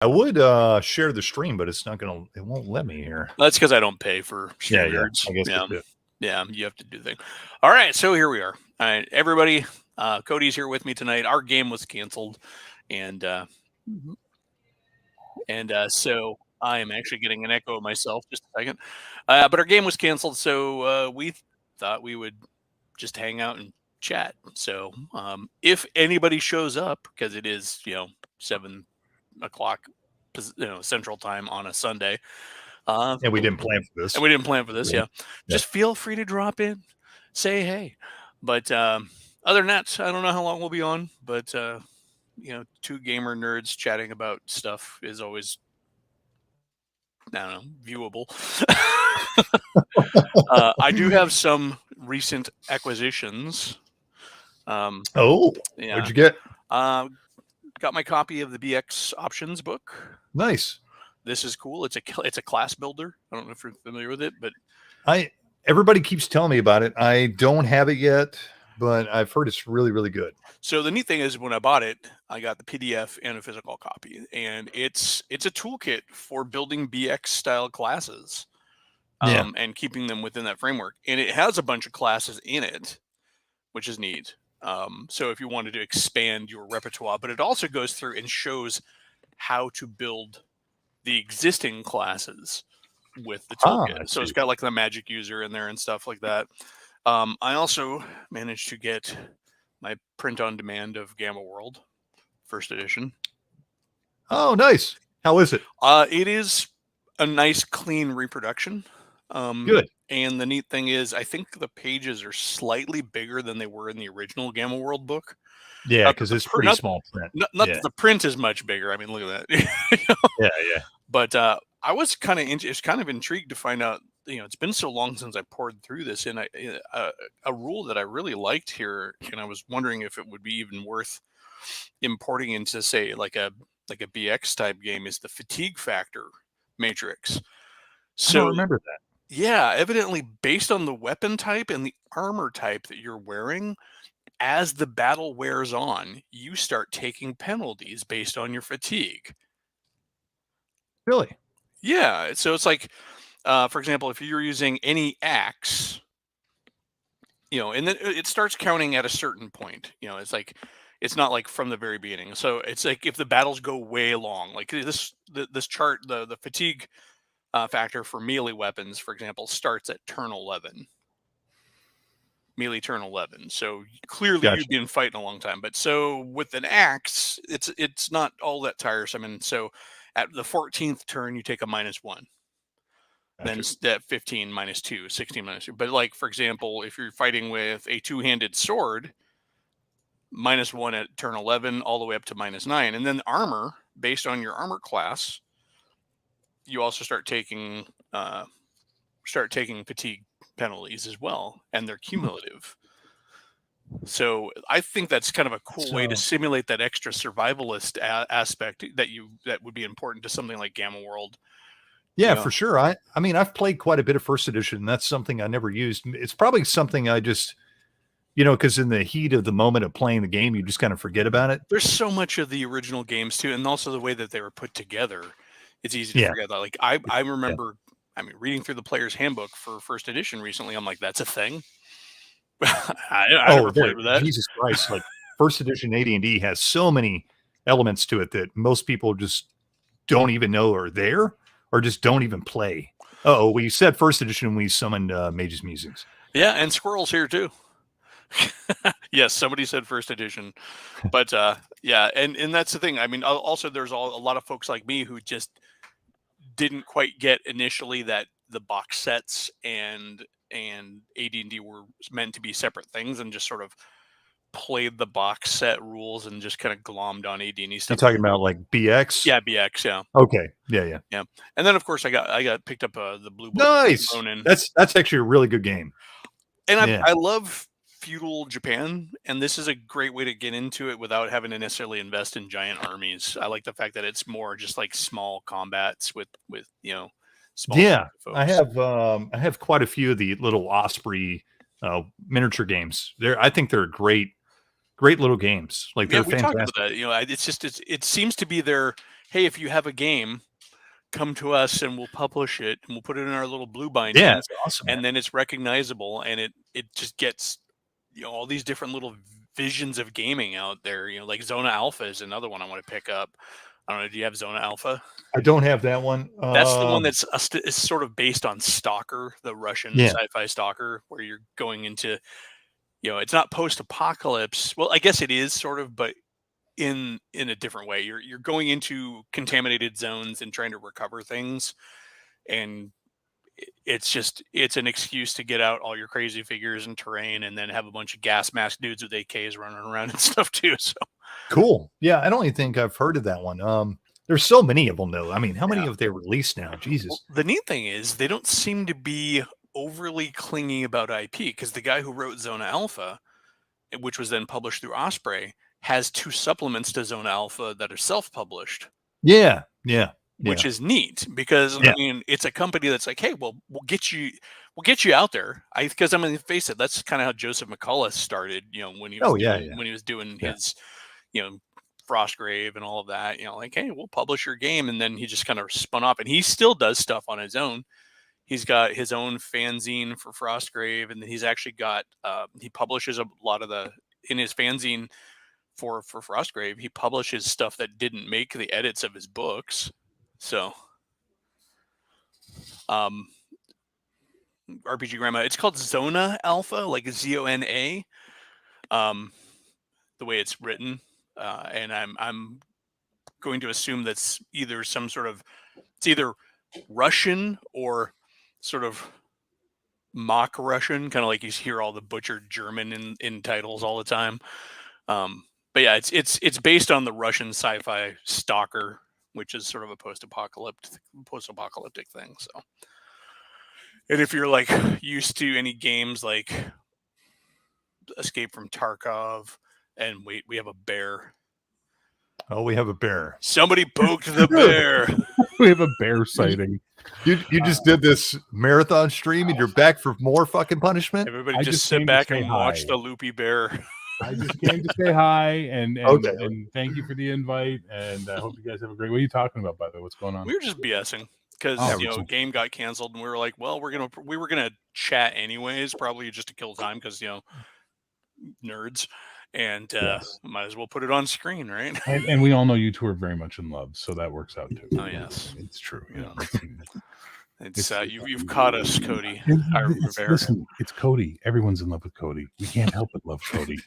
I would share the stream, but it won't let me here. That's because I don't pay for stream Yeah, nerds. I guess that's it. Yeah, you have to do things. All right, so here we are. All right, everybody. Cody's here with me tonight. Our game was canceled, and so I am actually getting an echo of myself. Just a second. But our game was canceled, so we thought we would just hang out and chat. So if anybody shows up, because it is 7 o'clock Central Time on a Sunday. And we didn't plan for this. Yeah. Just feel free to drop in, say hey. But other than that, I don't know how long we'll be on. But two gamer nerds chatting about stuff is always, I don't know, viewable. I do have some recent acquisitions. What'd you get? Got my copy of the BX Options book. Nice. This is cool. It's a class builder. I don't know if you're familiar with it, but everybody keeps telling me about it. I don't have it yet, but I've heard it's really, really good. So the neat thing is, when I bought it, I got the PDF and a physical copy, and it's a toolkit for building BX style classes, and keeping them within that framework. And it has a bunch of classes in it, which is neat. So if you wanted to expand your repertoire, but it also goes through and shows how to build the existing classes with the toolkit. So it's got like the magic user in there and stuff like that. I also managed to get my print on demand of Gamma World, first edition. Oh, nice. How is it? It is a nice, clean reproduction. Good. And the neat thing is, I think the pages are slightly bigger than they were in the original Gamma World book. Yeah, because it's pretty small print. Not that the print is much bigger. I mean, look at that. Yeah. But I was kind of intrigued to find out. It's been so long since I poured through this, and a rule that I really liked here, and I was wondering if it would be even worth importing into, say, like a BX type game, is the fatigue factor matrix. So I don't remember that. Yeah, evidently based on the weapon type and the armor type that you're wearing, as the battle wears on, you start taking penalties based on your fatigue. Really? Yeah. So it's like, for example, if you're using any axe, and then it starts counting at a certain point. It's like, it's not like from the very beginning. So it's like if the battles go way long, like this chart, the fatigue factor for melee weapons, for example, starts at turn 11. Melee turn 11. So clearly you've been fighting a long time. But so with an axe, it's not all that tiresome. And so at the 14th turn, you take a -1. Gotcha. Then at 15, -2, 16, -2. But like, for example, if you're fighting with a two-handed sword, -1 at turn 11, all the way up to -9. And then armor, based on your armor class, you also start taking fatigue penalties as well, and they're cumulative. So I think that's kind of a cool way to simulate that extra survivalist aspect that would be important to something like Gamma World. Yeah, for sure. I mean, I've played quite a bit of first edition, and that's something I never used. It's probably something I just, because in the heat of the moment of playing the game, you just kind of forget about it. There's so much of the original games too, and also the way that they were put together. It's easy to forget that. Like I remember, reading through the player's handbook for first edition recently. I'm like, that's a thing. I never played with that. Jesus Christ! Like first edition AD&D has so many elements to it that most people just don't even know are there, or just don't even play. Oh, we said first edition. We summoned Mage's Musings. Yeah, and Squirrel's here too. Yes, somebody said first edition, but yeah, and that's the thing. I mean, also there's a lot of folks like me who just didn't quite get initially that the box sets and AD&D were meant to be separate things, and just sort of played the box set rules and just kind of glommed on AD&D stuff. You're talking about like BX? Yeah, BX. Yeah. Okay. Yeah. And then of course I got picked up the Blue Book. Nice. That's actually a really good game. And I love feudal Japan, and this is a great way to get into it without having to necessarily invest in giant armies. I like the fact that it's more just like small combats with small folks. I have quite a few of the little Osprey miniature games. I think they're great little games. Like they're fantastic. Talked about that. It's just it seems to be their hey, if you have a game, come to us and we'll publish it and we'll put it in our little blue binding. Yeah, it's awesome, man. And then it's recognizable, and it just gets, all these different little visions of gaming out there. Like Zona Alpha is another one I want to pick up. I don't know. Do you have Zona Alpha? I don't have that one. That's the one that's is sort of based on Stalker, the Russian sci-fi Stalker, where you're going into, it's not post-apocalypse. Well, I guess it is sort of, but in a different way. You're going into contaminated zones and trying to recover things, and it's an excuse to get out all your crazy figures and terrain, and then have a bunch of gas mask dudes with AKs running around and stuff too. So cool. Yeah, I don't even think I've heard of that one. There's so many of them though. I mean, how many have they released now? Jesus. Well, the neat thing is they don't seem to be overly clingy about IP, because the guy who wrote Zona Alpha, which was then published through Osprey, has 2 supplements to Zona Alpha that are self-published. Yeah. Which is neat, because I mean, it's a company that's like, hey, well, we'll get you out there. Because I mean, face it, that's kind of how Joseph McCullough started. When he was doing his, Frostgrave and all of that. Like, hey, we'll publish your game, and then he just kind of spun off, and he still does stuff on his own. He's got his own fanzine for Frostgrave, and then he's actually got he publishes a lot of in his fanzine for Frostgrave. He publishes stuff that didn't make the edits of his books. So, RPG Grandma, it's called Zona Alpha, like Zona, the way it's written, and I'm going to assume that's either it's either Russian or sort of mock Russian, kind of like you hear all the butchered German in titles all the time. But yeah, it's based on the Russian sci-fi Stalker, which is sort of a post-apocalyptic thing. So, and if you're like used to any games like Escape from Tarkov, and wait, we have a bear. Oh, we have a bear. Somebody poked the bear. We have a bear sighting. You just did this marathon stream, and you're back for more fucking punishment. Everybody just sit back and watch the loopy bear. I just came to say hi and thank you for the invite, and I hope you guys have a great. What are you talking about, by the way? What's going on? We were just BSing because game got canceled, and we were like, well, we were gonna chat anyways, probably just to kill time, because nerds, and might as well put it on screen, right? And we all know you two are very much in love, so that works out too. Oh yes, it's true. It's you've caught us, Cody. Listen, it's Cody. Everyone's in love with Cody. We can't help but love Cody.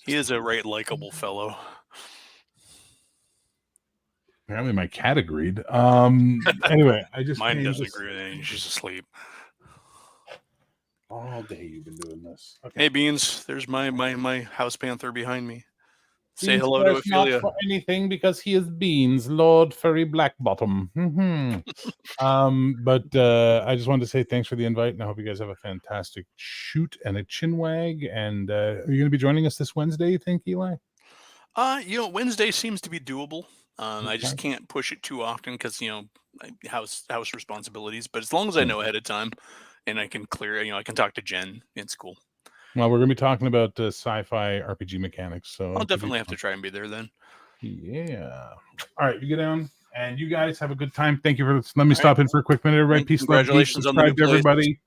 He is a right likable fellow. Apparently, my cat agreed. Anyway, mine doesn't agree with anything. She's asleep. All day you've been doing this. Okay. Hey, Beans. There's my house panther behind me. Say Beans hello to Ophelia. Not for anything, because he is Beans, Lord Furry Blackbottom. But I just wanted to say thanks for the invite, and I hope you guys have a fantastic shoot and a chinwag. And are you going to be joining us this Wednesday, you think, Eli? Wednesday seems to be doable. I just can't push it too often because house responsibilities. But as long as I know ahead of time, and I can clear, I can talk to Jen. It's cool. Well, we're going to be talking about sci-fi RPG mechanics, so I'll definitely have to try and be there then. Yeah. All right, you get down, and you guys have a good time. Thank you for let me stop in for a quick minute, everybody. Peace, congratulations love, on the new everybody.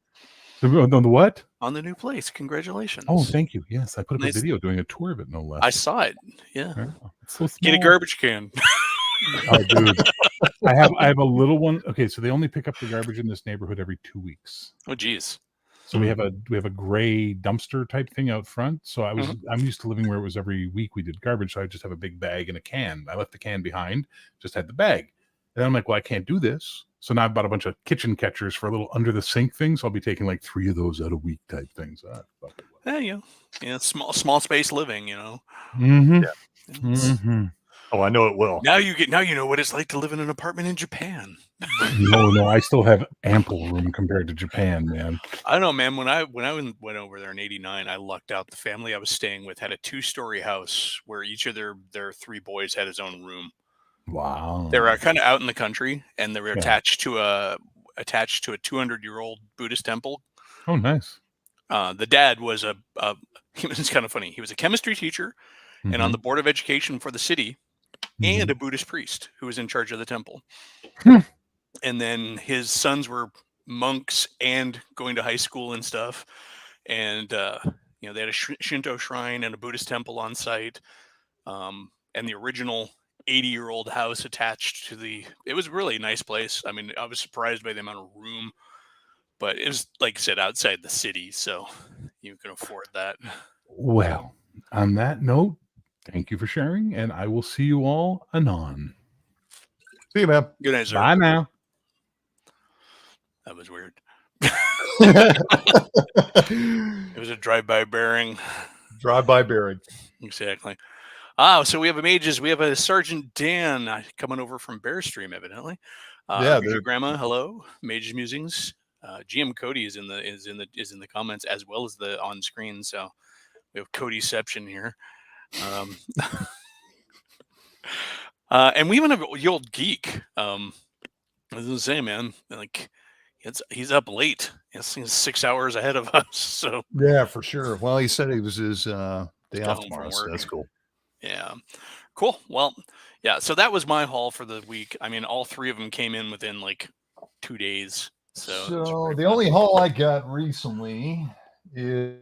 On the what? On the new place. Congratulations. Oh, thank you. Yes, I put up a video doing a tour of it, no less. I saw it. Yeah. It's so small. Get a garbage can. Oh, dude. I have a little one. Okay, so they only pick up the garbage in this neighborhood every 2 weeks. Oh, geez. So we have a gray dumpster type thing out front. So I'm used to living where it was every week we did garbage. So I just have a big bag and a can. I left the can behind, just had the bag. And then I'm like, well, I can't do this. So now I bought a bunch of kitchen catchers for a little under the sink thing. So I'll be taking like 3 of those out a week type things. Yeah, small space living, Mm-hmm. Yeah. Mm-hmm. Oh, I know it will. Now you know what it's like to live in an apartment in Japan. No, I still have ample room compared to Japan, man. I don't know, man. When I went over there in '89, I lucked out. The family I was staying with had a 2-story house where each of their 3 boys had his own room. Wow. They were kind of out in the country, and they were attached to a 200-year-old Buddhist temple. Oh, nice. The dad was he was kind of funny. He was a chemistry teacher, and on the board of education for the city. and a Buddhist priest who was in charge of the temple. Hmm. And then his sons were monks and going to high school and stuff. And you know, they had a Shinto shrine and a Buddhist temple on site, and the original 80-year-old house attached to the. It was really a nice place. I mean, I was surprised by the amount of room, but it was, like I said, outside the city, so you can afford that. Well, on that note, thank you for sharing, and I will see you all anon. See you, man. Good night, sir. Bye now. That was weird. It was a drive-by bearing. Drive-by bearing. Exactly. So we have a mages. We have a Sergeant Dan coming over from Bearstream, evidently. Yeah, Your grandma. Hello, Mages Musings. GMCody is in the comments as well as the on screen. So we have Codyception here. And we even have the old geek. I was gonna say, man, like he's up late. He's 6 hours ahead of us. So yeah, for sure. Well, he said it was his day got off home tomorrow, from so work. that's cool. Yeah, cool. Well, yeah. So that was my haul for the week. I mean, all three of them came in within like 2 days. So the only haul I got recently is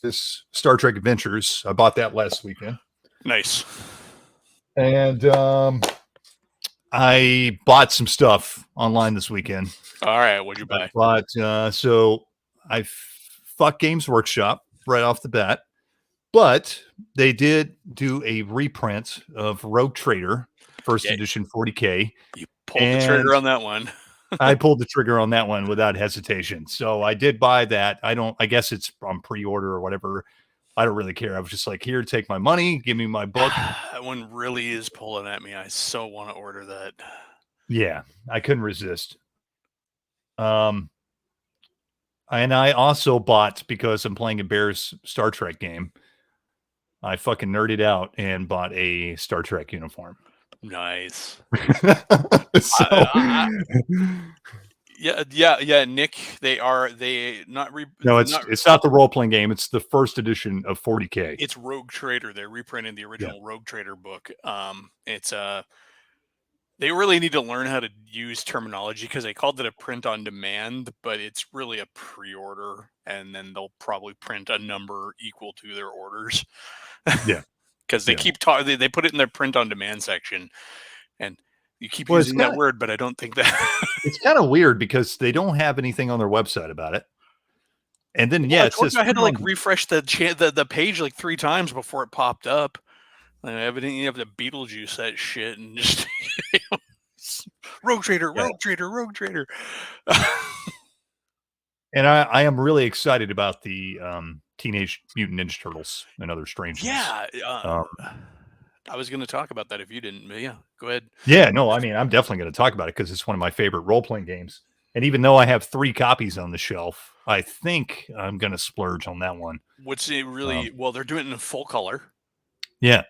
this Star Trek Adventures. I bought that last weekend. Nice. And I bought some stuff online this weekend. All right, what'd you buy? So I fucked Games Workshop right off the bat, but they did do a reprint of Rogue Trader, first edition 40K. You pulled the trigger on that one. I pulled the trigger on that one without hesitation. So I did buy that. I guess it's on pre-order or whatever. I don't really care. I was just like, here, take my money, give me my book. That one really is pulling at me. I so want to order that. Yeah, I couldn't resist. And I also bought, because I'm playing a Bears Star Trek game, I fucking nerded out and bought a Star Trek uniform. Nice. So, yeah. Nick, it's not the role playing game. It's the first edition of 40K. It's Rogue Trader. They're reprinting the original Rogue Trader book. It's they really need to learn how to use terminology, because they called it a print on demand, but it's really a pre-order, and then they'll probably print a number equal to their orders. Yeah. Because they keep talking, they put it in their print on demand section, and you keep using that word, but I don't think that it's kind of weird because they don't have anything on their website about it. And then it says I had to like refresh the page like 3 times before it popped up. And evidently you have to Beetlejuice that shit and just Rogue Trader. And I am really excited about the Teenage Mutant Ninja Turtles and Other Strangeness. Yeah. I was going to talk about that if you didn't. But yeah, go ahead. Yeah, no, I mean, I'm definitely going to talk about it because it's one of my favorite role-playing games. And even though I have 3 copies on the shelf, I think I'm going to splurge on that one. What's it really? Well, they're doing it in full color. Yeah.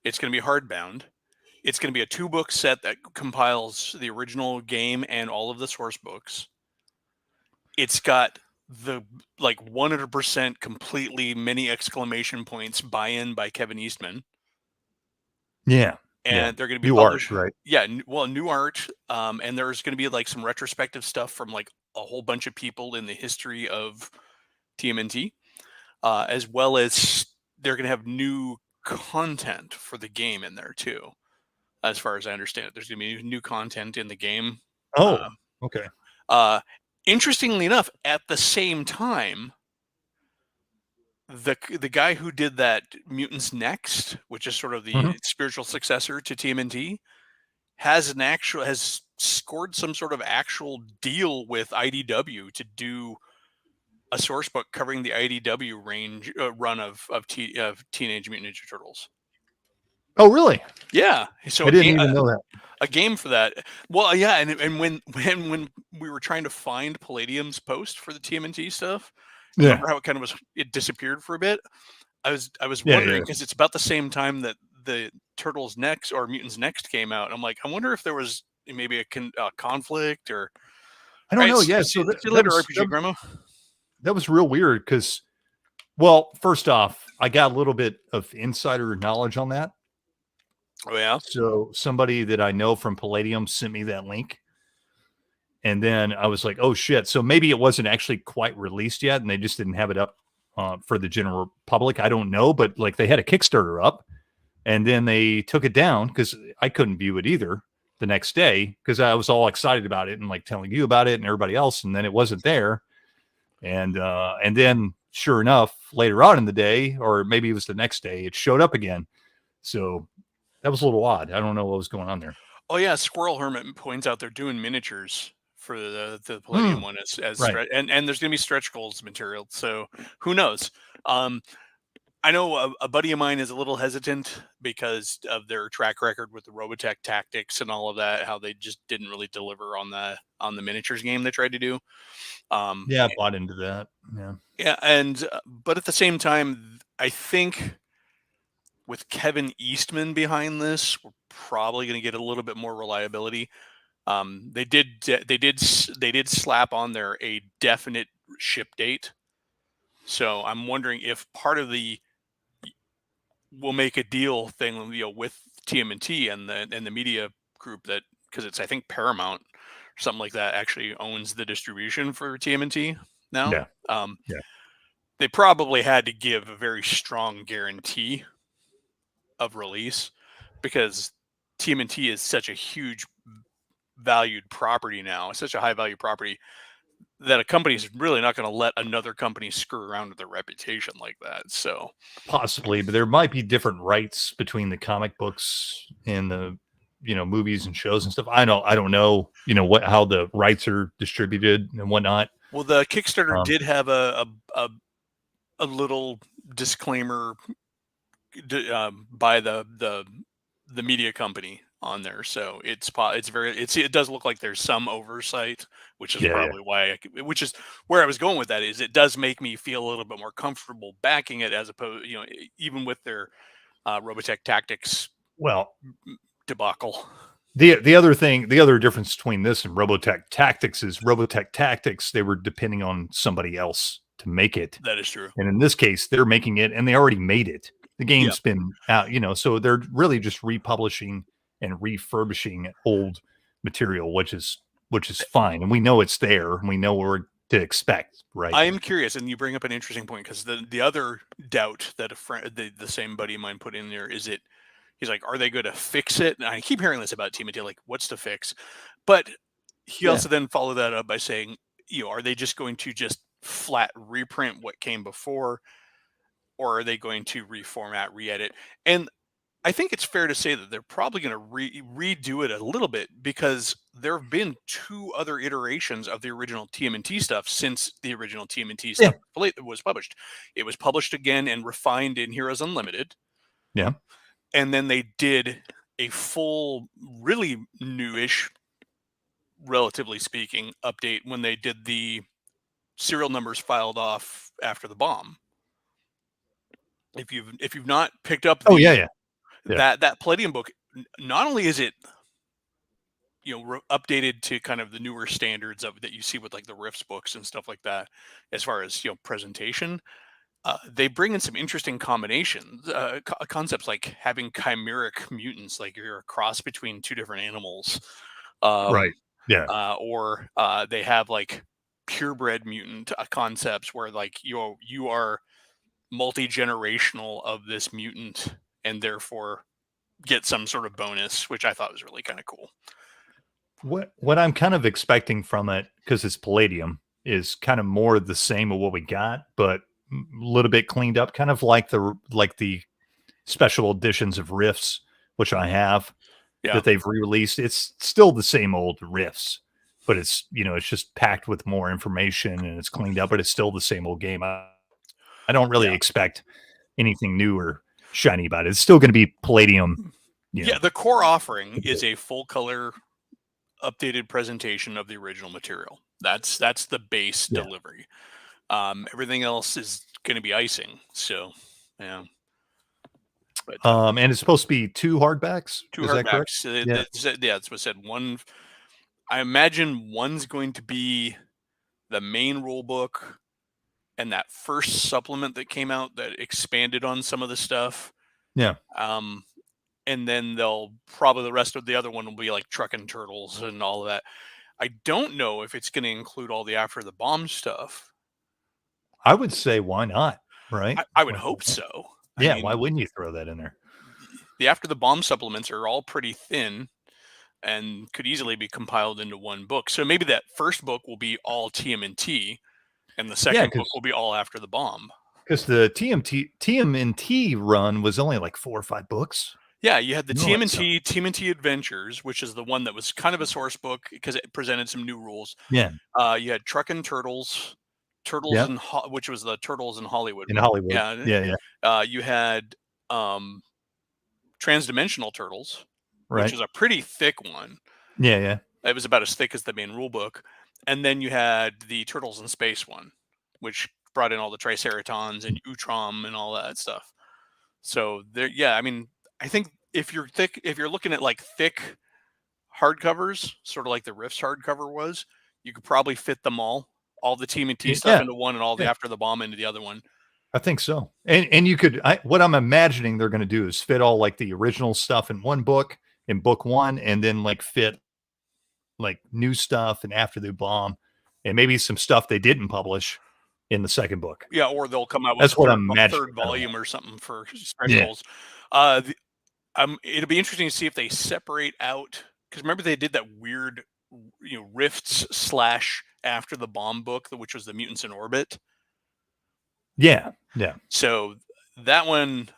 It's going to be hardbound. It's going to be a 2-book set that compiles the original game and all of the source books. It's got the 100% completely many exclamation points buy-in by Kevin Eastman. Yeah. And they're going to be new art, right? Yeah, new art. And there's going to be like some retrospective stuff from like a whole bunch of people in the history of TMNT, as well as they're going to have new content for the game in there too. As far as I understand it, there's going to be new content in the game. Oh, okay. Interestingly enough, at the same time, the guy who did that Mutants Next, which is sort of the spiritual successor to TMNT, has scored some sort of actual deal with IDW to do a source book covering the IDW run of Teenage Mutant Ninja Turtles. Oh, really? Yeah. So I didn't even know that. A game for that. Well, yeah, and when we were trying to find Palladium's post for the TMNT stuff, remember how it disappeared for a bit? I was wondering, because it's about the same time that the Turtles Next or Mutants Next came out. I'm like, I wonder if there was maybe a conflict or. I don't know. Yeah. So see you later, RPG Grandma. That was real weird because, well, first off, I got a little bit of insider knowledge on that. Oh yeah. So somebody that I know from Palladium sent me that link. And then I was like, oh shit. So maybe it wasn't actually quite released yet and they just didn't have it up for the general public. I don't know, but like they had a Kickstarter up and then they took it down because I couldn't view it either the next day because I was all excited about it and like telling you about it and everybody else. And then it wasn't there. And then sure enough, later on in the day, or maybe it was the next day, it showed up again. So that was a little odd. I don't know what was going on there. Oh yeah, Squirrel Hermit points out they're doing miniatures for the Palladium one as right. and there's gonna be stretch goals material. So who knows? I know a buddy of mine is a little hesitant because of their track record with the Robotech tactics and all of that. How they just didn't really deliver on the miniatures game they tried to do. Yeah, I bought into that. Yeah. Yeah, and but at the same time, I think with Kevin Eastman behind this, we're probably going to get a little bit more reliability. They did slap on there a definite ship date, so I'm wondering if part of the we'll make a deal thing, with TMNT and the media group that because it's I think Paramount or something like that actually owns the distribution for TMNT now. Yeah. Yeah. They probably had to give a very strong guarantee of release because TMNT is such a huge valued property now, such a high value property that a company is really not going to let another company screw around with their reputation like that. So possibly, but there might be different rights between the comic books and the movies and shows and stuff. I don't know how the rights are distributed and whatnot. well, the Kickstarter did have a little disclaimer by the media company on there, so it does look like there's some oversight, which is probably why which is where I was going with that is it does make me feel a little bit more comfortable backing it as opposed even with their Robotech Tactics Well, debacle. the other difference between this and Robotech Tactics is Robotech Tactics, they were depending on somebody else to make it. That is true. And in this case, they're making it and they already made it. The game's been out, so they're really just republishing and refurbishing old material, which is fine. And we know it's there and we know what to expect, right? I am curious, and you bring up an interesting point because the other doubt that a friend, the same buddy of mine put in there is he's like, are they going to fix it? And I keep hearing this about TMNT, like, what's the fix? But he also then followed that up by saying, are they just going to just flat reprint what came before, or are they going to reformat, re-edit? And I think it's fair to say that they're probably going to redo it a little bit because there have been 2 other iterations of the original TMNT stuff since the original TMNT stuff was published. It was published again and refined in Heroes Unlimited. Yeah. And then they did a full, really newish, relatively speaking, update when they did the serial numbers filed off after the bomb. If you've not picked up that Palladium book, not only is it updated to kind of the newer standards of that you see with like the Rifts books and stuff like that, as far as presentation, they bring in some interesting combinations, concepts like having chimeric mutants, like you're a cross between 2 different animals, right? Yeah. Or they have like purebred mutant concepts where like you are multi-generational of this mutant and therefore get some sort of bonus, which I thought was really kind of cool. What I'm kind of expecting from it, because it's Palladium, is kind of more the same of what we got, but a little bit cleaned up, kind of like the special editions of Rifts, which I have that they've re-released. It's still the same old Rifts, but it's it's just packed with more information and it's cleaned up, but it's still the same old game. I don't really expect anything new or shiny about it. It's still going to be Palladium. The core offering is a full color updated presentation of the original material. That's the base delivery. Everything else is going to be icing. So, yeah. But, and it's supposed to be 2 hardbacks. 2 hardbacks. That's what I said. One, I imagine one's going to be the main rule book and that first supplement that came out that expanded on some of the stuff. Yeah. and then they'll probably the rest of the other one will be like Truckin' Turtles and all of that. I don't know if it's going to include all the After the Bomb stuff. I would say why not, right? I would hope so. Yeah, I mean, why wouldn't you throw that in there? the After the Bomb supplements are all pretty thin and could easily be compiled into one book. So maybe that first book will be all TMNT, and the second book will be all After the Bomb. Because the TMNT run was only like 4 or 5 books. Yeah, you had the TMNT Adventures, which is the one that was kind of a source book because it presented some new rules. Yeah. You had Truckin' Turtles, which was the Turtles in Hollywood. In Hollywood. Yeah. You had Transdimensional Turtles, which is a pretty thick one. Yeah. It was about as thick as the main rule book. And then you had the Turtles in Space one, which brought in all the Triceratons and Utrom and all that stuff. So there, yeah, I mean, I think if you're looking at like thick hardcovers, sort of like the Rifts hardcover was, you could probably fit them all the TMNT stuff into one and all the After the Bomb into the other one. I think so. And you could, what I'm imagining they're going to do is fit all like the original stuff in one book, in book one, and then like fit like new stuff and After the Bomb, and maybe some stuff they didn't publish in the second book. Yeah, or they'll come out with a third volume or something for specials. It'll be interesting to see if they separate out, because remember they did that weird, Rifts / After the Bomb book, which was the Mutants in Orbit. Yeah. So that one,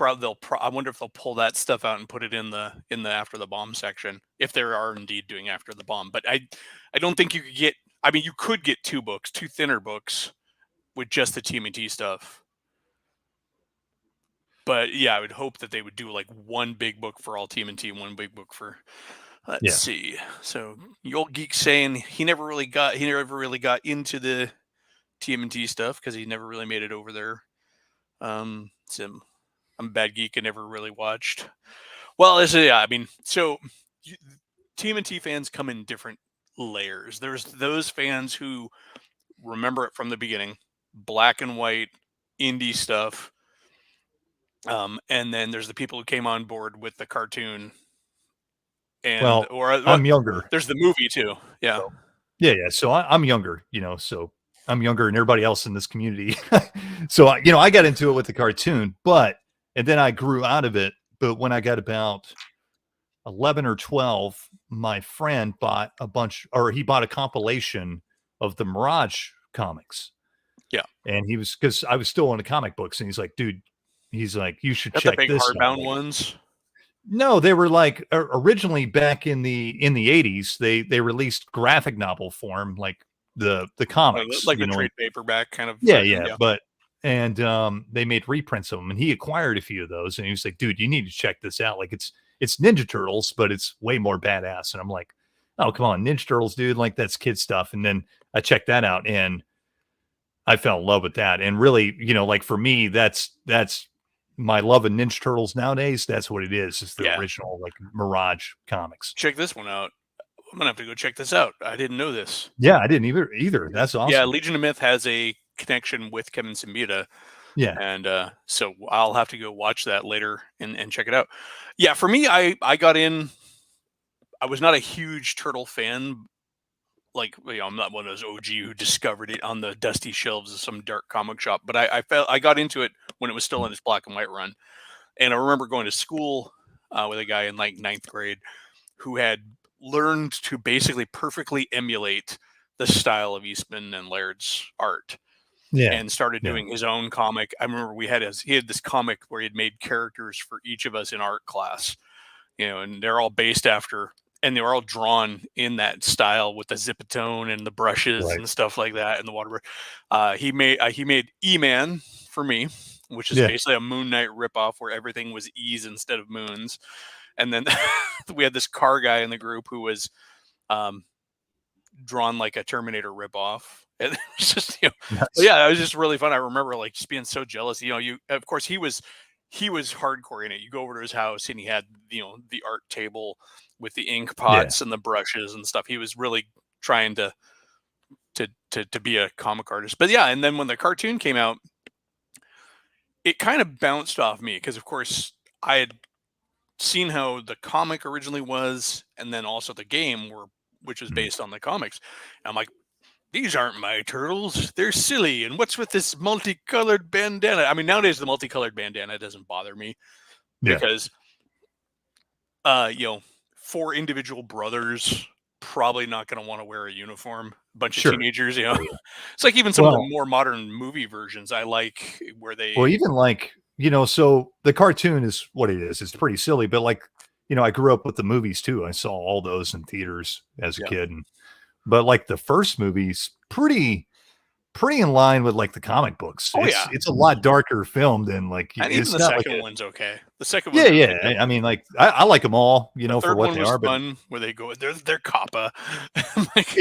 I wonder if they'll pull that stuff out and put it in the After the Bomb section, if they are indeed doing After the Bomb. But I don't think you could get. I mean, you could get 2 thinner books with just the TMNT stuff. But yeah, I would hope that they would do like one big book for all TMNT, one big book for. Let's see. So the old geek saying he never really got into the TMNT stuff because he never really made it over there. So I'm a bad geek and never really watched. Well, I mean, so TMNT fans come in different layers. There's those fans who remember it from the beginning, black and white indie stuff. And then there's the people who came on board with the cartoon. And I'm younger. There's the movie too. Yeah. So I'm younger, so I'm younger than everybody else in this community. So, I got into it with the cartoon, and then I grew out of it. But when I got about 11 or 12, my friend bought he bought a compilation of the Mirage comics. Yeah. And because I was still into comic books, and he's like, dude, you should check the big this hardbound out. ones. No, they were like originally back in the 80s, they released graphic novel form, like the comics, like the trade paperback kind of. Yeah. But they made reprints of them, and he acquired a few of those, and he was like, dude, you need to check this out. Like it's Ninja Turtles, but it's way more badass. And I'm like, oh, come on, Ninja Turtles, dude, like that's kid stuff. And then I checked that out, and I fell in love with that. And really, like for me, that's my love of Ninja Turtles nowadays. That's what it is. It's the original like Mirage comics. Check this one out. I'm gonna have to go check this out. I didn't know this. Yeah, I didn't either. That's awesome. Yeah, Legion of Myth has a connection with Kevin Siembieda. Yeah. And so I'll have to go watch that later and check it out. Yeah, for me, I got in. I was not a huge Turtle fan. Like, I'm not one of those OG who discovered it on the dusty shelves of some dark comic shop. But I got into it when it was still in its black and white run. And I remember going to school with a guy in like 9th grade who had learned to basically perfectly emulate the style of Eastman and Laird's art. Yeah. And started doing his own comic. I remember he had this comic where he had made characters for each of us in art class, and they're all based after, and they were all drawn in that style with the Zipatone and the brushes and stuff like that, and the water. He made E-Man for me, which is basically a Moon Knight ripoff where everything was E's instead of moons. And then we had this car guy in the group who was drawn like a Terminator ripoff. And it was just, nice. Yeah, it was just really fun. I remember like just being so jealous. Of course he was hardcore in it. You go over to his house and he had, the art table with the ink pots and the brushes and stuff. He was really trying to be a comic artist. But yeah, and then when the cartoon came out, it kind of bounced off me because of course I had seen how the comic originally was, and then also the game which was based on the comics. And I'm like, these aren't my turtles. They're silly. And what's with this multicolored bandana? I mean, nowadays the multicolored bandana doesn't bother me because, 4 individual brothers probably not going to want to wear a uniform. A bunch of teenagers, It's like even some of the more modern movie versions I like where they. Well, even like, so the cartoon is what it is. It's pretty silly, but like, I grew up with the movies too. I saw all those in theaters as a kid. But like the first movie's pretty in line with like the comic books. It's a lot darker film than like, and even the second one's okay. The second one, I mean, like I like them all, for what they are. Fun, but where they go, they're kappa. Like,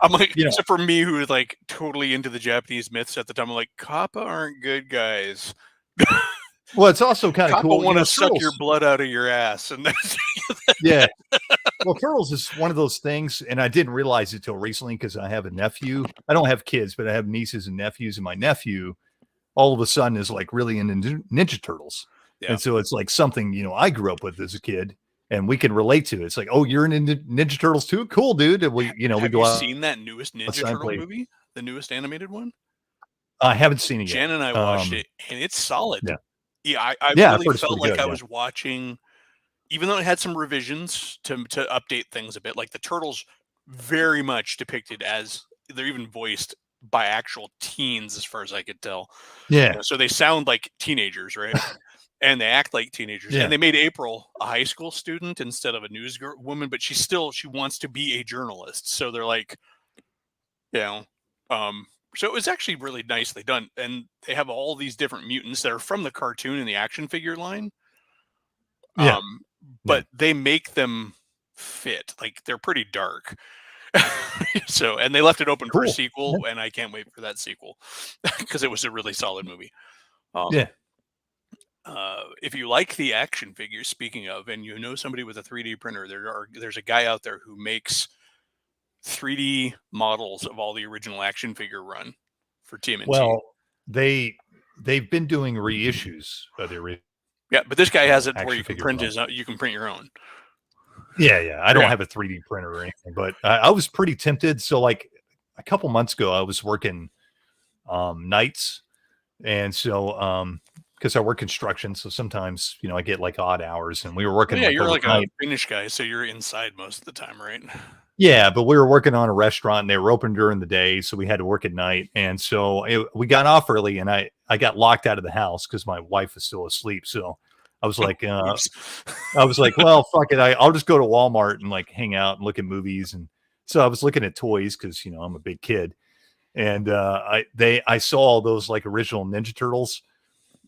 I'm like, except for me, who was like totally into the Japanese myths at the time, I'm like, kappa aren't good guys. Well, it's also kind of cool. Want to suck your blood out of your ass, and Well, Turtles is one of those things, and I didn't realize it till recently because I have a nephew. I don't have kids, but I have nieces and nephews, and my nephew, all of a sudden, is like really into Ninja Turtles, and so it's like something I grew up with as a kid, and we can relate to. It's like, oh, you're into Ninja Turtles too? Cool, dude. And we, have we go out. Seen that newest Ninja Turtle movie, the newest animated one? I haven't seen it yet. Jen and I watched it, and it's solid. I really felt like I was watching, even though it had some revisions to update things a bit, like the Turtles very much depicted as they're even voiced by actual teens as far as I could tell. So they sound like teenagers, right? And they act like teenagers. And they made April a high school student instead of a newswoman, but she wants to be a journalist. So they're like, so it was actually really nicely done. And they have all these different mutants that are from the cartoon and the action figure line. But they make them fit. Like, they're pretty dark. So, and they left it open for a sequel, and I can't wait for that sequel because it was a really solid movie. If you like the action figures, speaking of, and somebody with a 3D printer, there's a guy out there who makes 3D models of all the original action figure run for TMNT. Well, they've been doing reissues of the original. Yeah, but this guy has it where you can print you can print your own. I don't have a 3D printer or anything, but I was pretty tempted. So like a couple months ago, I was working nights, and so because I work construction, so sometimes I get like odd hours, and we were working. You're like a Finnish guy, so you're inside most of the time, right? Yeah, but we were working on a restaurant, and they were open during the day, so we had to work at night. And so we got off early, and I got locked out of the house because my wife was still asleep. So I was like, well, fuck it, I'll just go to Walmart and like hang out and look at movies. And so I was looking at toys because I'm a big kid, and I saw all those like original Ninja Turtles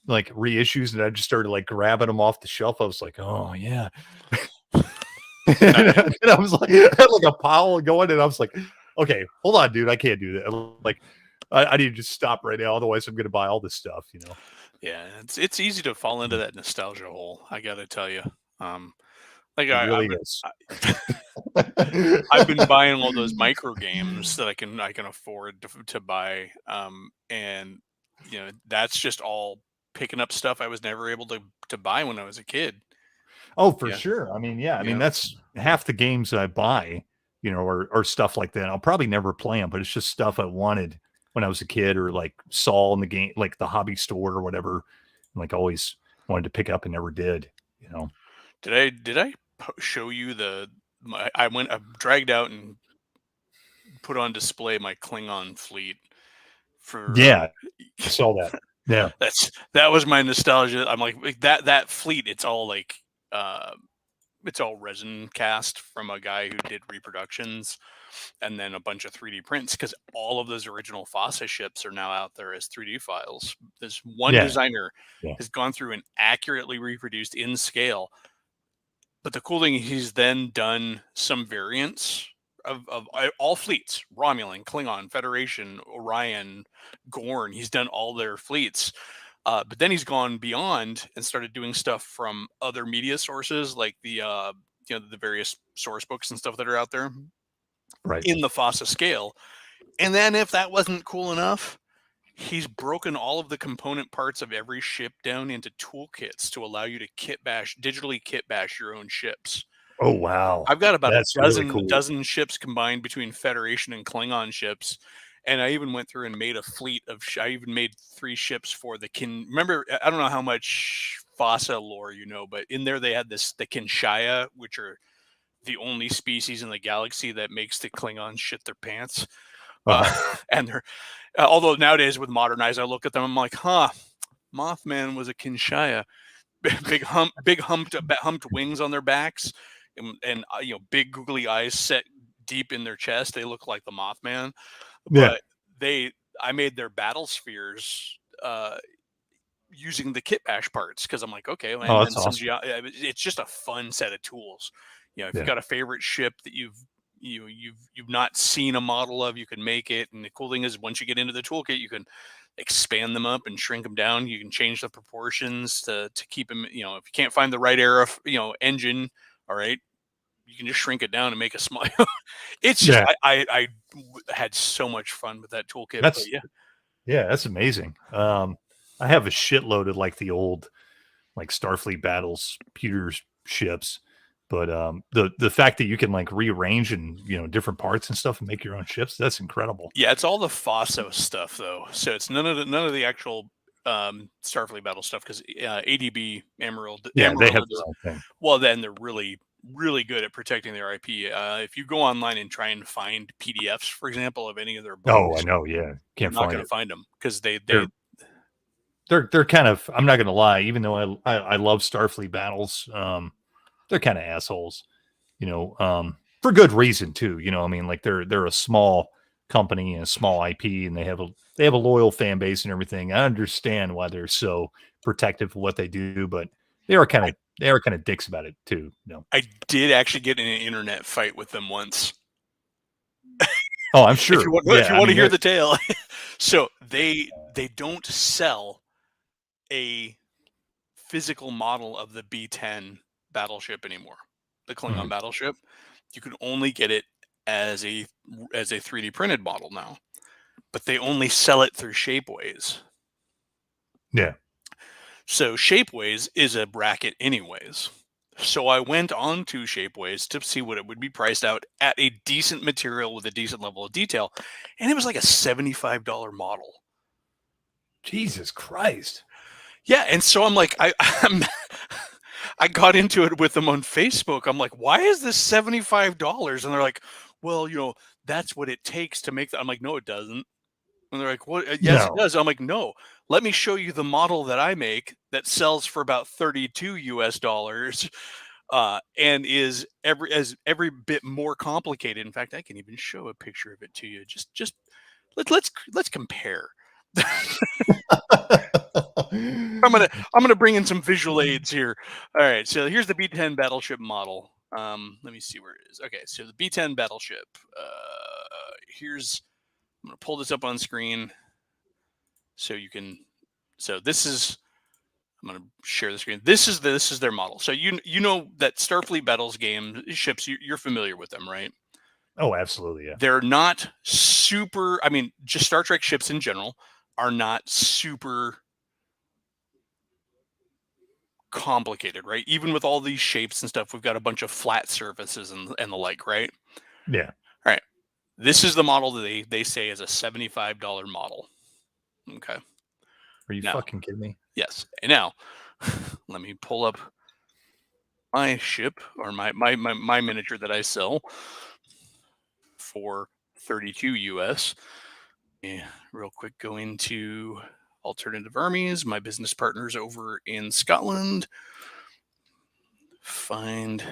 like reissues, and I just started like grabbing them off the shelf. I was like, oh yeah. And I was like, I had like a pile going, and I was like, okay, hold on, dude, I can't do that. Like, I need to just stop right now, otherwise I'm going to buy all this stuff, Yeah, it's easy to fall into that nostalgia hole. I got to tell you, like I've been buying all those micro games that I can afford to buy, and that's just all picking up stuff I was never able to buy when I was a kid. Oh, for sure. I mean, I mean, that's half the games I buy, or stuff like that. I'll probably never play them, but it's just stuff I wanted when I was a kid, or like saw in the game, like the hobby store or whatever. And like always wanted to pick up and never did, Did I show you I dragged out and put on display my Klingon fleet for I saw that. Yeah. That was my nostalgia. I'm like that fleet, it's all like it's all resin cast from a guy who did reproductions, and then a bunch of 3D prints, because all of those original FOSSA ships are now out there as 3D files. This one designer has gone through and accurately reproduced in scale. But the cool thing, he's then done some variants of all fleets: Romulan, Klingon, Federation, Orion, Gorn. He's done all their fleets. But then he's gone beyond and started doing stuff from other media sources, like the the various source books and stuff that are out there, right, in the FOSSA scale. And then if that wasn't cool enough, He's broken all of the component parts of every ship down into toolkits to allow you to digitally kit bash your own ships. Oh wow, I've got about that's a really cool. dozen ships combined between Federation and Klingon ships, and I even went through and made a fleet of. I even made 3 ships for the Remember, I don't know how much Fossa lore you know, but in there they had the Kinshaya, which are the only species in the galaxy that makes the Klingons shit their pants. And they're although nowadays with Modern Eyes, I look at them, I'm like, huh, Mothman was a Kinshaya. big humped wings on their backs, and big googly eyes set deep in their chest. They look like the Mothman. Yeah. But I made their battle spheres using the kit bash parts, because I'm like, okay, and that's then awesome. it's just a fun set of tools. If Yeah. you've got a favorite ship that you've not seen a model of, you can make it. And the cool thing is, once you get into the toolkit, you can expand them up and shrink them down. You can change the proportions to keep them. If you can't find the right engine, all right, you can just shrink it down and make a small. It's just I had so much fun with that toolkit. That's amazing. I have a shitload of like the old like Starfleet battles Peter's ships, but the fact that you can like rearrange and different parts and stuff and make your own ships, that's incredible. Yeah, it's all the Fosso stuff though, so it's none of the actual Starfleet battle stuff, because ADB Emerald, they have their own thing. Well, then they're really good at protecting their IP. If you go online and try and find PDFs, for example, of any of their books, oh, I know, yeah, you're not going to find them, because they're kind of, I'm not going to lie, even though I love Starfleet battles, they're kind of assholes, for good reason too. I mean, like they're a small company and a small IP, and they have a loyal fan base and everything. I understand why they're so protective of what they do, but they are kind of dicks about it too. I did actually get in an internet fight with them once. Oh, I'm sure. If you want to hear the tale. So they don't sell a physical model of the B-10 battleship anymore, the Klingon battleship. You can only get it as a 3D printed model now, but they only sell it through Shapeways. Yeah. So Shapeways is a bracket anyways. So I went on to Shapeways to see what it would be priced out at a decent material with a decent level of detail, and it was like a $75 model. Jesus Christ. Yeah, and so I'm like, I got into it with them on Facebook. I'm like, why is this $75? And they're like, well, that's what it takes to make that. I'm like, no, it doesn't. And they're like, what? Yes, it does. I'm like, no, let me show you the model that I make that sells for about $32 and is every bit more complicated. In fact, I can even show a picture of it to you. Just let's compare. I'm gonna bring in some visual aids here. All right, so here's the B-10 battleship model. Let me see where it is. Okay, so the B-10 battleship. I'm gonna pull this up on screen so you can. So this is. I'm gonna share the screen. This is their model. So you know that Starfleet battles game ships. You're familiar with them, right? Oh, absolutely. Yeah. They're not super. I mean, just Star Trek ships in general are not super complicated, right? Even with all these shapes and stuff, we've got a bunch of flat surfaces and the like, right? Yeah. All right. This is the model that they say is a $75 model. Okay. Are you fucking kidding me? Yes. And now, let me pull up my ship, or my miniature that I sell for 32 US. Yeah, real quick, go into Alternative Armies, my business partners over in Scotland. Find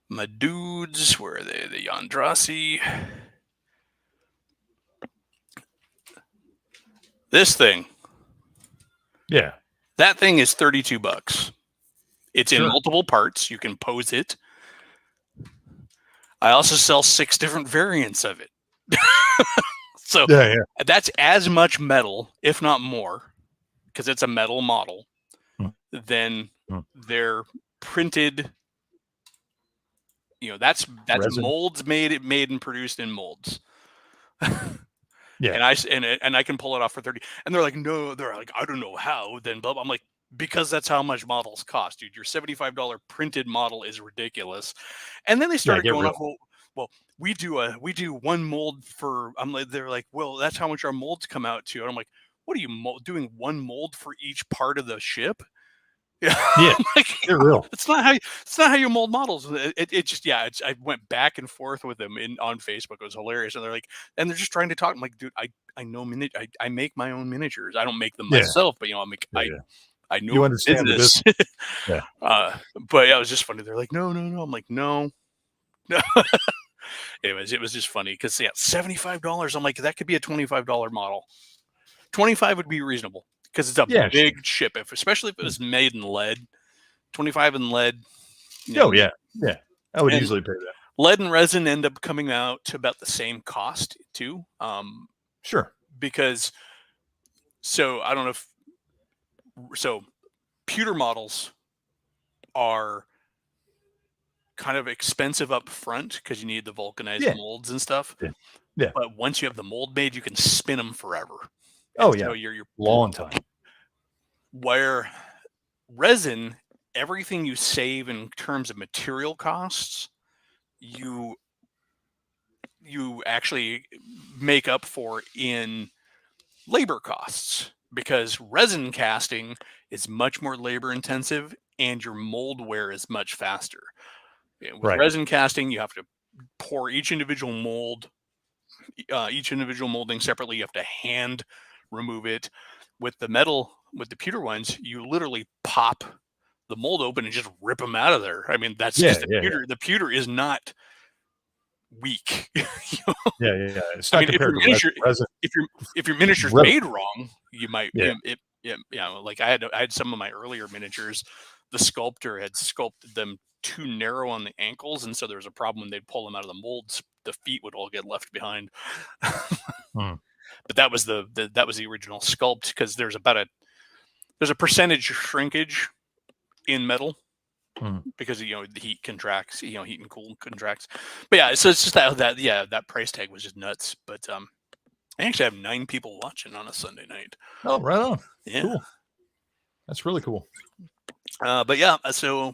my dudes. Where are they? The Yandrasi. This thing. Yeah. That thing is $32. It's in multiple parts. You can pose it. I also sell 6 different variants of it. So that's as much metal, if not more, because it's a metal model, than their printed. That's resin. Molds made and produced in molds. Yeah. And I can pull it off for 30. And they're like, no, they're like, I don't know how. Then blah, blah. I'm like, because that's how much models cost, dude. Your $75 printed model is ridiculous. And then they started going off, well, we do one mold for. I'm like, they're like, well, that's how much our molds come out to. And I'm like, what are you doing one mold for each part of the ship? Yeah, like, they're real. It's not how you mold models. It just I went back and forth with them on Facebook. It was hilarious, and they're just trying to talk. I'm like, dude, I know I make my own miniatures. I don't make them myself, but I know you understand business. the business. Yeah. But yeah, it was just funny. They're like, no. I'm like, no. Anyways, it was just funny because $75. I'm like, that could be a $25 model. 25 would be reasonable because it's a big ship, especially if it was made in lead. 25 in lead. Yeah. I would easily pay that. Lead and resin end up coming out to about the same cost too. Sure. Because I don't know if pewter models are kind of expensive up front because you need the vulcanized molds and stuff. Yeah. But once you have the mold made, you can spin them forever. And so you're long time. Where resin, everything you save in terms of material costs, you actually make up for in labor costs, because resin casting is much more labor intensive and your mold wear is much faster. With resin casting, you have to pour each individual mold, each individual molding separately. You have to hand remove it. With the pewter ones, you literally pop the mold open and just rip them out of there. I mean, that's just the pewter. Yeah. The pewter is not weak. It's not compared to resin. If your miniature's made wrong, you might. Like I had some of my earlier miniatures. The sculptor had sculpted them too narrow on the ankles, and so there was a problem when they'd pull them out of the molds. The feet would all get left behind. But that was the original sculpt, because there's a percentage shrinkage in metal because the heat contracts, heat and cool contracts. But yeah, so it's just that price tag was just nuts. But I actually have 9 people watching on a Sunday night. Oh, right on. Yeah, cool. That's really cool. But yeah, so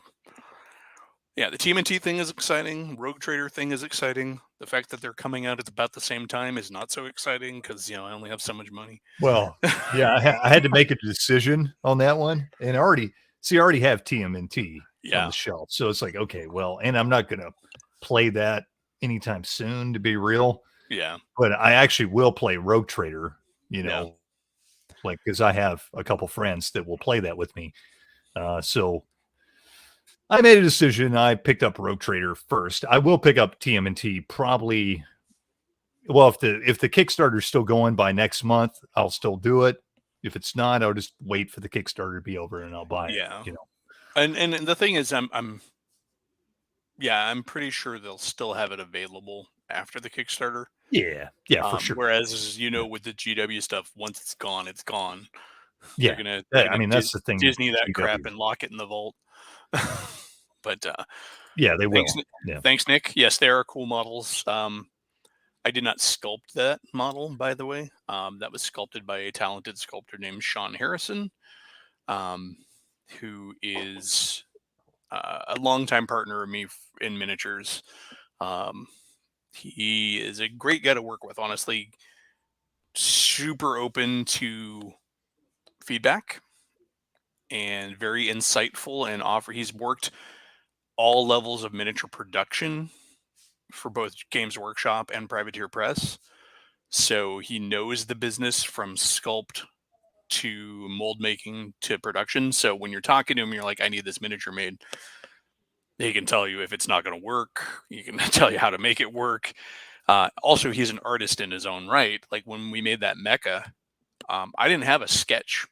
yeah, the TMNT thing is exciting. Rogue Trader thing is exciting. The fact that they're coming out at about the same time is not so exciting because I only have so much money. Well, yeah, I had to make a decision on that one, and I already have TMNT on the shelf, so it's like, okay, well, and I'm not gonna play that anytime soon, to be real. Yeah, but I actually will play Rogue Trader. Like, because I have a couple friends that will play that with me. So I made a decision. I picked up Rogue Trader first. I will pick up TMNT probably. Well, if the Kickstarter's still going by next month, I'll still do it. If it's not, I'll just wait for the Kickstarter to be over and I'll buy it. And the thing is, I'm pretty sure they'll still have it available after the Kickstarter. Yeah, for sure. Whereas, with the GW stuff, once it's gone, it's gone. Yeah, they're gonna that's the thing. Disney that crap and lock it in the vault. But they will. Thanks, Nick. Yes, there are cool models. I did not sculpt that model, by the way. That was sculpted by a talented sculptor named Sean Harrison, who is a longtime partner of me in miniatures. He is a great guy to work with, honestly. Super open to feedback and very insightful, and he's worked all levels of miniature production for both Games Workshop and Privateer Press. So he knows the business from sculpt to mold making to production. So when you're talking to him, you're like, I need this miniature made. He can tell you if it's not going to work. He can tell you how to make it work. Also, he's an artist in his own right. Like when we made that mecha, I didn't have a sketch.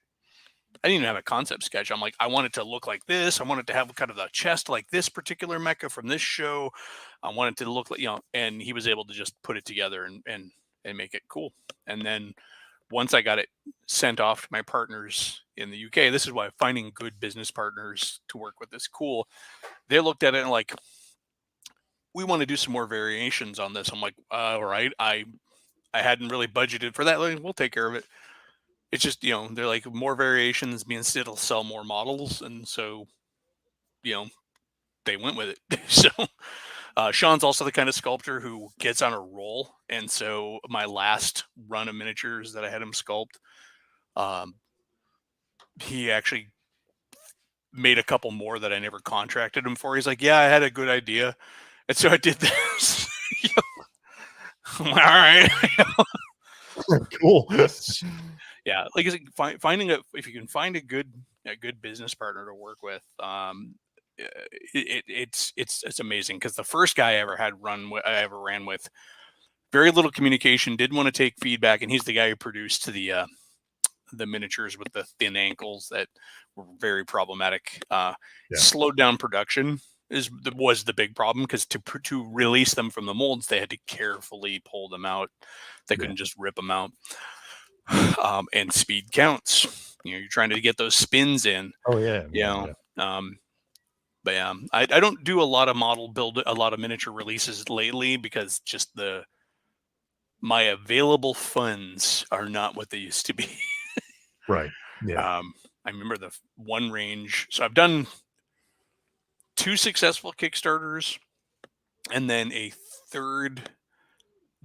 I didn't even have a concept sketch. I'm like, I want it to look like this. I want it to have kind of the chest like this particular mecha from this show. I want it to look like, and he was able to just put it together and make it cool. And then once I got it sent off to my partners in the UK, this is why finding good business partners to work with is cool. They looked at it and like, we want to do some more variations on this. I'm like, all right, I I hadn't really budgeted for that. Like, we'll take care of it. It's just, they're like, more variations means it'll sell more models, and so, they went with it. So Sean's also the kind of sculptor who gets on a roll, and so my last run of miniatures that I had him sculpt, he actually made a couple more that I never contracted him for. He's like, yeah, I had a good idea, and so I did this. All right. Cool. Yeah, like I said, finding if you can find a good business partner to work with, it's amazing, because the first guy I ever ran with, very little communication, didn't want to take feedback, and he's the guy who produced the miniatures with the thin ankles that were very problematic. Slowed down production was the big problem, because to release them from the molds, they had to carefully pull them out. They couldn't just rip them out. And speed counts. You're trying to get those spins in. Oh yeah. But yeah, I don't do a lot of a lot of miniature releases lately, because just my available funds are not what they used to be. Right. Yeah. I remember the one range. So I've done 2 successful Kickstarters, and then a third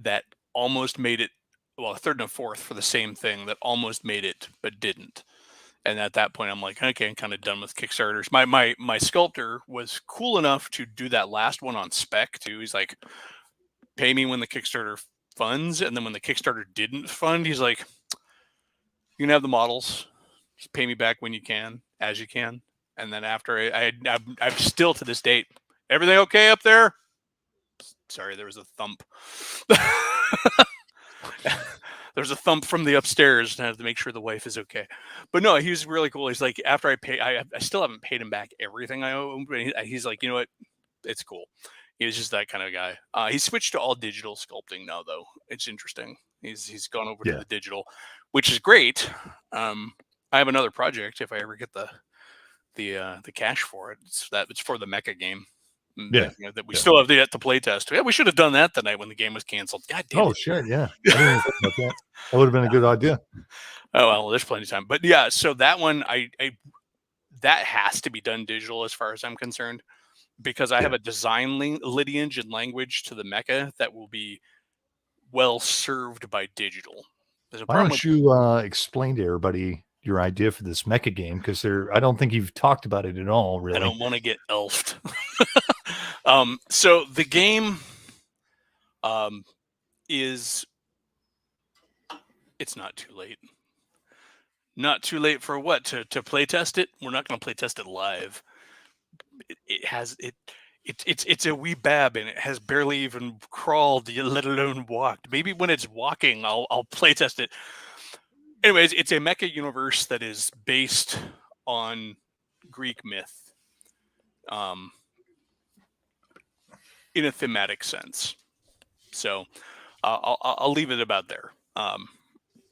that almost made it. Well, a third and a fourth for the same thing that almost made it but didn't. And at that point, I'm like, okay, I'm kind of done with Kickstarters. My sculptor was cool enough to do that last one on spec too. He's like, pay me when the Kickstarter funds, and then when the Kickstarter didn't fund, he's like, you can have the models, just pay me back when you can, as you can. And then after I'm still to this date, everything okay up there? Sorry, there was a thump. There's a thump from the upstairs, and I have to make sure the wife is okay. But no, he was really cool. He's like, after I still haven't paid him back everything I owe him, but he's like, you know what? It's cool. He was just that kind of guy. He switched to all digital sculpting now, though. It's interesting. He's gone over to the digital, which is great. I have another project if I ever get the cash for it. It's for the mecha game. That we still have yet to play test. Yeah, we should have done that the night when the game was canceled. God damn it. Oh shit, yeah. That would have been a good idea. Oh well, there's plenty of time. But yeah, so that one I that has to be done digital as far as I'm concerned, because I have a design lineage and language to the mecha that will be well served by digital. Why don't you explain to everybody your idea for this mecha game? Because I don't think you've talked about it at all, really. I don't want to get elfed. So the game is, it's not too late. Not too late for what? To play test it? We're not going to play test it live. It's a wee bab, and it has barely even crawled, let alone walked. Maybe when it's walking, I'll play test it. Anyways, it's a mecha universe that is based on Greek myth, in a thematic sense. So I'll leave it about there.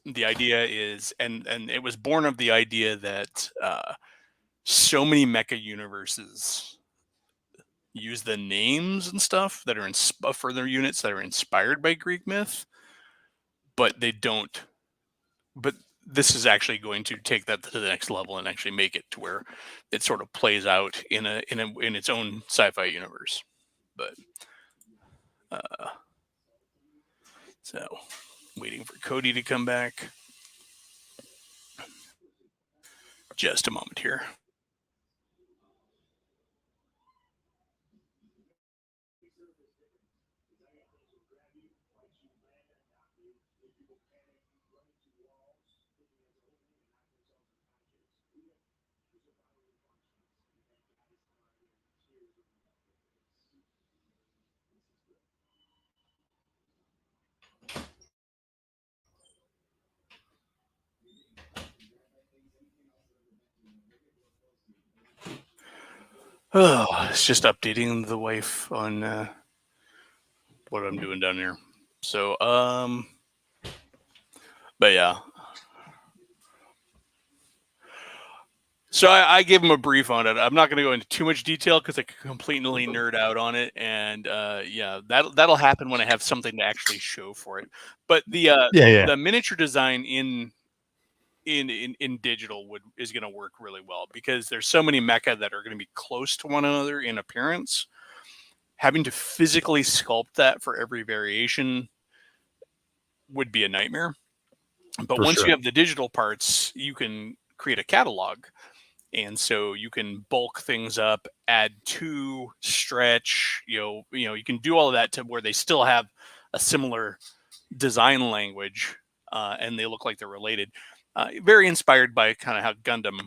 The idea is, and it was born of the idea that so many mecha universes use the names and stuff that are for their units that are inspired by Greek myth, but they don't. But this is actually going to take that to the next level and actually make it to where it sort of plays out in its own sci-fi universe. But so waiting for Cody to come back. Just a moment here. Oh, it's just updating the wife on what I'm doing down here. So, but yeah. So I gave him a brief on it. I'm not going to go into too much detail because I could completely nerd out on it, and yeah, that'll happen when I have something to actually show for it. But the miniature design in digital is going to work really well because there's so many mecha that are going to be close to one another in appearance. Having to physically sculpt that for every variation would be a nightmare. But once you have the digital parts, you can create a catalog. And so you can bulk things up, add to, stretch, you can do all of that to where they still have a similar design language and they look like they're related. Very inspired by kind of how Gundam,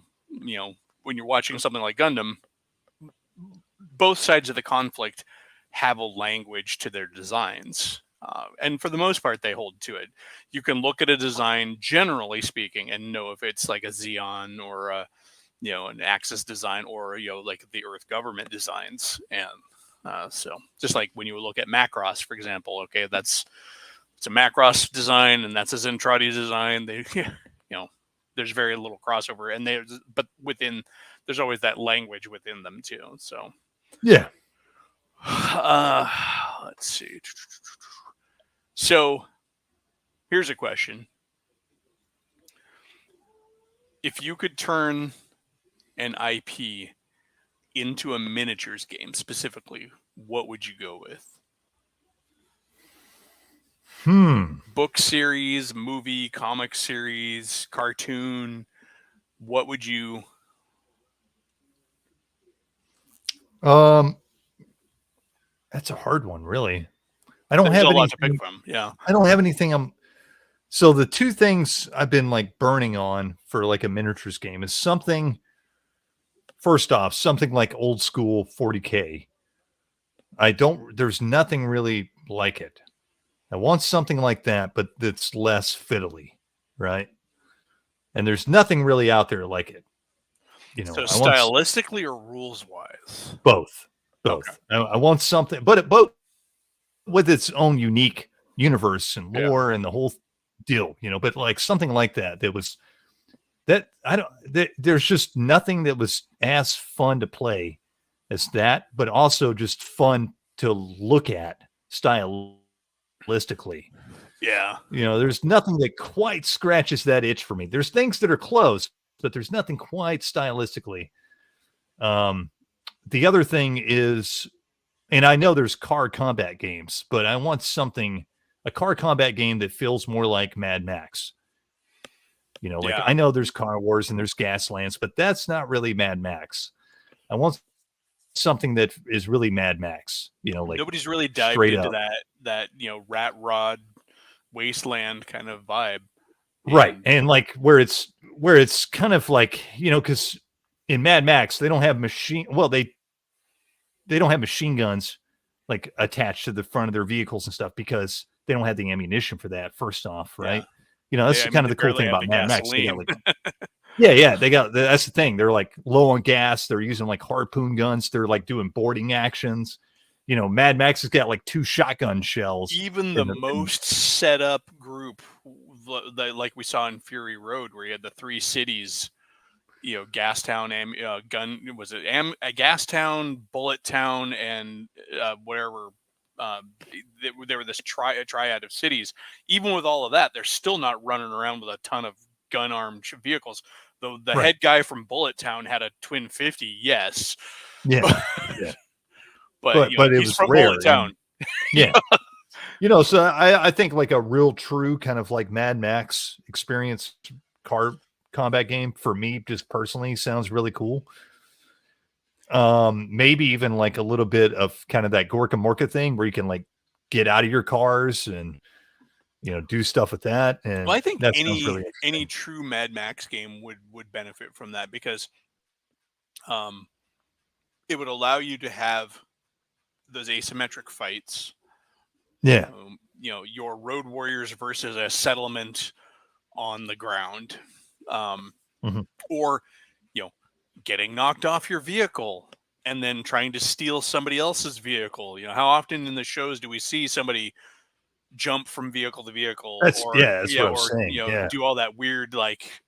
when you're watching something like Gundam, both sides of the conflict have a language to their designs. And for the most part, they hold to it. You can look at a design, generally speaking, and know if it's like a Xeon or an Axis design or, like the Earth government designs. And so just like when you look at Macross, for example, okay, it's a Macross design and that's a Zentradi design. They, there's very little crossover and there's always that language within them too. So, yeah. Let's see. So here's a question. If you could turn an IP into a miniatures game specifically, what would you go with? Book series, movie, comic series, cartoon. What would you? That's a hard one, really. I don't There's have a anything lot to pick from. Yeah. I don't have anything. So the two things I've been like burning on for like a miniatures game is something. First off, something like old school 40K. There's nothing really like it. I want something like that, but that's less fiddly, right? And there's nothing really out there like it. So stylistically or rules wise? Both. Okay. I want something, but with its own unique universe and lore and the whole deal, but like something like that was that there's just nothing that was as fun to play as that, but also just fun to look at stylistically. Yeah. There's nothing that quite scratches that itch for me. There's things that are close, but there's nothing quite stylistically. The other thing is, and I know there's car combat games, but I want a car combat game that feels more like Mad Max. I know there's Car Wars and there's Gaslands, but that's not really Mad Max. I want something that is really Mad Max. Like nobody's really dived into that rat rod wasteland kind of vibe, right? And like where it's kind of like because in Mad Max they don't have they don't have machine guns like attached to the front of their vehicles and stuff because they don't have the ammunition for that. First off, right? That's kind of the cool thing about Mad Max. They got that's the thing. They're like low on gas. They're using like harpoon guns. They're like doing boarding actions. Mad Max has got like 2 shotgun shells. Even the most set up group, like we saw in Fury Road, where you had the 3 cities, Gastown, Gastown, Bullet Town, and wherever. There were this triad of cities. Even with all of that, they're still not running around with a ton of gun-armed vehicles. Though the head guy from Bullet Town had a twin 50, yes. Yeah. But it he's was from rare. Bullet Town. Yeah. So I think like a real true kind of like Mad Max experience car combat game for me, just personally, sounds really cool. Maybe even like a little bit of kind of that Gorka Morka thing where you can like get out of your cars and do stuff with that. And I think that any true Mad Max game would benefit from that because it would allow you to have those asymmetric fights. Yeah. Your road warriors versus a settlement on the ground. Or getting knocked off your vehicle and then trying to steal somebody else's vehicle. How often in the shows do we see somebody jump from vehicle to vehicle that's what I'm saying. do all that weird, like,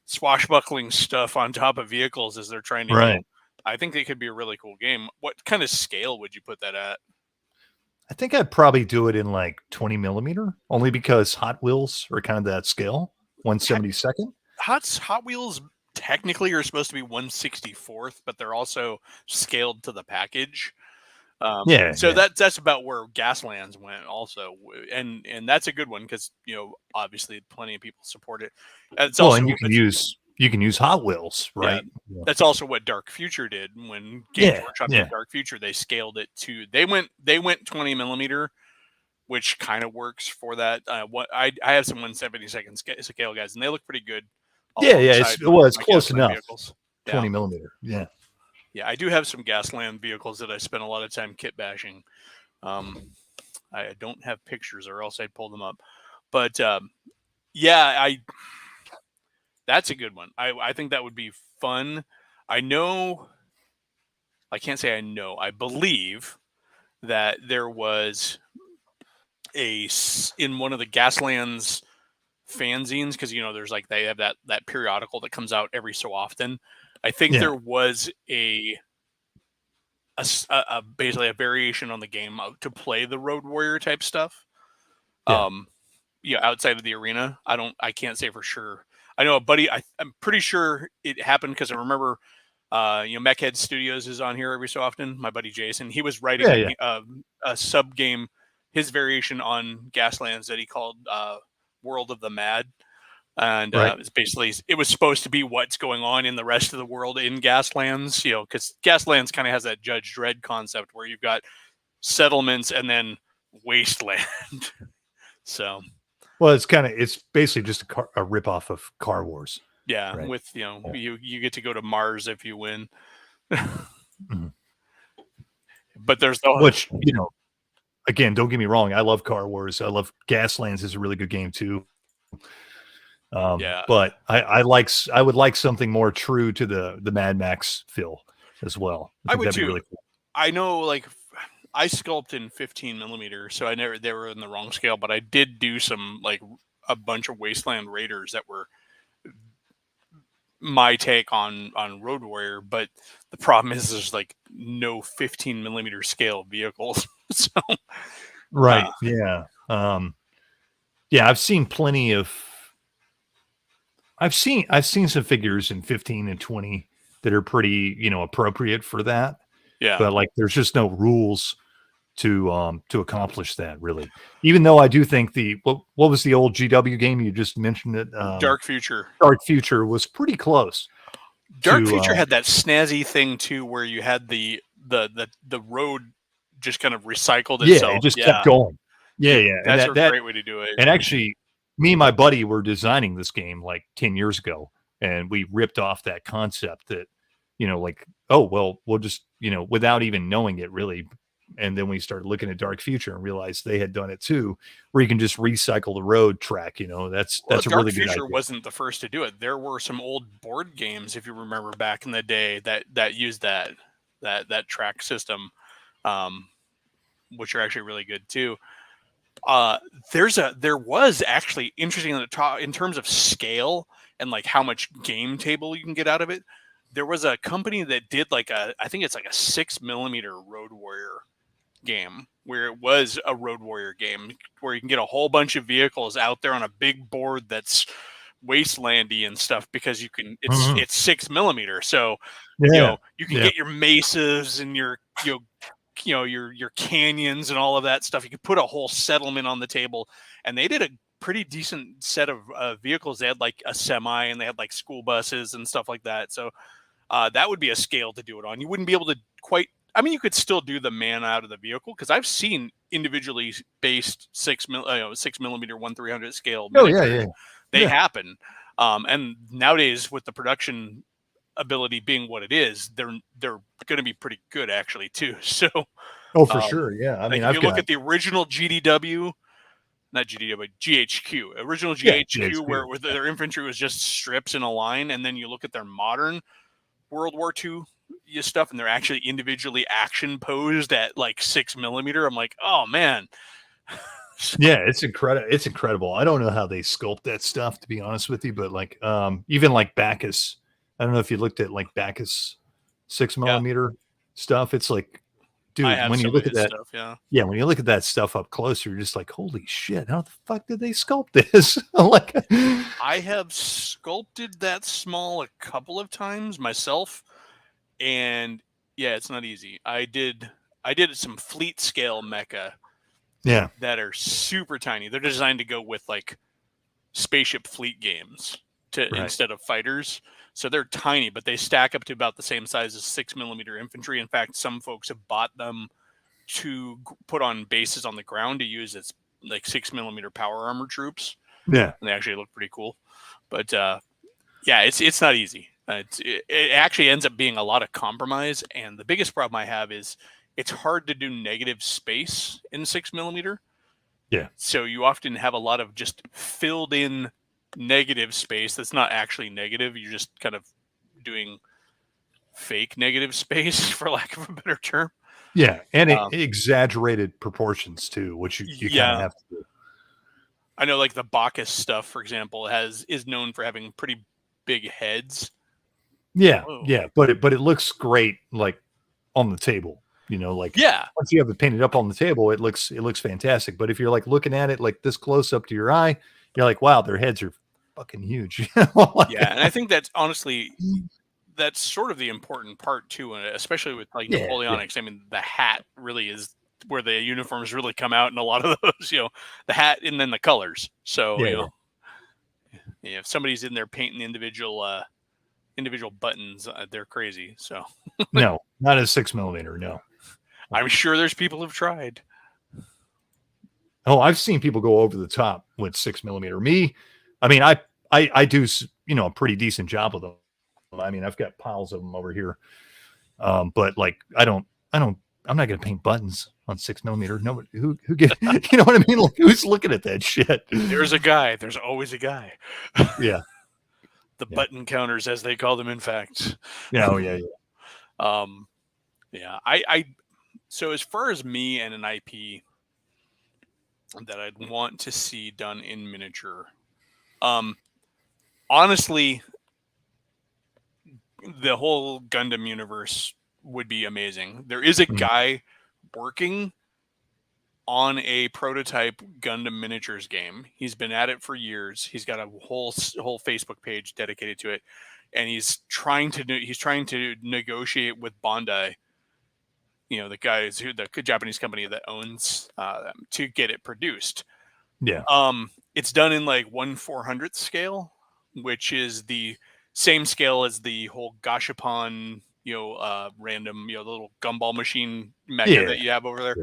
swashbuckling stuff on top of vehicles as they're trying to Right. I think they could be a really cool game. What kind of scale would you put that at? I think I'd probably do it in like 20 millimeter, only because Hot Wheels are kind of that scale, 1/72nd. Hot Wheels technically are supposed to be 1/64th, but they're also scaled to the package. So Yeah. that's about where Gaslands went also, and that's a good one because obviously plenty of people support it. It's Well, also and you can use Hot Wheels, right? Yeah. that's also what Dark Future did when Games Workshop did Dark Future. They scaled it to they went 20 millimeter, which kind of works for that. What I have some 1/72nd scale guys, and they look pretty good. Yeah. It's My close Gasland enough. vehicles. 20 millimeter. Yeah. Yeah, I do have some Gasland vehicles that I spent a lot of time kit bashing. I don't have pictures, or else I'd pull them up. But that's a good one. I think that would be fun. I can't say I know. I believe that there was in one of the Gaslands fanzines, because there's like they have that periodical that comes out every so often. I think there was a basically a variation on the game to play the Road Warrior type stuff. Outside of the arena. I can't say for sure. I know a buddy. I'm pretty sure it happened because I remember, Mechhead Studios is on here every so often. My buddy Jason, he was writing a sub game, his variation on Gaslands that he called World of the Mad. And it was supposed to be what's going on in the rest of the world in Gaslands, because Gaslands kind of has that Judge Dredd concept where you've got settlements and then wasteland. So, well, it's basically just a ripoff of Car Wars. Yeah, right. With you get to go to Mars if you win. Mm-hmm. But there's which again, don't get me wrong, I love Car Wars. I love Gaslands is a really good game too. But I would like something more true to the Mad Max feel as well. I would that'd too. Be really cool. I know, like, I sculpt in 15 millimeter, so they were in the wrong scale, but I did do some, like, a bunch of Wasteland Raiders that were my take on Road Warrior. But the problem is there's like no 15 millimeter scale vehicles. So right, I've seen plenty of. I've seen some figures in 15 and 20 that are pretty, appropriate for that. Yeah. But like, there's just no rules to accomplish that, really. Even though I do think what was the old GW game you just mentioned? It Dark Future. Dark Future was pretty close. Dark Future had that snazzy thing too, where you had the road just kind of recycled itself. Yeah, it just kept going. Yeah. That's a great way to do it. And actually, me and my buddy were designing this game like 10 years ago, and we ripped off that concept that, like, oh, well, we'll just, without even knowing it really. And then we started looking at Dark Future and realized they had done it too, where you can just recycle the road track. That's a really good idea. Dark Future wasn't the first to do it. There were some old board games, if you remember back in the day, that used that track system, which are actually really good too. There was actually interesting in terms of scale and like how much game table you can get out of it. There was a company that did I think it's like a 6 millimeter Road Warrior game, where it was a Road Warrior game where you can get a whole bunch of vehicles out there on a big board that's wastelandy and stuff, because it's 6 millimeter. So you can get your mesas and your canyons and all of that stuff. You could put a whole settlement on the table, and they did a pretty decent set of vehicles. They had like a semi, and they had like school buses and stuff like that. So that would be a scale to do it on. You wouldn't be able to quite. I mean, you could still do the man out of the vehicle, because I've seen individually based 6 millimeter 1/300 scale. They happen. And nowadays, with the production ability being what it is, they're going to be pretty good actually too. So for sure. Yeah. I mean, if you look at the original GHQ, original GHQ, where their infantry was just strips in a line, and then you look at their modern World War II stuff, and they're actually individually action posed at like 6 millimeter. I'm like, oh man. Yeah, it's incredible. It's incredible. I don't know how they sculpt that stuff, to be honest with you, but like even like Bacchus. I don't know if you looked at like Bacchus 6mm stuff. It's like, I dude, have when you some look of at his that, stuff. Yeah. yeah, when you look at that stuff up close, you're just like, holy shit, how the fuck did they sculpt this? Like, I have sculpted that small a couple of times myself, and yeah, it's not easy. I did some fleet scale mecha yeah, that are super tiny. They're designed to go with like spaceship fleet games right. instead of fighters. So they're tiny, but they stack up to about the same size as 6mm infantry. In fact, some folks have bought them to put on bases on the ground to use as like 6mm power armor troops. Yeah. And they actually look pretty cool. But yeah, it's not easy. It actually ends up being a lot of compromise. And the biggest problem I have is it's hard to do negative space in 6mm. Yeah. So you often have a lot of just filled in negative space that's not actually negative. You're just kind of doing fake negative space, for lack of a better term. Yeah, and exaggerated proportions too, which you kind of have to do. I know, like the Bacchus stuff, for example, is known for having pretty big heads. Yeah, yeah, but it looks great, like on the table. You know, like once you have it painted up on the table, it looks fantastic. But if you're like looking at it like this close up to your eye, you're like, wow, their heads are fucking huge. Yeah, and I think that's honestly that's sort of the important part too, especially with like Napoleonics. I mean, the hat really is where the uniforms really come out in a lot of those. You know, the hat and then the colors. So you know, if somebody's in there painting individual buttons, they're crazy. So no, not a 6mm. No, I'm sure there's people who've tried. Oh, I've seen people go over the top with 6mm. Me, I mean, I do, you know, a pretty decent job with them. I mean, I've got piles of them over here. But like, I'm not going to paint buttons on 6mm. Nobody who get, you know what I mean? Like, who's looking at that shit? There's a guy. There's always a guy. Yeah. The button counters, as they call them, in fact. Yeah. Oh, yeah. Yeah. So as far as me and an IP that I'd want to see done in miniature, honestly, the whole Gundam universe would be amazing. There is a guy working on a prototype Gundam miniatures game. He's been at it for years. He's got a whole Facebook page dedicated to it, and he's trying to negotiate with Bandai, you know, the Japanese company that owns them, to get it produced. Yeah. It's done in like 1/400th scale, which is the same scale as the whole Gashapon, you know, random, you know, the little gumball machine mecha that you have over there.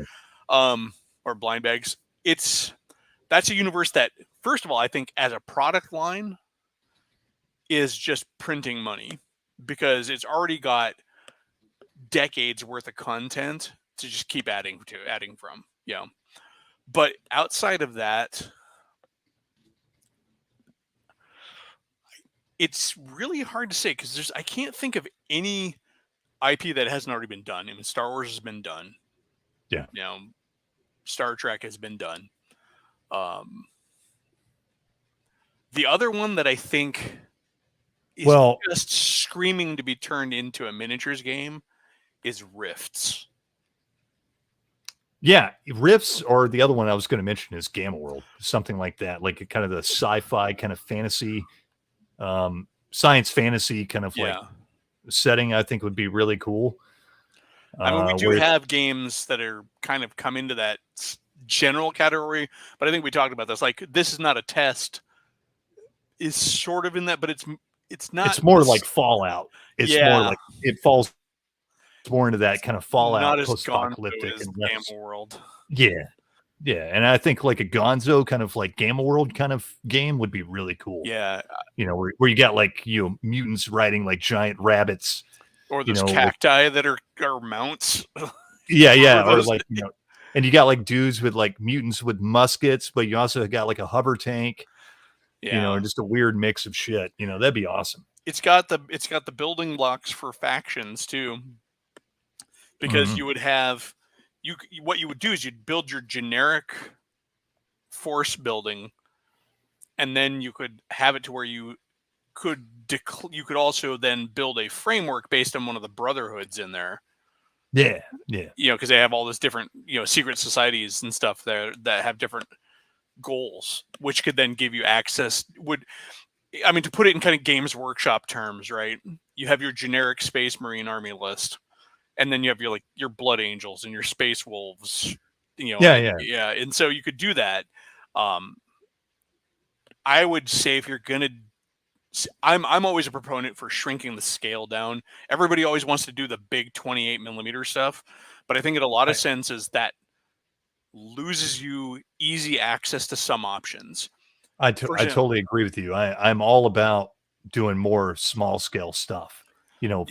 Or blind bags. That's a universe that, first of all, I think as a product line is just printing money, because it's already got decades worth of content to just keep adding from, you know. But outside of that, it's really hard to say, because I can't think of any IP that hasn't already been done. I mean, Star Wars has been done. Yeah. You know, Star Trek has been done. The other one that I think is just screaming to be turned into a miniatures game is Rifts. Yeah, Rifts, or the other one I was going to mention is Gamma World, something like that, like a kind of the sci-fi kind of fantasy, science fantasy kind of like setting. I think would be really cool. I mean, we do have games that are kind of come into that general category, but I think we talked about this. Like, This Is Not a Test is sort of in that, but it's not. It's more like Fallout. It's more like it falls more into that kind of Fallout, post-apocalyptic and Gamma World. Yeah, and I think like a Gonzo kind of like Gamma World kind of game would be really cool. Yeah, you know, where you got like, you know, mutants riding like giant rabbits. Or those cacti that are mounts. Yeah. Or like, you know, and you got like dudes with like mutants with muskets, but you also got like a hover tank. Yeah. You know, just a weird mix of shit. You know, that'd be awesome. It's got the building blocks for factions too. Because you would have what you would do is you'd build your generic force building, and then you could have it to where you could also then build a framework based on one of the brotherhoods in there. Yeah. Because they have all this different, secret societies and stuff there that have different goals, which could then give you access. To put it in kind of Games Workshop terms, right? You have your generic Space Marine army list, and then you have your Blood Angels and your Space Wolves. Yeah. And so you could do that. I would say if you're gonna, I'm always a proponent for shrinking the scale down. Everybody always wants to do the big 28 millimeter stuff, but I think in a lot of senses that loses you easy access to some options. I totally agree with you. I'm all about doing more small scale stuff,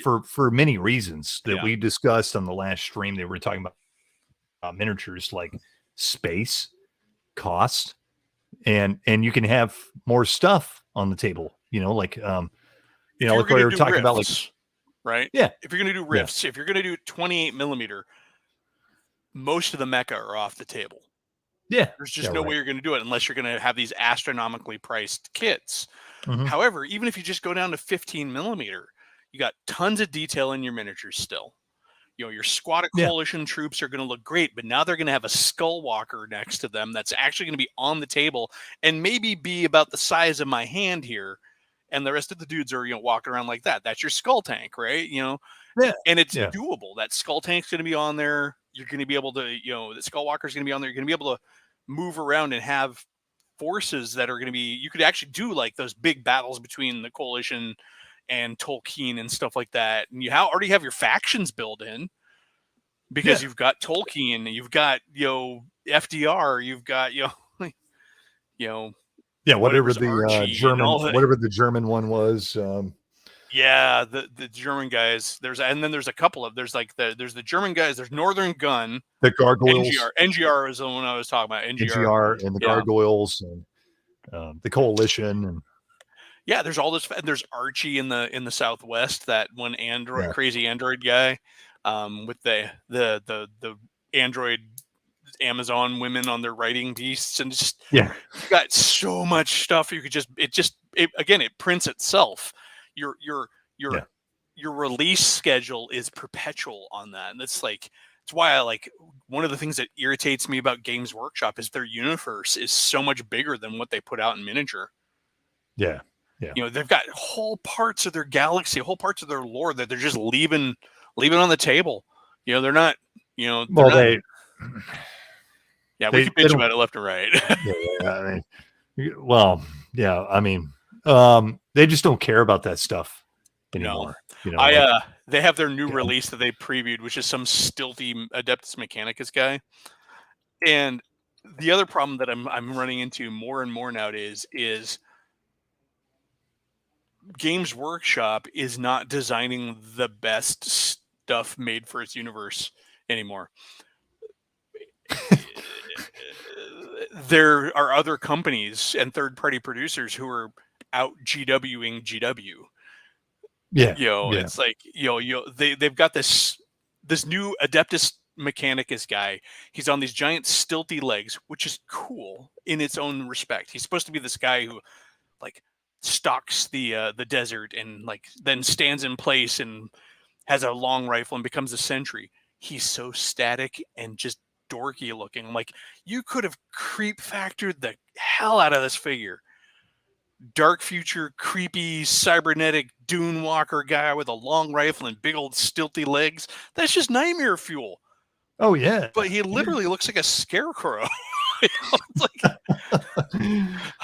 for many reasons that we discussed on the last stream. They were talking about miniatures, like space, cost, and you can have more stuff on the table, like we were talking about, like, right? Yeah. If you're going to do rifts, if you're going to do 28 millimeter, most of the mecha are off the table. Yeah. There's just no way you're going to do it unless you're going to have these astronomically priced kits. Mm-hmm. However, even if you just go down to 15 millimeter, you got tons of detail in your miniatures still. Your squad of coalition troops are going to look great, but now they're going to have a skull walker next to them that's actually going to be on the table and maybe be about the size of my hand here. And the rest of the dudes are, walking around like that. That's your skull tank, right? And it's doable. That skull tank's going to be on there. You're going to be able to, the skull walker's going to be on there. You're going to be able to move around and have forces that are going to be, you could actually do like those big battles between the coalition and Tolkien and stuff like that. And you already have your factions built in because you've got Tolkien, you've got, FDR, you've got, whatever the German one was. The German guys. There's a couple of there's the German guys. There's Northern Gun, the Gargoyles. NGR is the one I was talking about. NGR and the Gargoyles and the Coalition and. Yeah, there's all this. There's Archie in the Southwest, that one crazy android guy, with the android Amazon women on their riding beasts, and just you got so much stuff. You could it prints itself. Your release schedule is perpetual on that, and it's why I like, one of the things that irritates me about Games Workshop is their universe is so much bigger than what they put out in miniature. Yeah. They've got whole parts of their galaxy, whole parts of their lore that they're just leaving on the table. They're not. They can bitch about it left and right. They just don't care about that stuff anymore. No. They have their new release that they previewed, which is some stilty Adeptus Mechanicus guy. And the other problem that I'm running into more and more nowadays is Games Workshop is not designing the best stuff made for its universe anymore. There are other companies and third-party producers who are out GWing GW. It's like they've got this new Adeptus Mechanicus guy. He's on these giant stilty legs, which is cool in its own respect. He's supposed to be this guy who stalks the desert and then stands in place and has a long rifle and becomes a sentry. He's so static and just dorky looking. You could have creep factored the hell out of this figure. Dark future, creepy, cybernetic dune walker guy with a long rifle and big old stilty legs. That's just nightmare fuel. Oh yeah. But he literally looks like a scarecrow.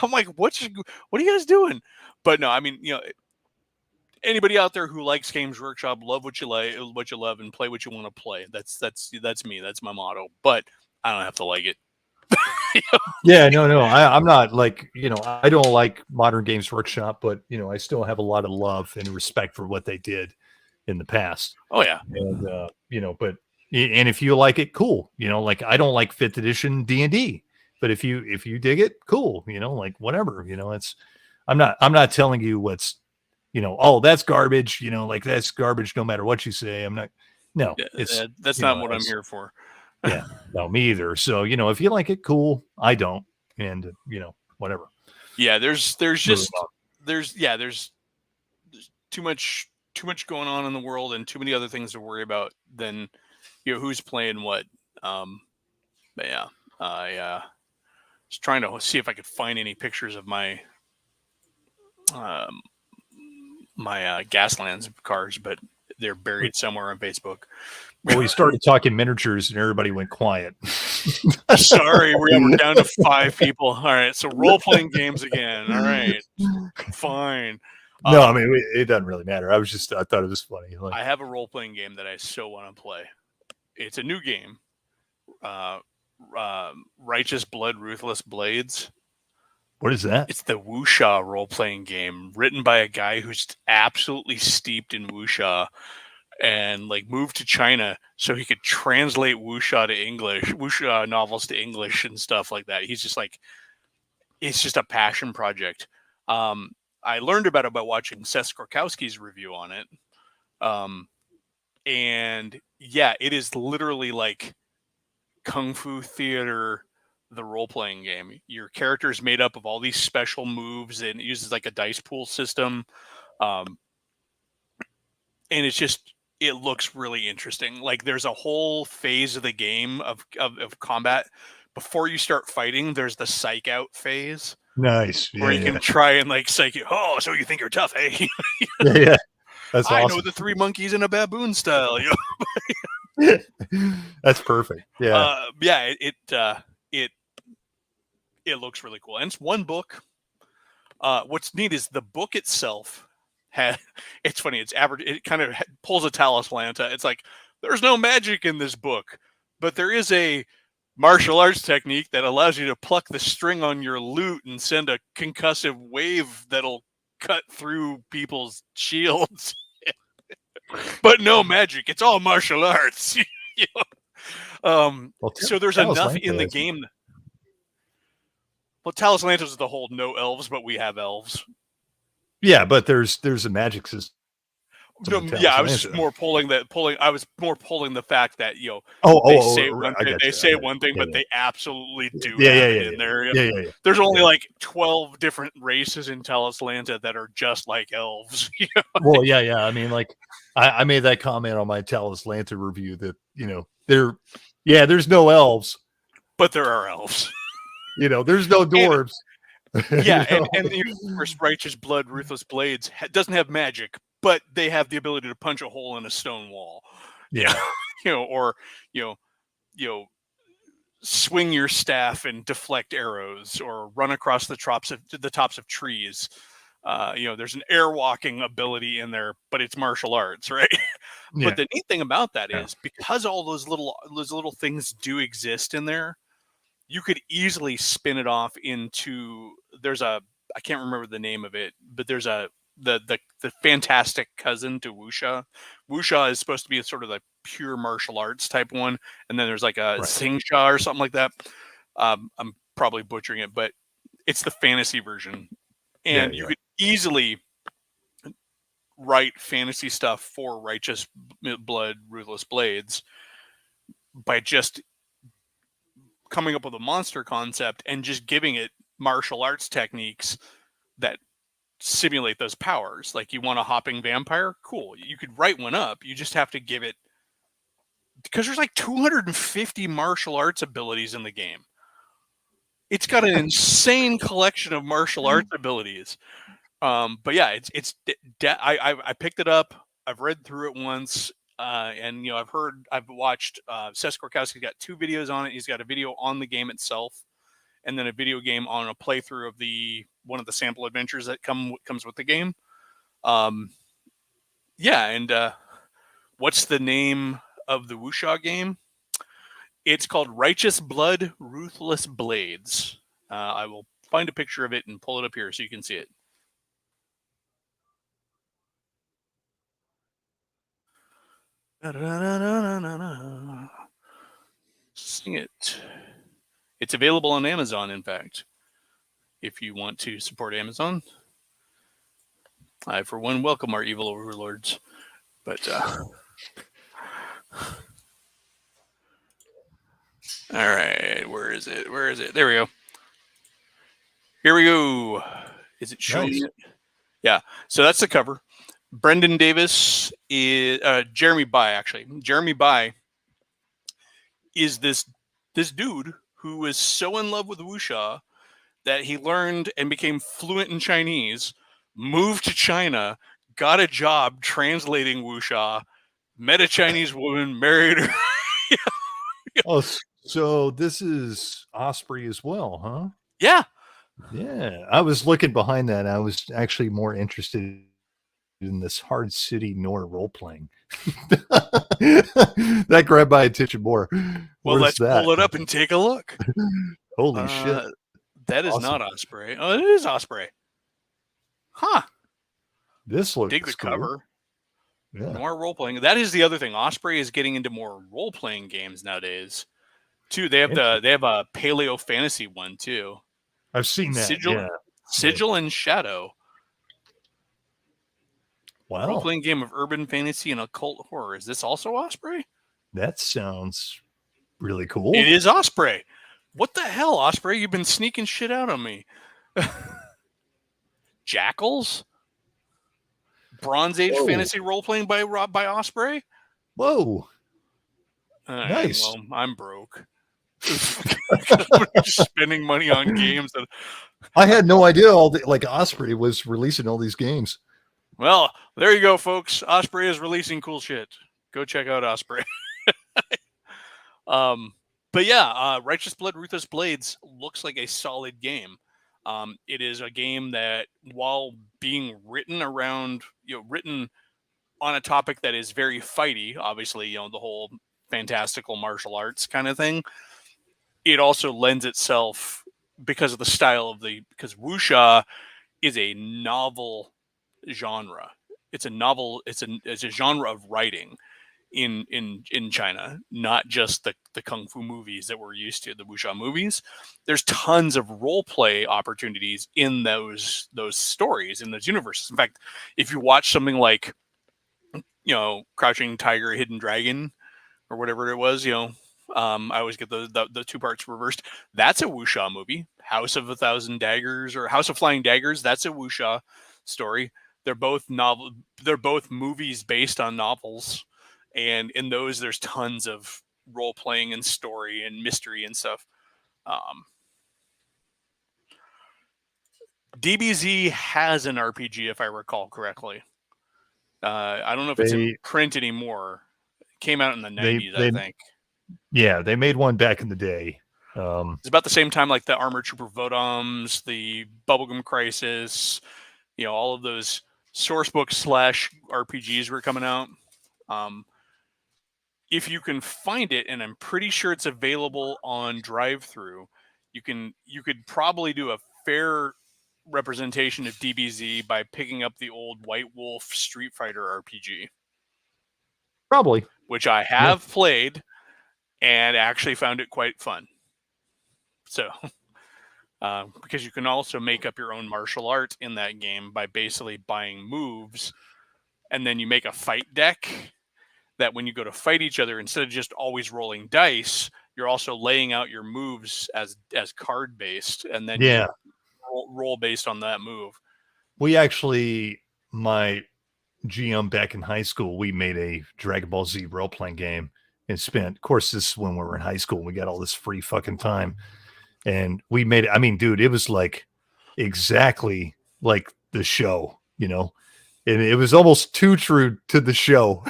I'm like, what are you guys doing? But no, anybody out there who likes Games Workshop, love what you like, what you love, and play what you want to play. That's me. That's my motto. But I don't have to like it. Yeah, no. I'm not I don't like modern Games Workshop, but I still have a lot of love and respect for what they did in the past. Oh yeah. And and if you like it, cool. I don't like 5th edition D&D, but if you dig it, cool. Whatever. I'm not telling you what's that's garbage. That's garbage no matter what you say. I'm not. No, that's not what I'm here for. Yeah, no, me either. So if you like it, cool. I don't. and whatever. Yeah, there's Moving on. there's too much going on in the world and too many other things to worry about than who's playing what. But yeah, I was trying to see if I could find any pictures of my Gaslands cars, but they're buried somewhere on Facebook. Well, we started talking miniatures and everybody went quiet. Sorry, we're down to 5 people. All right, so role-playing games again. All right, fine. No, I mean, it doesn't really matter. I thought it was funny. I have a role-playing game that I so want to play. It's a new game. Righteous Blood, Ruthless Blades. What is that? It's the wuxia role-playing game written by a guy who's absolutely steeped in wuxia and moved to China so he could translate wuxia novels to English and stuff like that. He's just it's just a passion project. I learned about it by watching Seth Skorkowski's review on it. And yeah, it is literally like Kung Fu Theater, the role-playing game. Your character is made up of all these special moves and it uses a dice pool system. And it looks really interesting. There's a whole phase of the game of combat. Before you start fighting, there's the psych out phase. Nice. Where you can try and psych you. Oh, so you think you're tough, hey? Yeah. That's I awesome. know the 3 monkeys in a baboon style. That's perfect. Yeah. It looks really cool. And it's one book. What's neat is the book itself it's funny. It kind of pulls a Talislanta. It's there's no magic in this book, but there is a martial arts technique that allows you to pluck the string on your lute and send a concussive wave that'll cut through people's shields. But no magic. It's all martial arts. So there's enough in the game. Well, Talislanta is the whole no elves, but we have elves. Yeah, but there's a magic system. I was just more pulling the fact that they say one thing, but they absolutely do have it in there. Yeah. There's only 12 different races in Talislanta that are just like elves. Well, yeah. I mean, I made that comment on my Talislanta review that there's no elves, but there are elves. There's no dwarves. Yeah, and of course, Righteous Blood, Ruthless Blades doesn't have magic, but they have the ability to punch a hole in a stone wall. Yeah. Or swing your staff and deflect arrows, or run across the tops of trees. There's an airwalking ability in there, but it's martial arts, right? Yeah. But the neat thing about that is because all those little things do exist in there, you could easily spin it off into. I can't remember the name of it, but there's the fantastic cousin to wuxia. Wuxia is supposed to be sort of the pure martial arts type one, and then there's a Xingxia or something like that. I'm probably butchering it, but it's the fantasy version, and you could easily write fantasy stuff for Righteous Blood, Ruthless Blades by just coming up with a monster concept and just giving it martial arts techniques that simulate those powers. You want a hopping vampire? Cool. You could write one up. You just have to give it, because there's 250 martial arts abilities in the game. It's got an insane collection of martial arts abilities. But yeah, I picked it up. I've read through it once. And I've watched Seth Skorkowski got 2 videos on it. He's got a video on the game itself, and then a video game on a playthrough of one of the sample adventures that comes with the game. And what's the name of the wuxia game? It's called Righteous Blood, Ruthless Blades. I will find a picture of it and pull it up here so you can see it. Sing it. It's available on Amazon, in fact, if you want to support Amazon. I, for one, welcome our evil overlords. But, all right, where is it? There we go. Here we go. Is it showing Nice. it? Yeah. So that's the cover. Brendan Davis is Jeremy Bai, actually. Jeremy Bai is this dude who was so in love with wuxia that he learned and became fluent in Chinese, moved to China, got a job translating wuxia, met a Chinese woman, married her. Oh, so this is Osprey as well, huh? Yeah. Yeah, I was looking behind that. I was actually more interested in this Hard City Noir role playing. That grabbed my attention more. Well, What is let's that? pull it up and take a look. Holy shit! That is Awesome. not Osprey. Oh, it is Osprey. Huh. This looks Dig the cool. cover. Yeah. Noir role playing. That is the other thing. Osprey is getting into more role playing games nowadays. Too. They have a paleo fantasy one too. I've seen that. Sigil, Sigil and Shadow. Wow. Role playing game of urban fantasy and occult horror. Is this also Osprey? That sounds really cool. It is Osprey. What the hell, Osprey? You've been sneaking shit out on me. Jackals? Bronze Age fantasy role playing by Osprey? Whoa. Nice. Well, I'm broke. I'm just spending money on games that I had no idea Osprey was releasing all these games. Well, there you go, folks. Osprey is releasing cool shit. Go check out Osprey. But yeah, Righteous Blood, Ruthless Blades looks like a solid game. It is a game that, while being written on a topic that is very fighty, obviously, the whole fantastical martial arts kind of thing, it also lends itself because of the style because wuxia is a novel genre. It's a genre of writing in China, not just the kung fu movies that we're used to, the wuxia movies. There's tons of role play opportunities in those stories, in those universes. In fact, if you watch something like Crouching Tiger, Hidden Dragon, or whatever it was, I always get the two parts reversed. That's a wuxia movie. House of a Thousand Daggers or House of Flying Daggers. That's a wuxia story. They're both movies based on novels, and in those there's tons of role playing and story and mystery and stuff. DBZ has an RPG, if I recall correctly. I don't know if it's in print anymore. It came out in the 90s, I think. Yeah, they made one back in the day. It's about the same time like the Armored Trooper Vodums, the Bubblegum Crisis, all of those sourcebook / RPGs were coming out. If you can find it, and I'm pretty sure it's available on drive-thru, you could probably do a fair representation of DBZ by picking up the old White Wolf Street Fighter RPG. Probably. Which I have played and actually found it quite fun. So, because you can also make up your own martial art in that game by basically buying moves, and then you make a fight deck that when you go to fight each other, instead of just always rolling dice, you're also laying out your moves as card based, and then you roll based on that move. We actually, my GM back in high school, we made a Dragon Ball Z role playing game and spent, of course, this is when we were in high school and we got all this free fucking time. And we made it. I mean, dude, it was like exactly like the show, and it was almost too true to the show.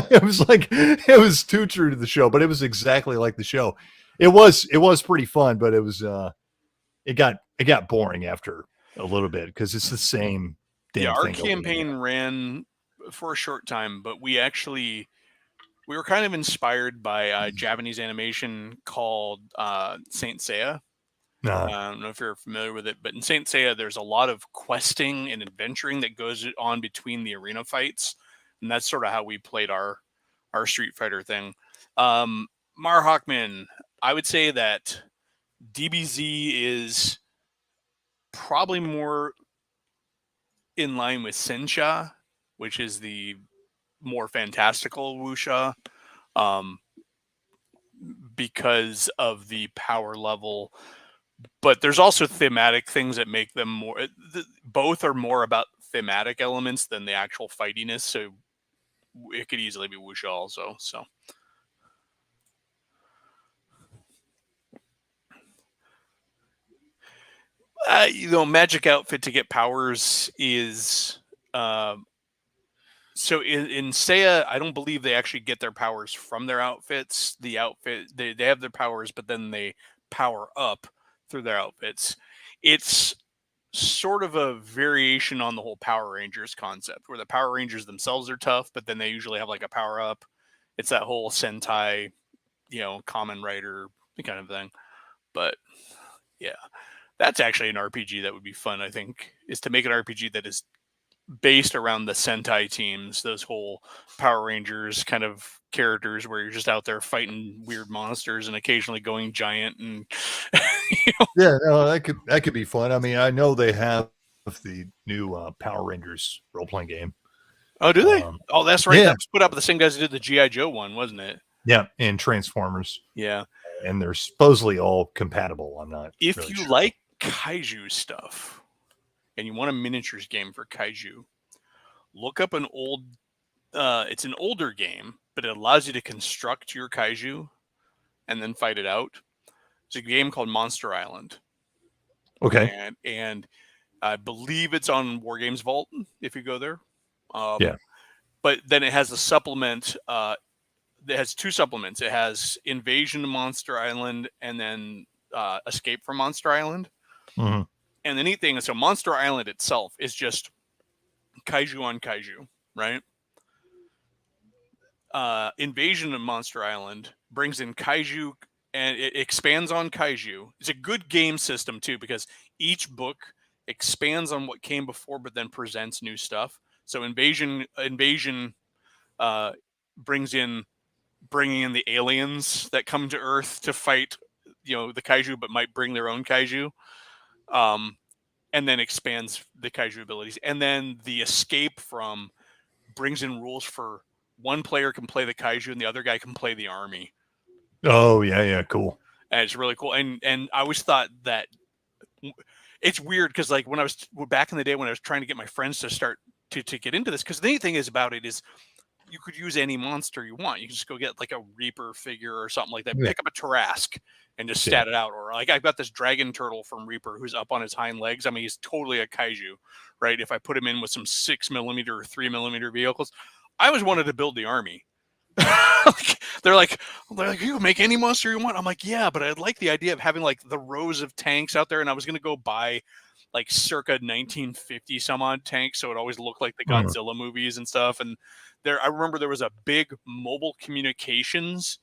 It was too true to the show, but it was exactly like the show. It was pretty fun, but it was, it got boring after a little bit because it's the same damn thing. Our campaign ran for a short time, but we were kind of inspired by a Japanese animation called Saint Seiya. I don't know if you're familiar with it, but in Saint Seiya, there's a lot of questing and adventuring that goes on between the arena fights, and that's sort of how we played our Street Fighter thing. Mar Hawkman, I would say that DBZ is probably more in line with Sensha, which is the more fantastical wuxia, because of the power level. but there's also thematic things that make them more. Both are more about thematic elements than the actual fightiness. So it could easily be wuxia also. So. Magic outfit to get powers is so in Seiya, I don't believe they actually get their powers from their outfits. The outfit they have their powers, but then they power up through their outfits. It's sort of a variation on the whole Power Rangers concept, where the Power Rangers themselves are tough, but then they usually have like a power up. It's that whole Sentai, Kamen Rider kind of thing. But yeah. That's actually an RPG that would be fun, I think, is to make an RPG that is based around the Sentai teams, those whole Power Rangers kind of characters where you're just out there fighting weird monsters and occasionally going giant and Yeah, no, that could be fun. I mean, I know they have the new Power Rangers role-playing game. Oh, do they? Oh, that's right. Yeah. That was put up by the same guys who did the G.I. Joe one, wasn't it? Yeah, and Transformers. Yeah. And they're supposedly all compatible. I'm not If really you sure. like kaiju stuff and you want a miniatures game for kaiju, look up an old it's an older game, but it allows you to construct your kaiju and then fight it out. It's a game called Monster Island. Okay. And I believe it's on Wargames Vault if you go there. Yeah. But then it has a supplement. It has two supplements. It has Invasion of Monster Island and then Escape from Monster Island. Mm-hmm. And the neat thing is, so Monster Island itself is just kaiju on kaiju, right? Invasion of Monster Island brings in kaiju and it expands on kaiju. It's a good game system too, because each book expands on what came before, but then presents new stuff. So Invasion bringing in the aliens that come to Earth to fight, the kaiju, but might bring their own kaiju. And then expands the kaiju abilities. And then the Escape from brings in rules for one player can play the kaiju and the other guy can play the army. Oh, yeah, cool. And it's really cool. And I always thought that it's weird because like when I was back in the day when I was trying to get my friends to start to get into this, because the neat thing is about it is you could use any monster you want. You can just go get like a Reaper figure or something like that. Yeah. Pick up a Tarrasque and just stat it out. Or like I've got this dragon turtle from Reaper who's up on his hind legs. I mean, he's totally a kaiju, right? If I put him in with some 6mm or 3mm vehicles, I always wanted to build the army. They're like, you can make any monster you want. I'm like, yeah, but I'd like the idea of having like the rows of tanks out there. And I was going to go buy like circa 1950 some odd tanks. So it always looked like the Godzilla movies and stuff. And I remember there was a big mobile communications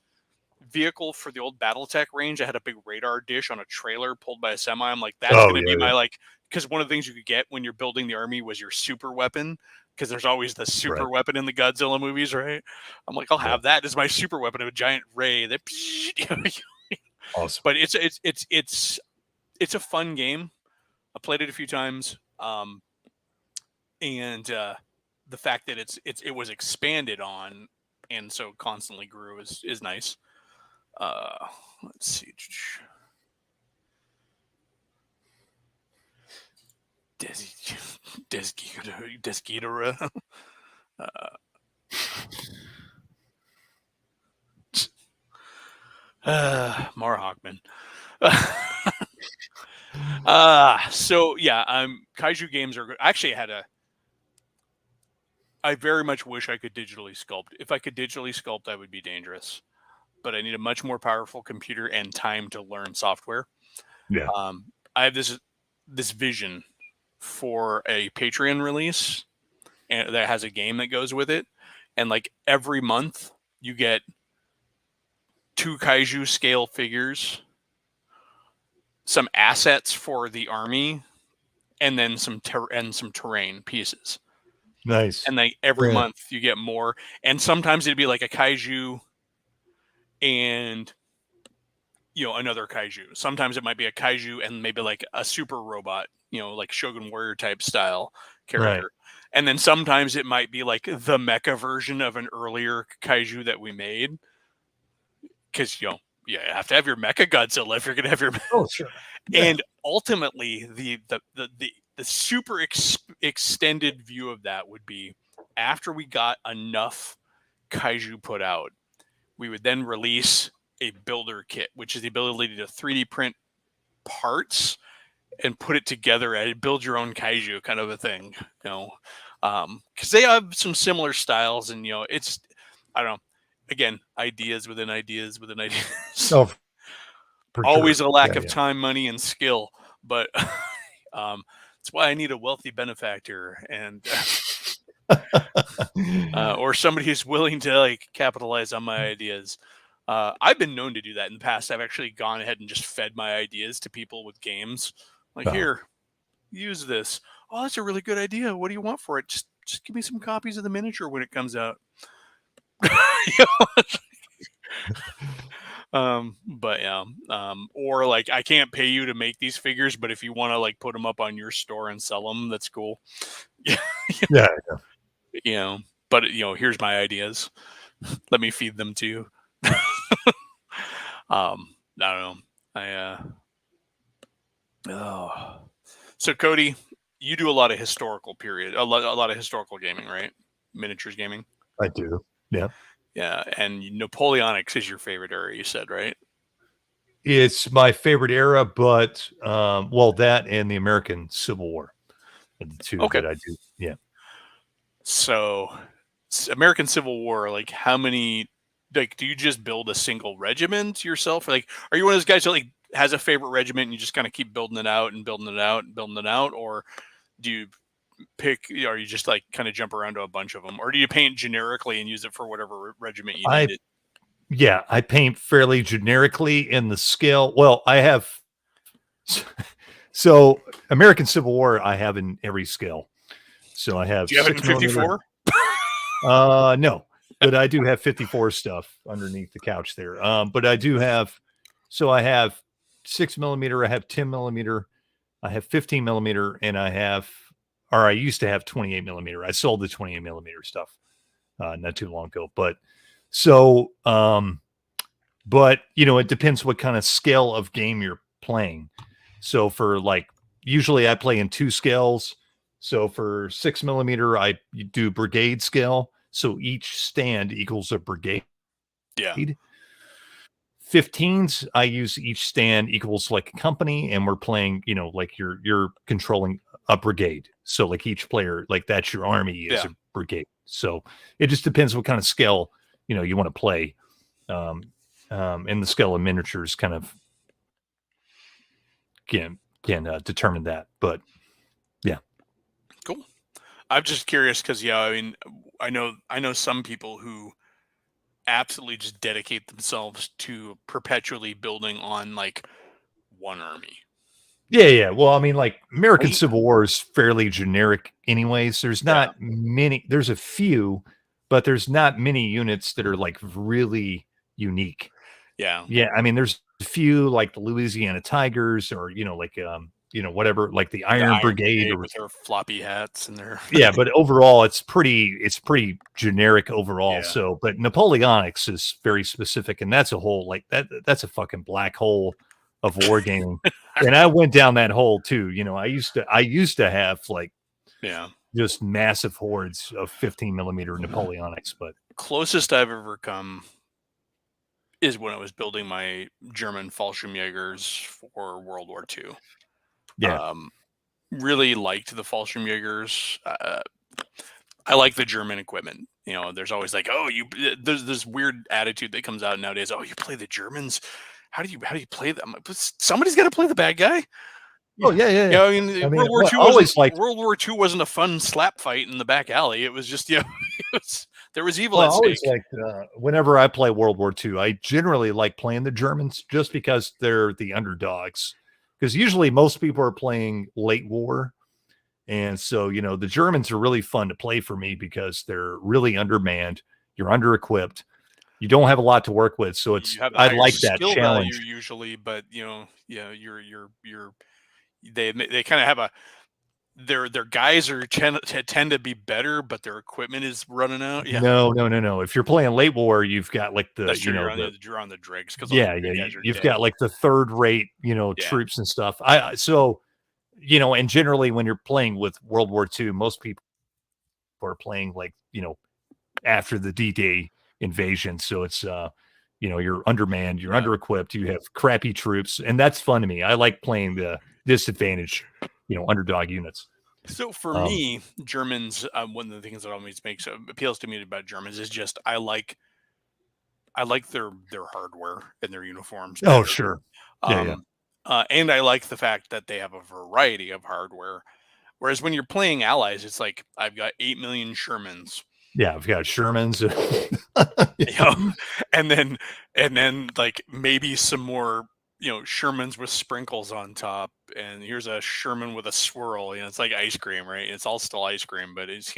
vehicle for the old Battletech range. I had a big radar dish on a trailer pulled by a semi. I'm like, that's going to be my like, because one of the things you could get when you're building the army was your super weapon, because there's always the super weapon in the Godzilla movies, right? I'm like, I'll have that as my super weapon of a giant ray. That awesome. But it's a fun game. I played it a few times, and the fact that it was expanded on and so constantly grew is nice. Let's see. Desghidorah. Mara Hockman. So yeah, kaiju games are good. Actually, I very much wish I could digitally sculpt. If I could digitally sculpt, I would be dangerous. But I need a much more powerful computer and time to learn software. Yeah. I have this vision for a Patreon release, and that has a game that goes with it. And like every month, you get 2 kaiju scale figures, some assets for the army, and then some terrain pieces. Nice. And like every month you get more. And sometimes it'd be like a kaiju and another kaiju. Sometimes it might be a kaiju and maybe like a super robot, like Shogun Warrior type style character. Right. And then sometimes it might be like the mecha version of an earlier kaiju that we made. Because have to have your Mecha Godzilla if you're gonna have your. Oh, sure. Yeah. And ultimately, the super extended view of that would be after we got enough kaiju put out, we would then release a builder kit, which is the ability to 3D print parts and put it together and build your own kaiju kind of a thing, because they have some similar styles, and it's, I don't know, again, ideas within ideas within ideas. Oh, always sure. a lack of time, money, and skill, but that's why I need a wealthy benefactor and or somebody who's willing to like capitalize on my ideas. I've been known to do that in the past. I've actually gone ahead and just fed my ideas to people with games. Like, here, use this. Oh, that's a really good idea. What do you want for it? Just give me some copies of the miniature when it comes out. But yeah, or like, I can't pay you to make these figures, but if you want to like put them up on your store and sell them, that's cool. Yeah. But here's my ideas. Let me feed them to you. I don't know. So Cody, you do a lot of historical a lot of historical gaming, right? Miniatures gaming. I do. Yeah. Yeah, and Napoleonics is your favorite era, you said, right? It's my favorite era, but that and the American Civil War are the two that I do. Yeah. So, American Civil War, like, how many? Like, do you just build a single regiment yourself? Or like, are you one of those guys who like has a favorite regiment and you just kind of keep building it out and building it out and building it out, or do you pick? Or you just like kind of jump around to a bunch of them, or do you paint generically and use it for whatever regiment you need it? Yeah, I paint fairly generically in the scale. Well, I have so American Civil War I have in every scale. So I have. Do you have it in 54? No, but I do have 54 stuff underneath the couch there. But I do have. So I have 6mm. I have 10mm. I have 15mm, and I used to have 28mm. I sold the 28mm stuff not too long ago, but. So, but it depends what kind of scale of game you're playing. So for like, usually I play in 2 scales. So for 6mm, I do brigade scale. So each stand equals a brigade. Yeah. 15s, I use each stand equals like a company, and we're playing, like you're controlling a brigade. So like each player, like that's your army is a brigade. So it just depends what kind of scale you want to play, and the scale of miniatures kind of can determine that. But yeah, cool. I'm just curious because I mean, I know some people who absolutely just dedicate themselves to perpetually building on like one army. Yeah. Well, I mean, like American Civil War is fairly generic, anyways. There's not many. There's a few. But there's not many units that are like really unique. Yeah. I mean, there's a few like the Louisiana Tigers, or like whatever, like the Iron Brigade, or with their floppy hats and their. Yeah, but overall, it's pretty generic overall. Yeah. So, but Napoleonics is very specific, and that's a whole like that's a fucking black hole of wargaming. And I went down that hole too. I used to have like just massive hordes of 15mm Napoleonics, but closest I've ever come is when I was building my German Fallschirmjägers for World War II. Yeah. Really liked the Fallschirmjägers. I like the German equipment. There's always like, there's this weird attitude that comes out nowadays. Oh, you play the Germans? How do you play them? Somebody's got to play the bad guy. Oh yeah. I mean, World War II wasn't a fun slap fight in the back alley. It was just there was evil at stake. Like whenever I play World War II, I generally like playing the Germans just because they're the underdogs. Because usually most people are playing late war, and so the Germans are really fun to play for me because they're really undermanned. You're under-equipped. You don't have a lot to work with, so I like that challenge usually. But they kind of have their guys tend to be better, but their equipment is running out. Yeah, No. If you're playing late war, you've got like the that's true. you know You're on the dregs because yeah, guys are you've dead. got like the third rate Yeah. troops and stuff. So and generally when you're playing with World War II, most people are playing like after the D-Day invasion. So it's you're undermanned, you're under-equipped, you have crappy troops, and that's fun to me. I like playing the disadvantaged, underdog units. So for me, Germans, one of the things that always appeals to me about Germans is just I like their hardware and their uniforms. Oh, better. sure. And I like the fact that they have a variety of hardware. Whereas when you're playing allies, it's like I've got 8 million Shermans. Yeah, I've got Shermans. And then like maybe some more Shermans with sprinkles on top, and here's a Sherman with a swirl. It's like ice cream, right? It's all still ice cream, but it's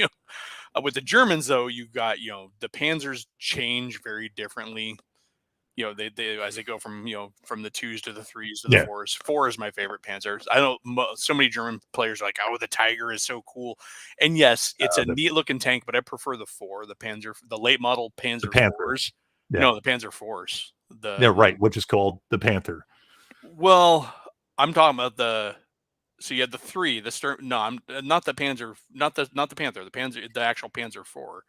with the Germans though, you've got the Panzers change very differently. They as they go from from the 2s to the 3s to the 4s. 4 is my favorite Panzer. I know so many German players are like, oh, the Tiger is so cool, and yes, it's a neat looking tank, but I prefer the 4, the Panzer, the late model Panzer 4s. No, the Panzer 4s. Right, which is called the Panther. Well, I'm talking about so you had the 3, the Sturm. No, I'm not the Panzer, not the Panther, the Panzer, the actual Panzer 4.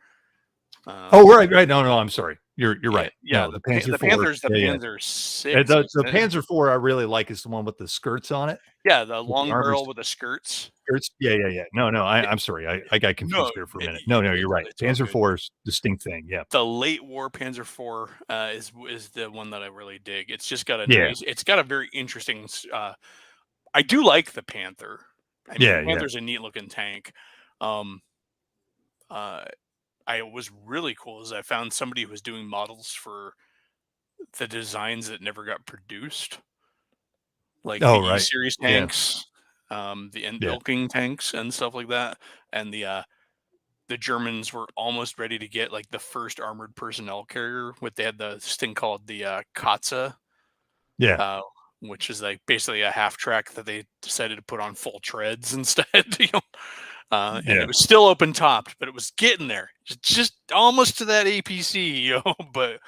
Right. No, I'm sorry. You're right. Yeah, no, the Panzer 4. Panzer's the Panzer 6. The Panzer 4 I really like is the one with the skirts on it. Yeah, the long barrel with the skirts. Yeah. No, I'm sorry. I got confused there for a minute. No, you're right. Panzer 4 is distinct thing. Yeah. The late war Panzer 4 is the one that I really dig. It's just got it's got a very interesting. I do like the Panther. The Panther's a neat looking tank. I was really cool is I found somebody who was doing models for the designs that never got produced, like the E-series tanks, the Endilking tanks and stuff like that. And the Germans were almost ready to get like the first armored personnel carrier. They had this thing called the Katze, which is like basically a half track that they decided to put on full treads instead. And it was still open topped, but it was getting there, just almost to that APC, But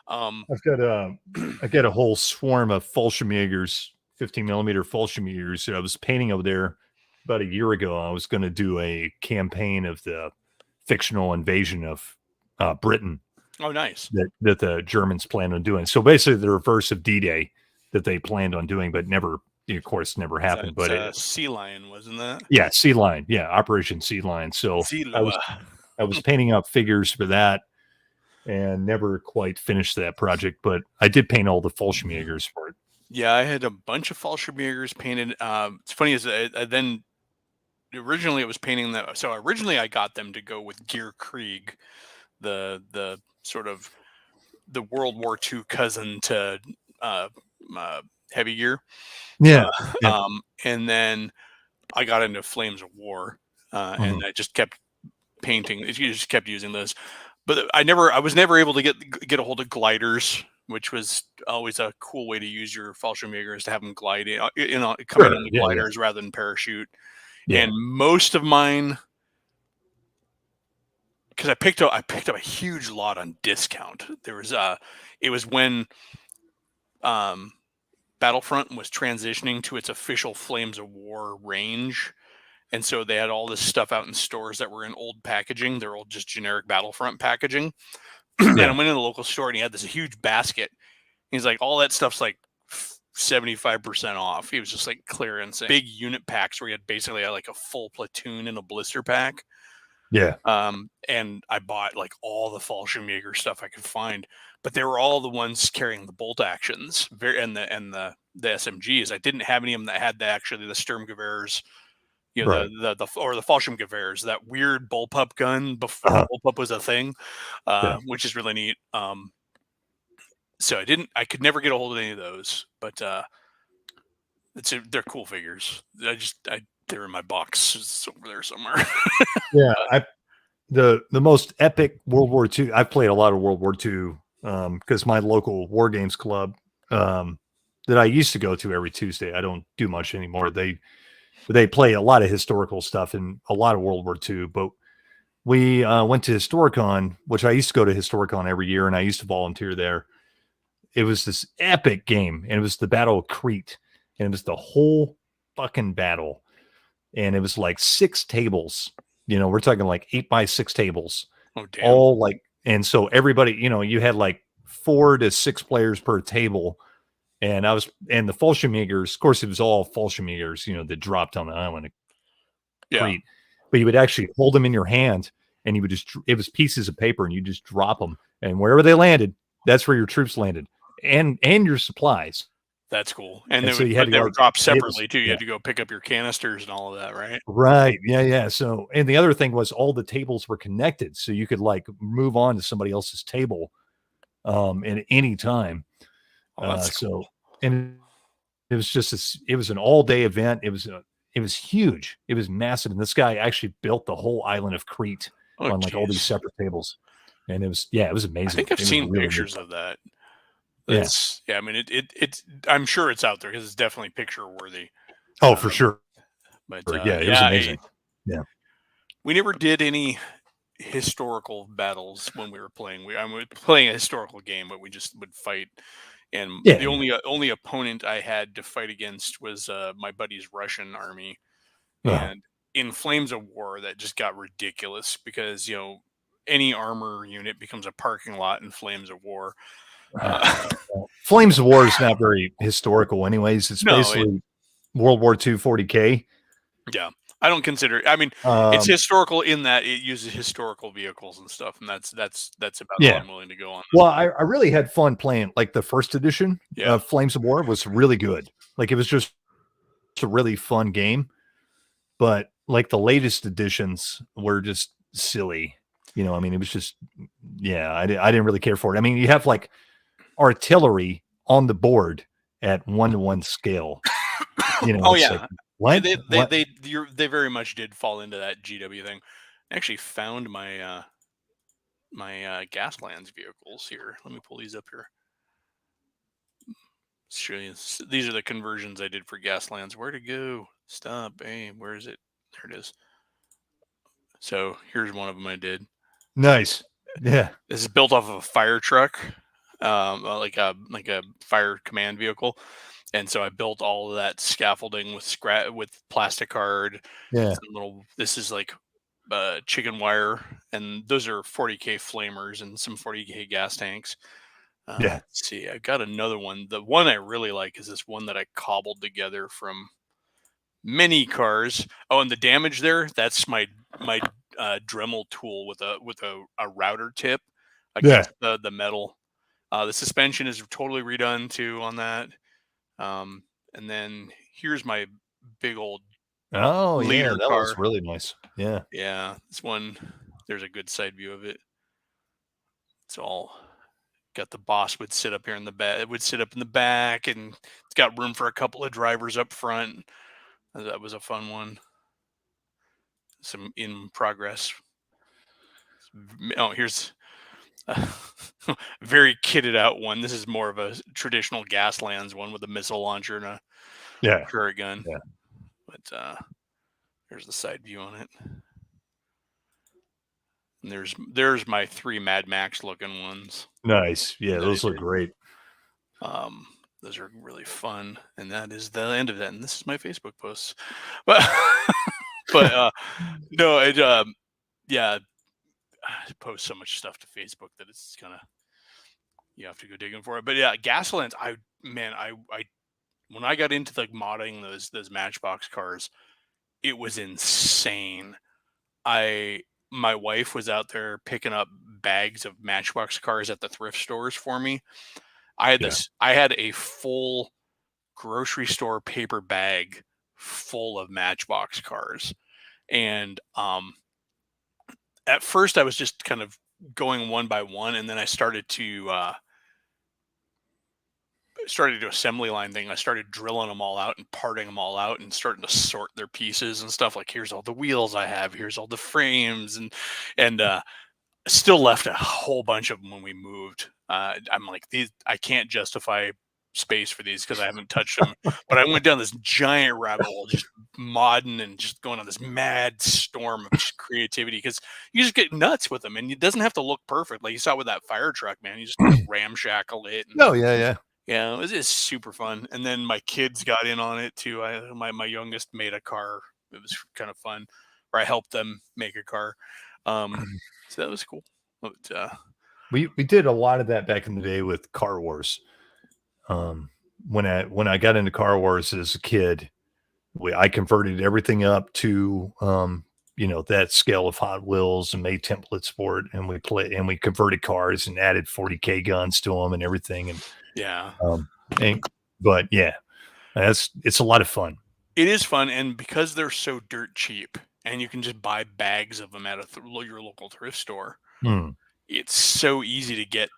I got a whole swarm of Fallschirmjägers, 15 millimeter Fallschirmjägers. I was painting over there about a year ago. I was going to do a campaign of the fictional invasion of Britain. Oh, nice. That the Germans planned on doing. So basically, the reverse of D-Day that they planned on doing, but never. Of course, never happened. But Sea Lion, wasn't that? Yeah, Sea Lion. Yeah, Operation Sea Lion. So I was painting up figures for that, and never quite finished that project. But I did paint all the Fallschirmjägers for it. Yeah, I had a bunch of Fallschirmjägers painted. It's funny is then originally it was painting that. So originally I got them to go with Gear Krieg, the sort of the World War II cousin to Heavy Gear. And then I got into Flames of War, and I just kept painting. You just kept using those, but I was never able to get a hold of gliders, which was always a cool way to use your Fallschirmjägers to have them glide, coming in the gliders rather than parachute. Yeah. And most of mine, because I picked up a huge lot on discount. There was it was when Battlefront was transitioning to its official Flames of War range. And so they had all this stuff out in stores that were in old packaging. They're all just generic Battlefront packaging. And I went in the local store and he had this huge basket. He's like, all that stuff's like 75% off. He was just like clearance. Big unit packs where he had basically like a full platoon in a blister pack. Yeah. And I bought like all the Fallschirmjäger stuff I could find, but they were all the ones carrying the bolt actions and the SMGs. I didn't have any of them that had the Sturmgewehrs, the Fallschirmgewehrs, that weird bullpup gun before bullpup was a thing, which is really neat. So I could never get a hold of any of those, but they're cool figures. They're in my box. It's over there somewhere. Yeah, the most epic World War II. I've played a lot of World War II because my local war games club that I used to go to every Tuesday. I don't do much anymore. They They play a lot of historical stuff and a lot of World War II. But we went to Historicon, which I used to go to Historicon every year, and I used to volunteer there. It was this epic game, and it was the Battle of Crete, and it was the whole fucking battle, and it was like 6 tables. We're talking like 8x6 tables, all like, and so everybody, you had like 4 to 6 players per table. And the Fallschirmjägers, of course, it was all Fallschirmjägers, that dropped on the island of Crete. But you would actually hold them in your hand, and you would it was pieces of paper, and you just drop them, and wherever they landed, that's where your troops landed, and your supplies. That's cool. And so they would drop separately too. You had to go pick up your canisters and all of that, right? Right. Yeah. So, and the other thing was all the tables were connected, so you could like move on to somebody else's table at any time. That's cool. And it was just it was an all-day event. It was huge. It was massive. And this guy actually built the whole island of Crete on like all these separate tables. And it was amazing. I think I've seen pictures of that. Yes. Yeah. I mean, it's I'm sure it's out there because it's definitely picture worthy. Oh, for sure. But it was amazing. We never did any historical battles when we were playing. I was playing a historical game, but we just would fight. And the only opponent I had to fight against was my buddy's Russian army. And in Flames of War, that just got ridiculous because, any armor unit becomes a parking lot in Flames of War. Flames of War is not very historical anyways. It's basically World War II 40K. Yeah. I don't consider it. I mean, it's historical in that it uses historical vehicles and stuff, and that's about all I'm willing to go on. Well, I really had fun playing like the first edition of Flames of War was really good. Like it was just a really fun game, but like the latest editions were just silly. I mean, it was just I didn't really care for it. I mean, you have like artillery on the board at 1-to-1 scale. Like, what? They very much did fall into that GW thing. I actually found my my Gaslands vehicles here. Let me pull these up here. Let's show you. These are the conversions I did for Gaslands. Where to go? Stop. Hey, where is it? There it is. So here's one of them I did. Nice. Yeah. This is built off of a fire truck, like a fire command vehicle. And so I built all of that scaffolding with plastic card. Yeah. This is like chicken wire, and those are 40K flamers and some 40K gas tanks. Let's see. I got another one. The one I really like is this one that I cobbled together from many cars. Oh, and the damage there, that's my Dremel tool with a router tip against the metal. The suspension is totally redone too on that. And then here's my big old leader that car. was really nice. Yeah. Yeah. This one, there's a good side view of it. It's all got the boss would sit up here in the back. It would sit up in the back, and it's got room for a couple of drivers up front. That was a fun one. Some in progress. Oh, here's a very kitted out one. This is more of a traditional Gaslands one with a missile launcher and a turret gun. Yeah. But here's the side view on it. And there's my 3 Mad Max looking ones. Nice. Yeah, those look great. Those are really fun, and that is the end of that. And this is my Facebook posts, but no, I post so much stuff to Facebook that it's kind of you have to go digging for it. But yeah, Gaslands, I when I got into like modding those Matchbox cars, it was insane. My wife was out there picking up bags of Matchbox cars at the thrift stores for me. I had a full grocery store paper bag full of Matchbox cars. And at first I was just kind of going one by one, and then I started to assembly line thing. I started drilling them all out and parting them all out and starting to sort their pieces and stuff. Like, here's all the wheels I have, here's all the frames, and still left a whole bunch of them when we moved. I'm like, I can't justify space for these because I haven't touched them. But I went down this giant rabbit hole, just modding and just going on this mad storm of just creativity because you just get nuts with them, and it doesn't have to look perfect. Like you saw with that fire truck, man. You just kind of ramshackle it. And, Oh yeah. yeah, it was just super fun. And then my kids got in on it too. My youngest made a car. It was kind of fun. Or I helped them make a car. So that was cool. But, we did a lot of that back in the day with Car Wars. When I got into Car Wars as a kid, I converted everything up to that scale of Hot Wheels and made templates for it, and we converted cars and added 40K guns to them and everything. And yeah. But yeah, it's a lot of fun. It is fun, and because they're so dirt cheap, and you can just buy bags of them at your local thrift store, it's so easy to get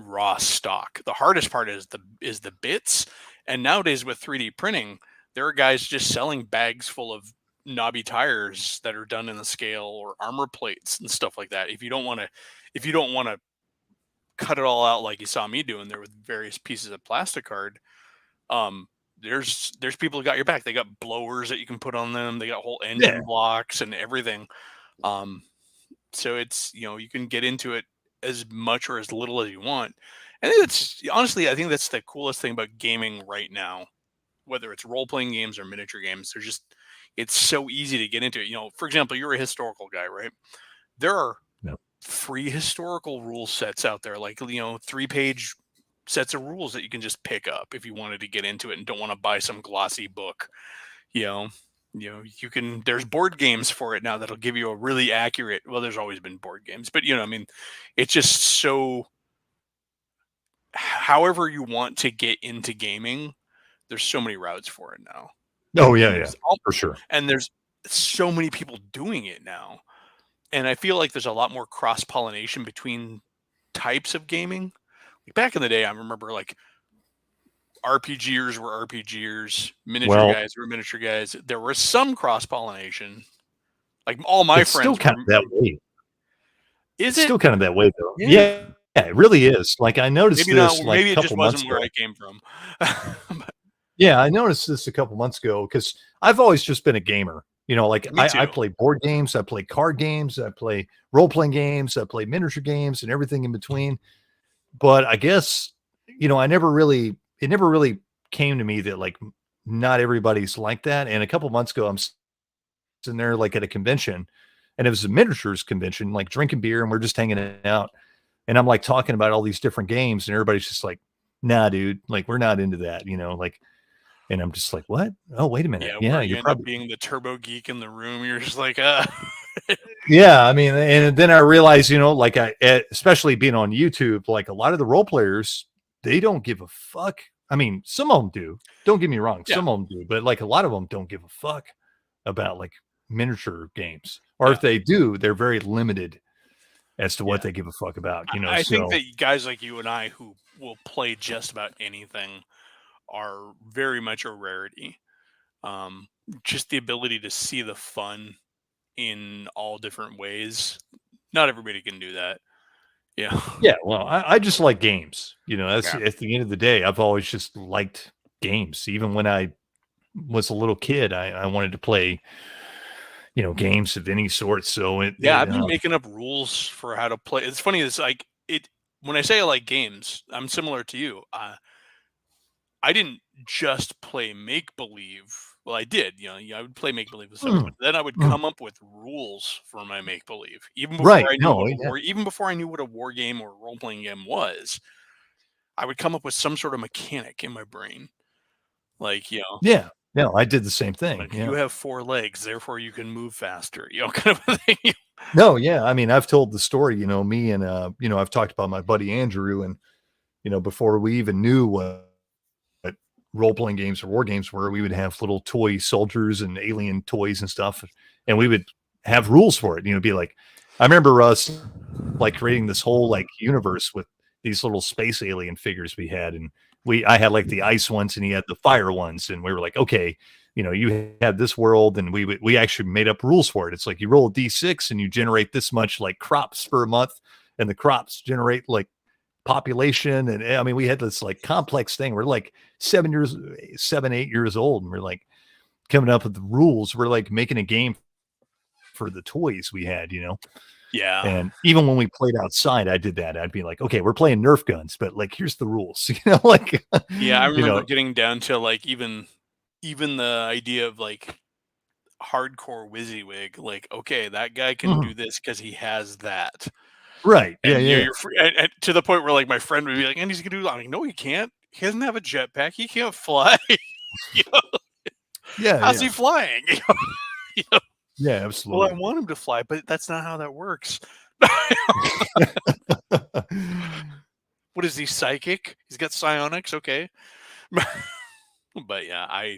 raw stock. The hardest part is the bits, and nowadays with 3D printing, there are guys just selling bags full of knobby tires that are done in the scale or armor plates and stuff like that. If you don't want to cut it all out like you saw me doing there with various pieces of plastic card, there's people who got your back. They got blowers that you can put on them. They got whole engine blocks and everything. So it's, you can get into it as much or as little as you want. And honestly, I think that's the coolest thing about gaming right now, whether it's role-playing games or miniature games. It's so easy to get into it. For example, you're a historical guy, right? There are free historical rule sets out there, like 3-page sets of rules that you can just pick up if you wanted to get into it and don't want to buy some glossy book. You can, there's board games for it now that'll give you a really accurate, well, there's always been board games, but it's just so, however you want to get into gaming, there's so many routes for it now. Oh yeah, for sure. And there's so many people doing it now. And I feel like there's a lot more cross-pollination between types of gaming. Like back in the day, I remember like RPGers were RPGers, miniature guys were miniature guys. There was some cross-pollination. Like all my friends still kind of that way. Is it still kind of that way though? Yeah, it really is. Like I noticed maybe it just wasn't where I came from. Yeah, I noticed this a couple months ago because I've always just been a gamer. I play board games, I play card games, I play role-playing games, I play miniature games and everything in between. But I guess, it never really came to me that like not everybody's like that. And a couple months ago, I'm sitting there like at a convention, and it was a miniatures convention, like drinking beer, and we're just hanging out. And I'm like talking about all these different games, and everybody's just like, nah, dude, like we're not into that, and I'm just like, what? Oh, wait a minute. Yeah, you're probably being the turbo geek in the room. You're just like, Yeah, I mean, and then I realized, especially being on YouTube, like a lot of the role players, they don't give a fuck. I mean, some of them do. Don't get me wrong, some of them do, but like a lot of them don't give a fuck about like miniature games, or if they do, they're very limited as to what they give a fuck about. I think that guys like you and I who will play just about anything are very much a rarity. Just the ability to see the fun in all different ways. Not everybody can do that. Yeah. Yeah. Well, I just like games. That's at the end of the day, I've always just liked games. Even when I was a little kid, I wanted to play, games of any sort. So I've been making up rules for how to play. It's funny. It's like when I say I like games, I'm similar to you. I didn't just play make-believe. Well, I did. I would play make-believe with stuff, but then I would come up with rules for my make-believe. Even before I knew what a war game or role-playing game was, I would come up with some sort of mechanic in my brain. Like, Yeah. No, I did the same thing. Like, you have 4 legs, therefore you can move faster, kind of a thing. No, yeah. I mean, I've told the story, me and, I've talked about my buddy Andrew, and, before we even knew what role-playing games or war games were, we would have little toy soldiers and alien toys and stuff, and we would have rules for it. Be like, I remember us like creating this whole like universe with these little space alien figures we had, and I had like the ice ones and he had the fire ones, and we were like, okay, you have this world, and we actually made up rules for it. It's like you roll a d6 and you generate this much like crops for a month, and the crops generate like population. And I mean, we had this like complex thing. We're like 8 years old. And we're like coming up with the rules. We're like making a game for the toys we had, Yeah. And even when we played outside, I did that. I'd be like, okay, we're playing Nerf guns, but like, here's the rules, like, yeah, I remember getting down to like, even the idea of like hardcore WYSIWYG, like, okay, that guy can do this because he has that. Right. And Yeah. and to the point where like my friend would be like, and he's gonna do, I'm like, no, he can't. He doesn't have a jetpack. He can't fly. Yeah. How's he flying? Yeah, absolutely. Well, I want him to fly, but that's not how that works. What is he, psychic? He's got psionics, okay. But yeah,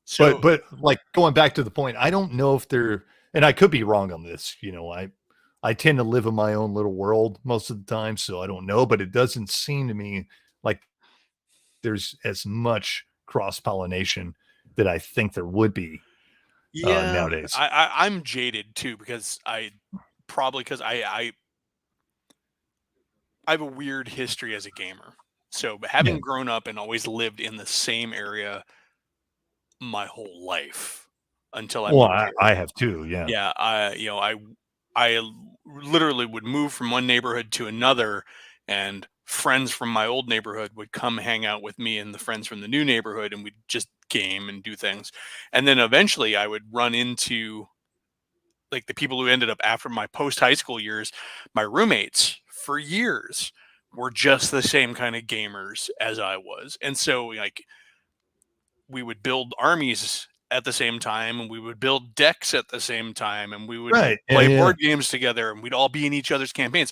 so but like going back to the point, I don't know if they're, and I could be wrong on this, I tend to live in my own little world most of the time, so I don't know, but it doesn't seem to me like there's as much cross-pollination that I think there would be nowadays. I'm jaded too, because I have a weird history as a gamer. So having grown up and always lived in the same area my whole life until I have too. Yeah. Yeah. I literally would move from one neighborhood to another, and friends from my old neighborhood would come hang out with me and the friends from the new neighborhood, and we'd just game and do things. And then eventually I would run into like the people who ended up after my post high school years, my roommates for years were just the same kind of gamers as I was. And so like we would build armies at the same time, and we would build decks at the same time, and we would play board games together, and we'd all be in each other's campaigns.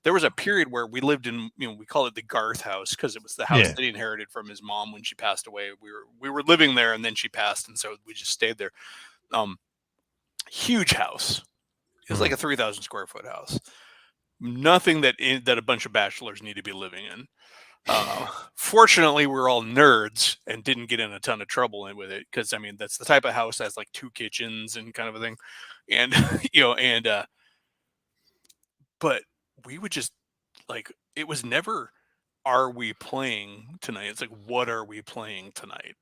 There was a period where we lived in, we call it the Garth house, because it was the house that he inherited from his mom when she passed away. We were living there, and then she passed, and so we just stayed there. Huge house. It was like a 3,000 square foot house. Nothing that a bunch of bachelors need to be living in. Fortunately, we're all nerds and didn't get in a ton of trouble with it, because I mean that's the type of house that has like 2 kitchens and kind of a thing, and but we would just like, it was never, are we playing tonight? It's like, what are we playing tonight?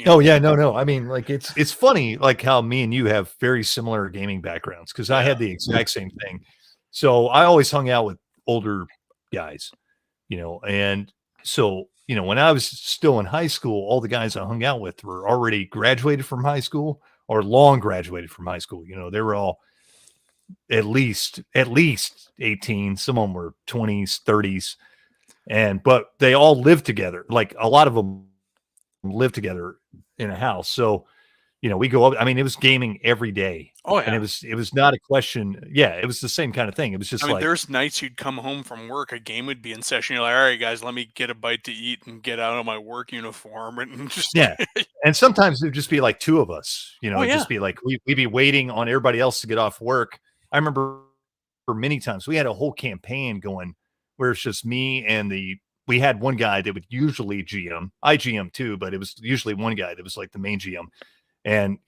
Oh yeah, no. I mean, like it's funny, like how me and you have very similar gaming backgrounds, because I had the exact same thing. So I always hung out with older guys, and so when I was still in high school, all the guys I hung out with were already graduated from high school or long graduated from high school. They were all at least 18. Some of them were 20s, 30s, but they all lived together. Like a lot of them live together in a house. So, we go up. I mean, it was gaming every day. Oh yeah. And it was not a question. Yeah, it was the same kind of thing. It was just there's nights you'd come home from work, a game would be in session. You're like, all right, guys, let me get a bite to eat and get out of my work uniform and just And sometimes it would just be like 2 of us. It'd just be like we'd be waiting on everybody else to get off work. I remember for many times we had a whole campaign going where it's just me and we had one guy that would usually GM. I GM too, but it was usually one guy that was like the main GM. And,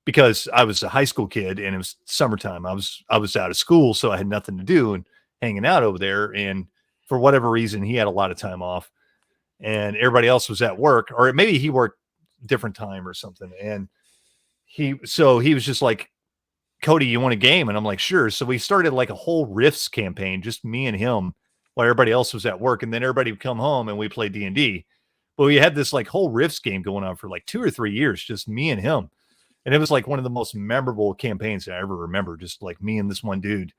because I was a high school kid and it was summertime, I was out of school, so I had nothing to do and hanging out over there. And for whatever reason, he had a lot of time off and everybody else was at work, or maybe he worked different time or something. And he was just like, Cody, you want a game? And I'm like, sure. So we started like a whole Rifts campaign, just me and him, while everybody else was at work. And then everybody would come home and we played D&D. But we had this like whole Rifts game going on for like 2 or 3 years, just me and him. And it was like one of the most memorable campaigns I ever remember. Just like me and this one dude,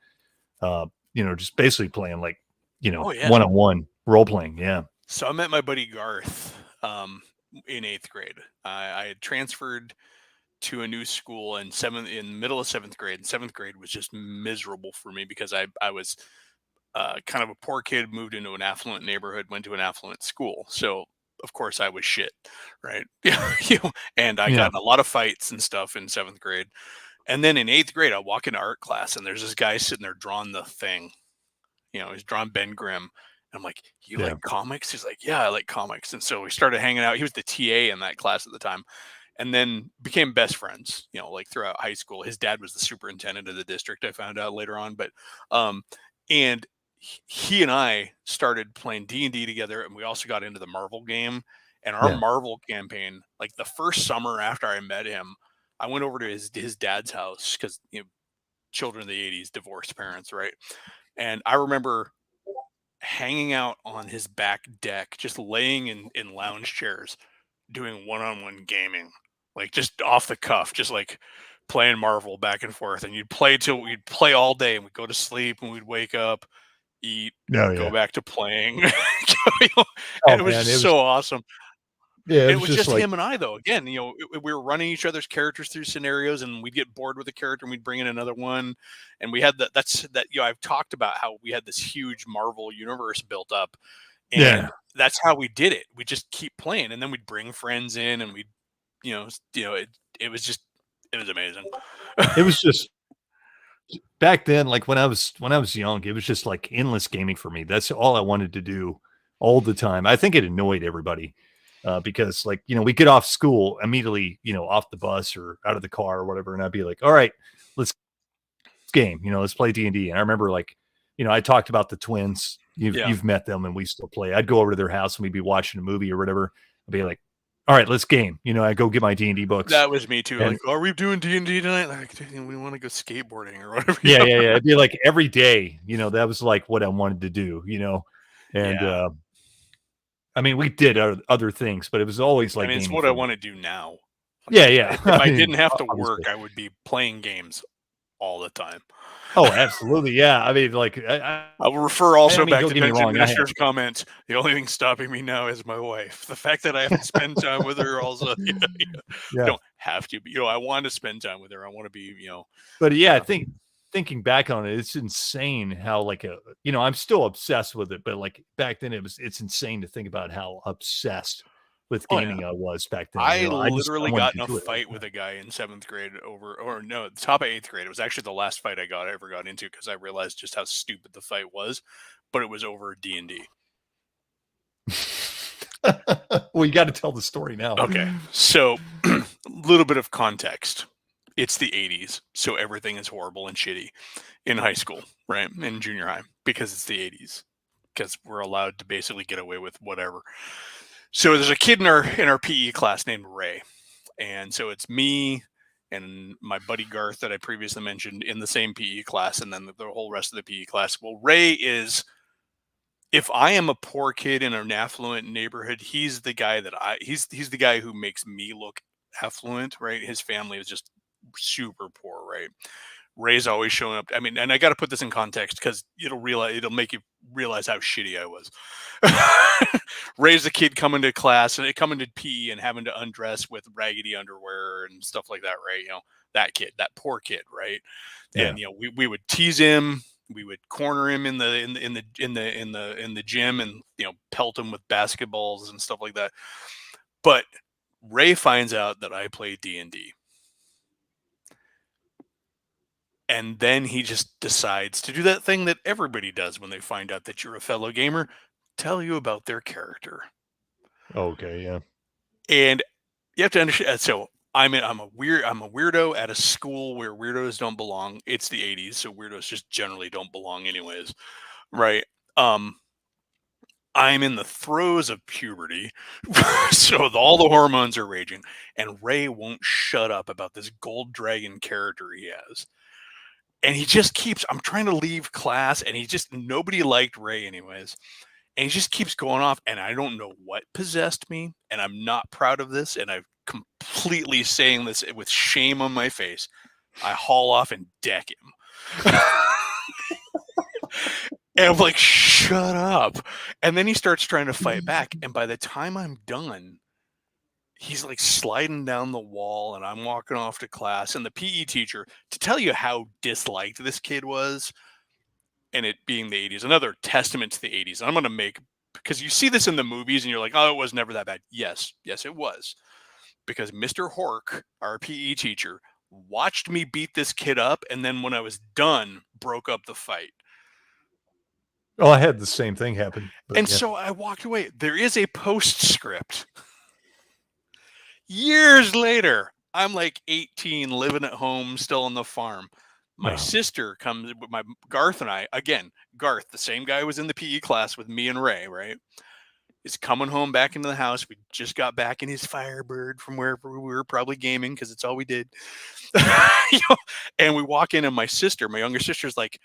just basically playing like, one-on-one role playing. Yeah. So I met my buddy Garth in 8th grade. I had transferred to a new school in middle of 7th grade. And 7th grade was just miserable for me because I was kind of a poor kid, moved into an affluent neighborhood, went to an affluent school. So of course I was shit, right? And I got in a lot of fights and stuff in 7th grade. And then in 8th grade, I walk into art class and there's this guy sitting there drawing the Thing. He's drawing Ben Grimm. And I'm like, you like comics? He's like, yeah, I like comics. And so we started hanging out. He was the TA in that class at the time. And then became best friends, like throughout high school. His dad was the superintendent of the district, I found out later on. But And he and I started playing D&D together, and we also got into the Marvel game. And our Marvel campaign, like the first summer after I met him, I went over to his dad's house because, you know, children of the 80s, divorced parents, right? And I remember hanging out on his back deck, just laying in lounge chairs, doing one-on-one gaming, like just off the cuff, just like playing Marvel back and forth. And we'd play all day, and we'd go to sleep, and we'd wake up, eat, go back to playing. You know, and it was just so awesome. Yeah, It was just him and I, though. Again, you know, we were running each other's characters through scenarios, and we'd get bored with a character, and we'd bring in another one. And we had that. You know, I've talked about how we had this huge Marvel universe built up, and that's how we did it. We just keep playing, and then we'd bring friends in, and we'd, it was amazing. It was just back then, like when I was young, it was just like endless gaming for me. That's all I wanted to do all the time. I think it annoyed everybody. Because, like, you know, we get off school immediately, you know, off the bus or out of the car or whatever, and I'd be like, all right, let's game, you know, let's play D&D. And I remember, like, you know, I talked about the twins. You've met them, and we still play. I'd go over to their house, and we'd be watching a movie or whatever. I'd be like, all right, let's game. You know, I go get my D&D books. That was me too. And, like, are we doing D&D tonight? Like, we want to go skateboarding or whatever. Yeah. It'd be like every day, you know, that was like what I wanted to do, you know. And I mean, we did other things, but it was always like, I mean, it's what I want to do now. Yeah. If I didn't have to work, I would be playing games all the time. Oh, absolutely. Yeah. I mean, like, I will refer also back to Dungeon Master's comments. The only thing stopping me now is my wife. The fact that I have to spend time with her also. I don't have to, but, you know, I want to spend time with her. I want to be, you know. But yeah, I think thinking back on it, it's insane how, like, you know, I'm still obsessed with it, but like back then it's insane to think about how obsessed with gaming I was back then. I literally got in a fight with a guy in 7th grade the top of 8th grade. It was actually the last fight I ever got into, because I realized just how stupid the fight was, but it was over D&D. Well, you got to tell the story now. Okay, so a little bit of context. It's the 80s, so everything is horrible and shitty in high school, right? In junior high, because it's the 80s, because we're allowed to basically get away with whatever. So there's a kid in our PE class named Ray. And so it's me and my buddy Garth that I previously mentioned in the same PE class, and then the whole rest of the PE class. Well, Ray is, if I am a poor kid in an affluent neighborhood, he's the guy he's the guy who makes me look affluent, right? His family is just super poor, right? Ray's always showing up. I mean, and I got to put this in context because it'll make you realize how shitty I was. Ray's the kid coming to class and coming to PE and having to undress with raggedy underwear and stuff like that, right? You know, that kid, that poor kid, right? Yeah. And, you know, we would tease him, we would corner him in the gym, and, you know, pelt him with basketballs and stuff like that. But Ray finds out that I play D&D. And then he just decides to do that thing that everybody does when they find out that you're a fellow gamer: tell you about their character. Okay, yeah. And you have to understand. So I'm a weirdo at a school where weirdos don't belong. It's the 80s, so weirdos just generally don't belong anyways, right? I'm in the throes of puberty, so all the hormones are raging, and Ray won't shut up about this gold dragon character he has. And he just keeps, I'm trying to leave class, and nobody liked Ray anyways. And he just keeps going off, and I don't know what possessed me, and I'm not proud of this, and I'm completely saying this with shame on my face. I haul off and deck him. And I'm like, shut up. And then he starts trying to fight back, and by the time I'm done, he's like sliding down the wall, and I'm walking off to class. And the PE teacher, to tell you how disliked this kid was, and it being the 80s, another testament to the 80s. I'm going to make, because you see this in the movies and you're like, oh, it was never that bad. Yes, it was. Because Mr. Hork, our PE teacher, watched me beat this kid up, and then when I was done, broke up the fight. Oh, I had the same thing happen. So I walked away. There is a postscript. Years later, I'm like 18, living at home, still on the farm. My Oh. sister comes with my Garth and I, again, Garth, the same guy who was in the PE class with me and Ray, right? Is coming home back into the house. We just got back in his Firebird from wherever we were, probably gaming because it's all we did. You know, and we walk in, and my younger sister's like,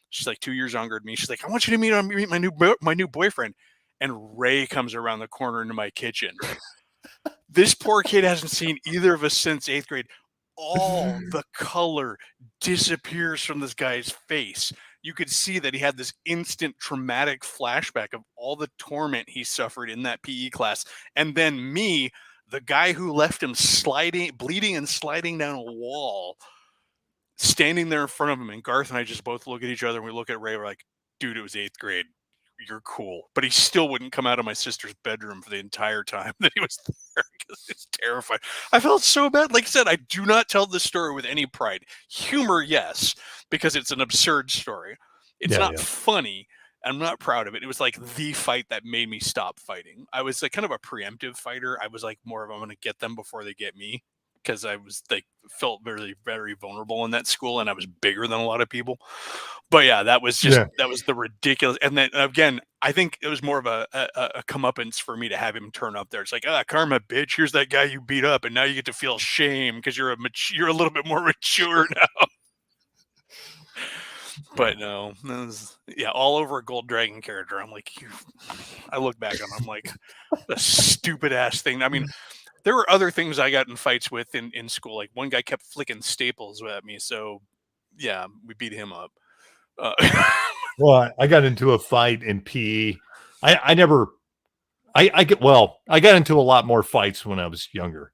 she's like 2 years younger than me. She's like, I want you to meet my new boyfriend. And Ray comes around the corner into my kitchen. This poor kid hasn't seen either of us since 8th grade. All the color disappears from this guy's face. You could see that he had this instant traumatic flashback of all the torment he suffered in that PE class. And then me, the guy who left him bleeding and sliding down a wall, standing there in front of him. And Garth and I just both look at each other and we look at Ray. We're like, dude, it was 8th grade. You're cool. But he still wouldn't come out of my sister's bedroom for the entire time that he was there because it's terrifying. I felt so bad. Like I said, I do not tell this story with any pride. Humor, yes, because it's an absurd story. It's not funny. I'm not proud of it. It was like the fight that made me stop fighting. I was like kind of a preemptive fighter. I was like more of, I'm going to get them before they get me, because I was like felt very, very vulnerable in that school, and I was bigger than a lot of people. But yeah, that was just that was the ridiculous. And then again, I think it was more of a comeuppance for me to have him turn up there. It's like, karma, bitch. Here's that guy you beat up, and now you get to feel shame because you're a little bit more mature now. But no, was, all over a Gold Dragon character. I'm like, I look back on, I'm like, a stupid ass thing. I mean, there were other things I got in fights with in school. Like one guy kept flicking staples at me, so yeah, we beat him up. Well, I got into a fight in PE. I got into a lot more fights when I was younger.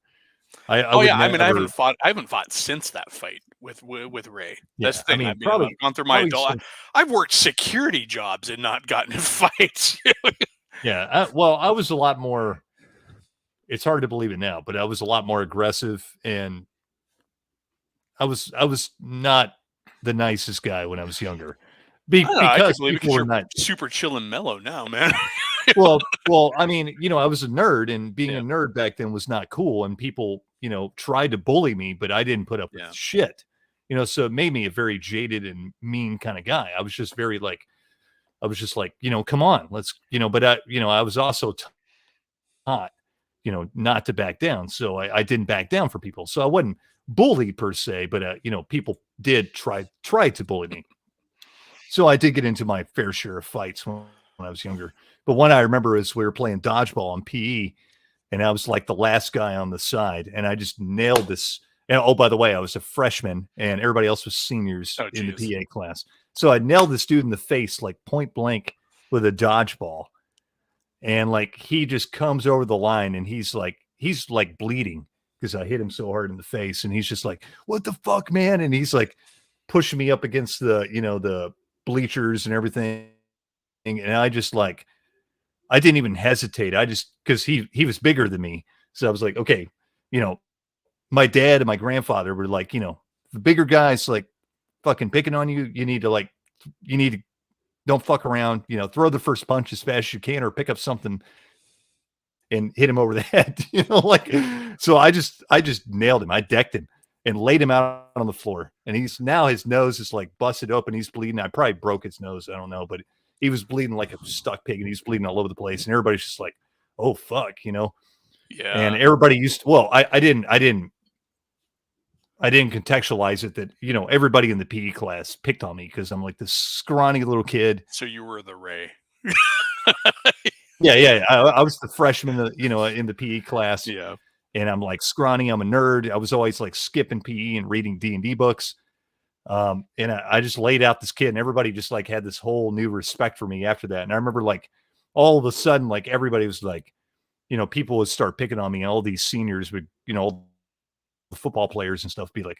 I haven't fought since that fight with Ray. That's the thing. I've gone through my adult. I've worked security jobs and not gotten in fights. I was a lot more. It's hard to believe it now, but I was a lot more aggressive, and I was not the nicest guy when I was younger. Because people were not super chill and mellow now, man. well, I mean, I was a nerd, and being a nerd back then was not cool, and people, tried to bully me, but I didn't put up with shit, so it made me a very jaded and mean kind of guy. I was just like, come on, let's, but I was also taught, not to back down. So I didn't back down for people. So I wasn't bullied per se, but, people did try to bully me. So I did get into my fair share of fights when I was younger. But one I remember is we were playing dodgeball in PE, and I was like the last guy on the side, and I just nailed this. And, oh, by the way, I was a freshman, and everybody else was seniors in the PA class. So I nailed this dude in the face, like point blank, with a dodgeball. And like he just comes over the line, and he's like bleeding because I hit him so hard in the face. And he's just like, "What the fuck, man?" And he's like pushing me up against the, the bleachers and everything. And I just like, I didn't even hesitate. I just, because he was bigger than me. So I was like, okay, my dad and my grandfather were like, the bigger guys like fucking picking on you. You need to don't fuck around, throw the first punch as fast as you can, or pick up something and hit him over the head, so I just nailed him. I decked him and laid him out on the floor. And his nose is like busted open. He's bleeding. I probably broke his nose. I don't know, but he was bleeding like a stuck pig, and he's bleeding all over the place. And everybody's just like, oh fuck, Yeah. And everybody used to, I didn't contextualize it that, everybody in the PE class picked on me because I'm like this scrawny little kid. So you were the Ray. Yeah. I was the freshman, in the PE class. Yeah. And I'm like scrawny. I'm a nerd. I was always like skipping PE and reading D&D books. And I just laid out this kid, and everybody just like had this whole new respect for me after that. And I remember like all of a sudden, like everybody was like, people would start picking on me. And all these seniors would, all the football players and stuff be like,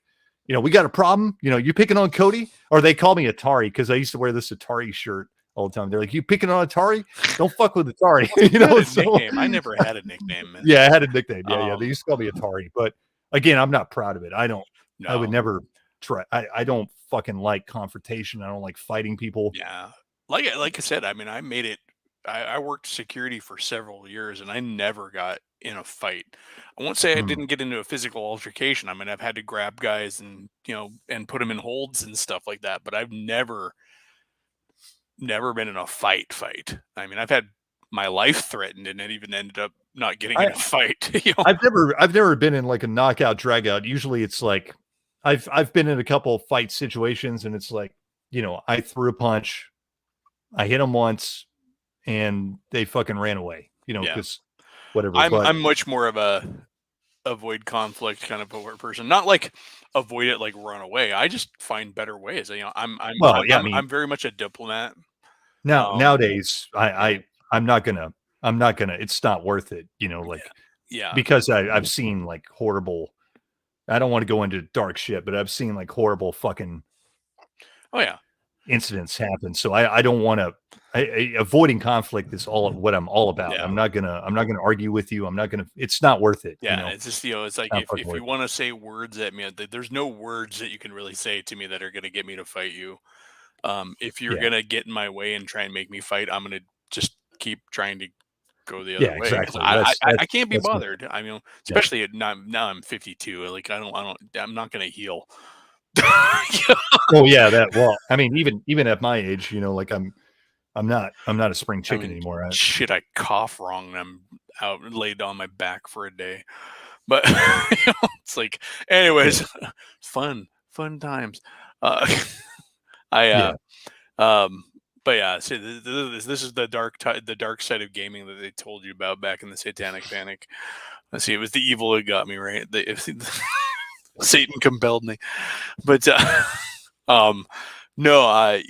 we got a problem. You picking on Cody? Or they call me Atari because I used to wear this Atari shirt all the time. They're like, you picking on Atari? Don't fuck with Atari. Nickname. I never had a nickname, man. Yeah, I had a nickname. Yeah. They used to call me Atari. But again, I'm not proud of it. I would never try. I don't fucking like confrontation. I don't like fighting people. Yeah. Like I said, I mean, I made it. I worked security for several years, and I never got in a fight. I won't say I Hmm. didn't get into a physical altercation. I mean, I've had to grab guys and and put them in holds and stuff like that. But I've never been in a fight. I mean, I've had my life threatened, and it even ended up not getting in a fight. I've never been in like a knockout drag out. Usually it's like I've been in a couple of fight situations and it's like, I threw a punch, I hit them once and they fucking ran away, Yeah. because whatever. I'm much more of a avoid conflict kind of a person. Not like avoid it like run away. I just find better ways. I'm very much a diplomat. Nowadays I'm not gonna it's not worth it, Yeah. because I've seen like horrible, I don't want to go into dark shit, but I've seen like horrible fucking Oh yeah. incidents happen. So I don't want to. Avoiding conflict is all what I'm all about. Yeah. I'm not gonna argue with you. It's not worth it. Yeah, it's just it's like not if fucking you worth want to say words at me, there's no words that you can really say to me that are going to get me to fight you. If you're Yeah. going to get in my way and try and make me fight, I'm going to just keep trying to go the Yeah, other way. 'Cause exactly. I can't be that's me. bothered. I mean, especially now I'm 52. Like I'm not going to heal. Oh yeah, I mean, even at my age, like I'm not a spring chicken anymore. Shit, I cough wrong and I'm out laid on my back for a day. But it's like, anyways, fun times. But yeah, so this is the dark side of gaming that they told you about back in the Satanic Panic. Let's see, it was the evil that got me, right? Satan compelled me, but no,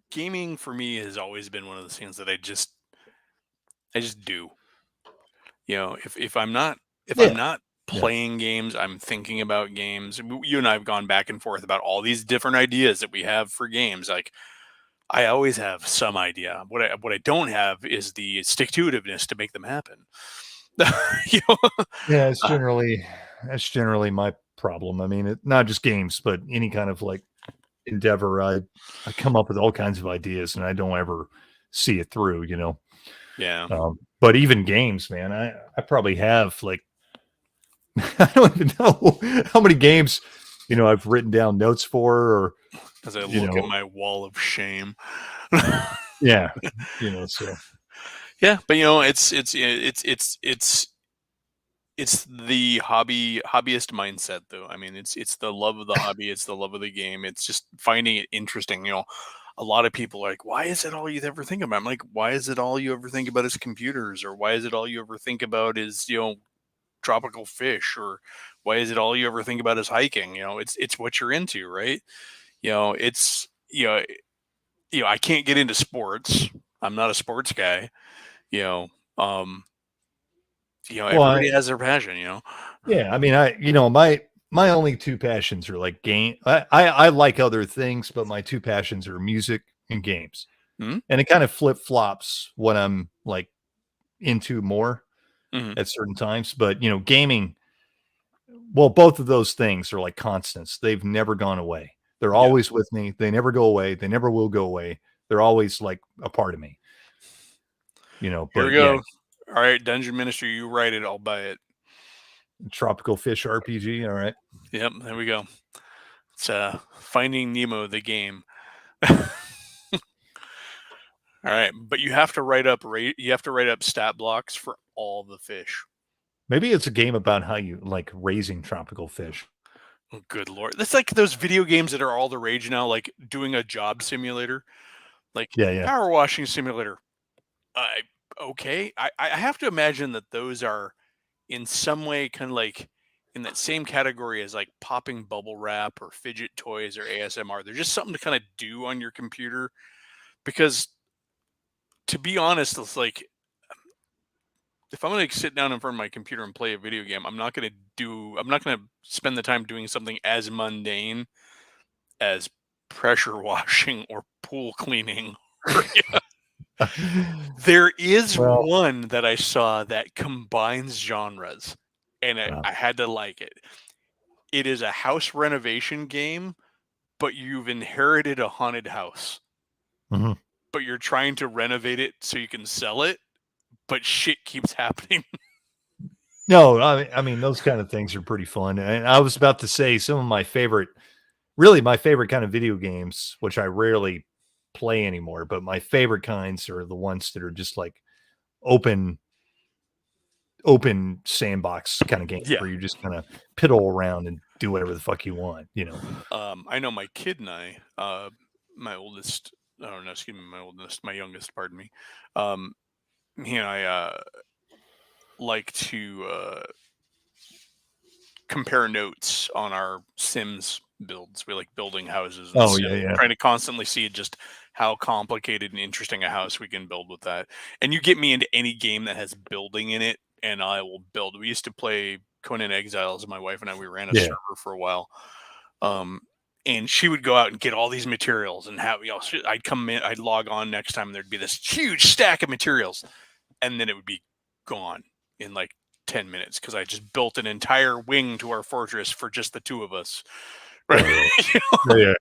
gaming for me has always been one of those things that I just do. If I'm not playing games, I'm thinking about games. You and I have gone back and forth about all these different ideas that we have for games. Like I always have some idea. What I don't have is the stick-to-itiveness to make them happen. Yeah, that's generally my problem. I mean, not just games, but any kind of like endeavor. I come up with all kinds of ideas and I don't ever see it through. Yeah. But even games, man, I probably have like I don't even know how many games I've written down notes for, or as I look at my wall of shame. Yeah, so yeah, but it's the hobbyist mindset, though. I mean, it's the love of the hobby, it's the love of the game. It's just finding it interesting. A lot of people are like, why is it all you ever think about? I'm like, why is it all you ever think about is computers? Or why is it all you ever think about is, tropical fish? Or why is it all you ever think about is hiking? It's what you're into, right? I can't get into sports. I'm not a sports guy, everybody has their passion, Yeah, I mean, my only two passions are like game. I like other things, but my two passions are music and games. Mm-hmm. And it kind of flip flops what I'm like into more at certain times. But gaming, well, both of those things are like constants. They've never gone away. They're always with me. They never go away. They never will go away. They're always like a part of me. Here we go. Yeah. All right, Dungeon Ministry, you write it, I'll buy it. Tropical Fish RPG. All right. Yep, there we go. It's Finding Nemo, the game. All right, but you have to write up stat blocks for all the fish. Maybe it's a game about how you like raising tropical fish. Oh, good Lord. That's like those video games that are all the rage now, like doing a job simulator. Like power washing simulator. Okay. I have to imagine that those are in some way kind of like in that same category as like popping bubble wrap or fidget toys or ASMR. They're just something to kind of do on your computer. Because to be honest, it's like if I'm going to sit down in front of my computer and play a video game, I'm not going to spend the time doing something as mundane as pressure washing or pool cleaning. There is one that I saw that combines genres, and I had to like it. It is a house renovation game, but you've inherited a haunted house. Mm-hmm. but you're trying to renovate it so you can sell it, but shit keeps happening. No, I mean those kind of things are pretty fun. And I was about to say some of my favorite, really my favorite kind of video games, which I rarely play anymore, but my favorite kinds are the ones that are just like open sandbox kind of games Yeah. where you just kind of piddle around and do whatever the fuck you want, you know. I know my kid and I, my oldest, oh no, excuse me, my youngest, pardon me. He and I like to compare notes on our Sims builds. We like building houses and Oh yeah, trying to constantly see just how complicated and interesting a house we can build with that. And you get me into any game that has building in it, and I will build. We used to play Conan Exiles, my wife and I. We ran a Yeah. server for a while. And she would go out and get all these materials and have, I'd come in, I'd log on next time, and there'd be this huge stack of materials, and then it would be gone in like 10 minutes because I just built an entire wing to our fortress for just the two of us. Right. Yeah.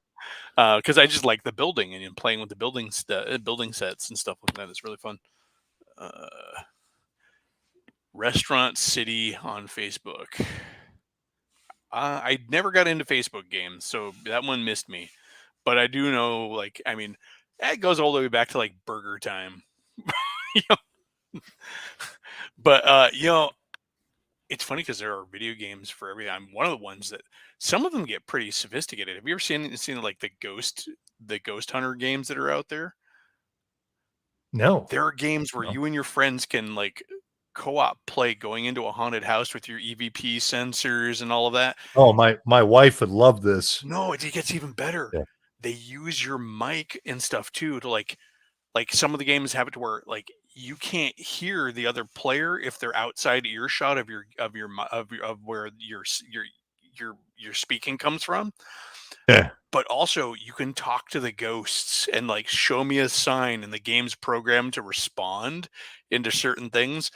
Because I just like the building and playing with the building sets and stuff like that. It's really fun. Restaurant City on Facebook. I never got into Facebook games, so that one missed me. But I do know, like, I mean, that goes all the way back to like Burger Time. But it's funny because there are video games for everything. I'm one of the ones that some of them get pretty sophisticated. Have you ever seen like the ghost hunter games that are out there? No. There are games where you and your friends can like co-op play going into a haunted house with your EVP sensors and all of that. Oh, my wife would love this. No, it gets even better. Yeah. They use your mic and stuff too to like some of the games have it to where like you can't hear the other player if they're outside earshot of where your speaking comes from. Yeah. But also you can talk to the ghosts and like show me a sign, and the game's programmed to respond into certain things.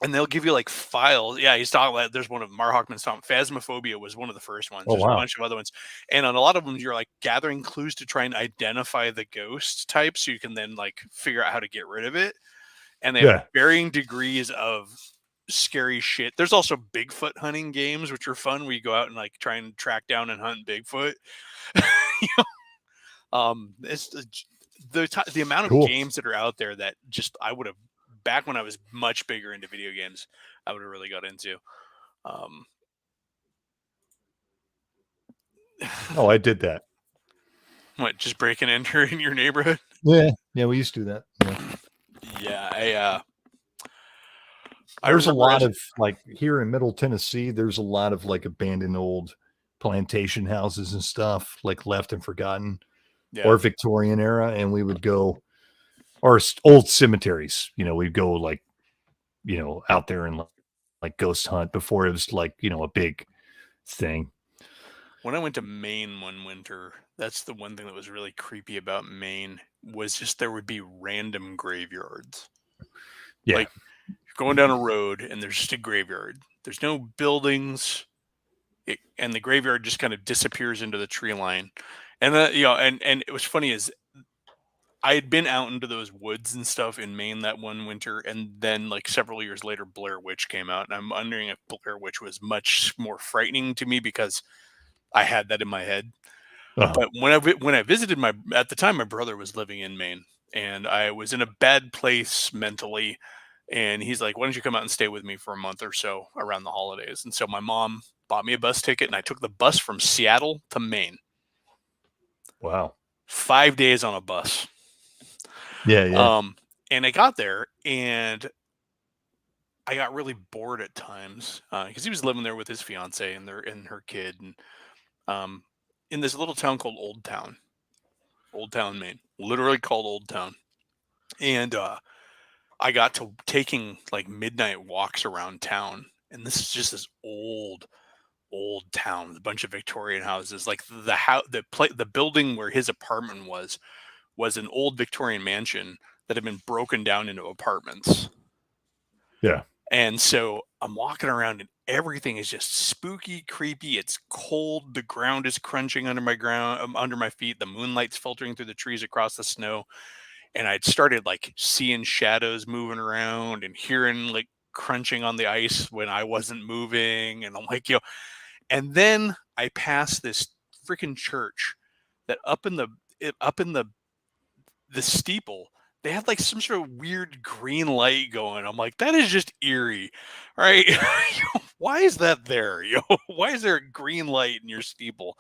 And they'll give you like files. Yeah, he's talking about. There's one of Mar Hockman's talking. Phasmophobia was one of the first ones. Oh, There's wow. a bunch of other ones, and on a lot of them, you're like gathering clues to try and identify the ghost type, so you can then like figure out how to get rid of it. And they have varying degrees of scary shit. There's also Bigfoot hunting games, which are fun. Where you go out and like try and track down and hunt Bigfoot. It's the amount of games that are out there that just I would have. Back when I was much bigger into video games, I would have really got into. Oh, I did that. What, just break and enter in your neighborhood? Yeah, we used to do that. Yeah, there's a lot of like here in Middle Tennessee. There's a lot of like abandoned old plantation houses and stuff, like left and forgotten, or Victorian era, and we would go. Or old cemeteries, we'd go like, out there and like ghost hunt before it was like, a big thing. When I went to Maine one winter, that's the one thing that was really creepy about Maine was just there would be random graveyards. Yeah. Like you're going down a road and there's just a graveyard. There's no buildings. And the graveyard just kind of disappears into the tree line. And, and it was funny is I had been out into those woods and stuff in Maine that one winter, and then like several years later, Blair Witch came out, and I'm wondering if Blair Witch was much more frightening to me because I had that in my head. But when I visited at the time, my brother was living in Maine, and I was in a bad place mentally, and he's like, "Why don't you come out and stay with me for a month or so around the holidays?" And so my mom bought me a bus ticket, and I took the bus from Seattle to Maine. Wow. 5 days on a bus. Yeah. And I got there and I got really bored at times because he was living there with his fiance and her kid, and in this little town called Old Town, Maine, literally called Old Town. And I got to taking like midnight walks around town, and this is just this old town with a bunch of Victorian houses. Like the building where his apartment was an old Victorian mansion that had been broken down into apartments. Yeah. And so I'm walking around and everything is just spooky, creepy. It's cold. The ground is crunching under my feet. The moonlight's filtering through the trees across the snow. and I'd started like seeing shadows moving around and hearing like crunching on the ice when I wasn't moving, and I'm like, and then I passed this freaking church that up in the steeple, they had like some sort of weird green light going. I'm like, that is just eerie, right? Why is that there? Why is there a green light in your steeple?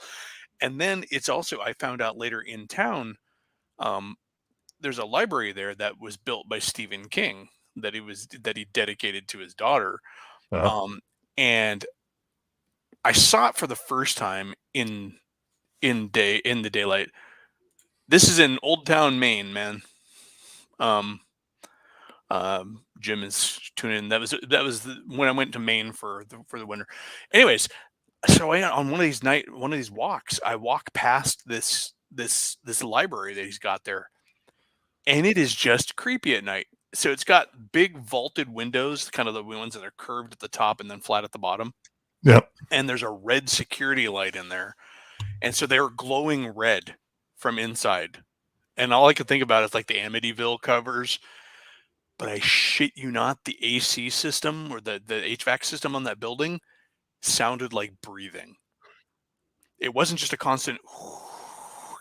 And then it's also, I found out later in town, um, there's a library there that was built by Stephen King that he dedicated to his daughter. Uh, Um, and I saw it for the first time in the daylight. This is in Old Town, Maine, man. Um, Jim is tuning in. That was when I went to Maine for the winter. Anyways, so on one of these walks, I walk past this library that he's got there, and it is just creepy at night. So it's got big vaulted windows, kind of the ones that are curved at the top and then flat at the bottom. Yep. And there's a red security light in there, and so they were glowing red from inside. And all I could think about is like the Amityville covers. But I shit you not, the AC system or the HVAC system on that building sounded like breathing. It wasn't just a constant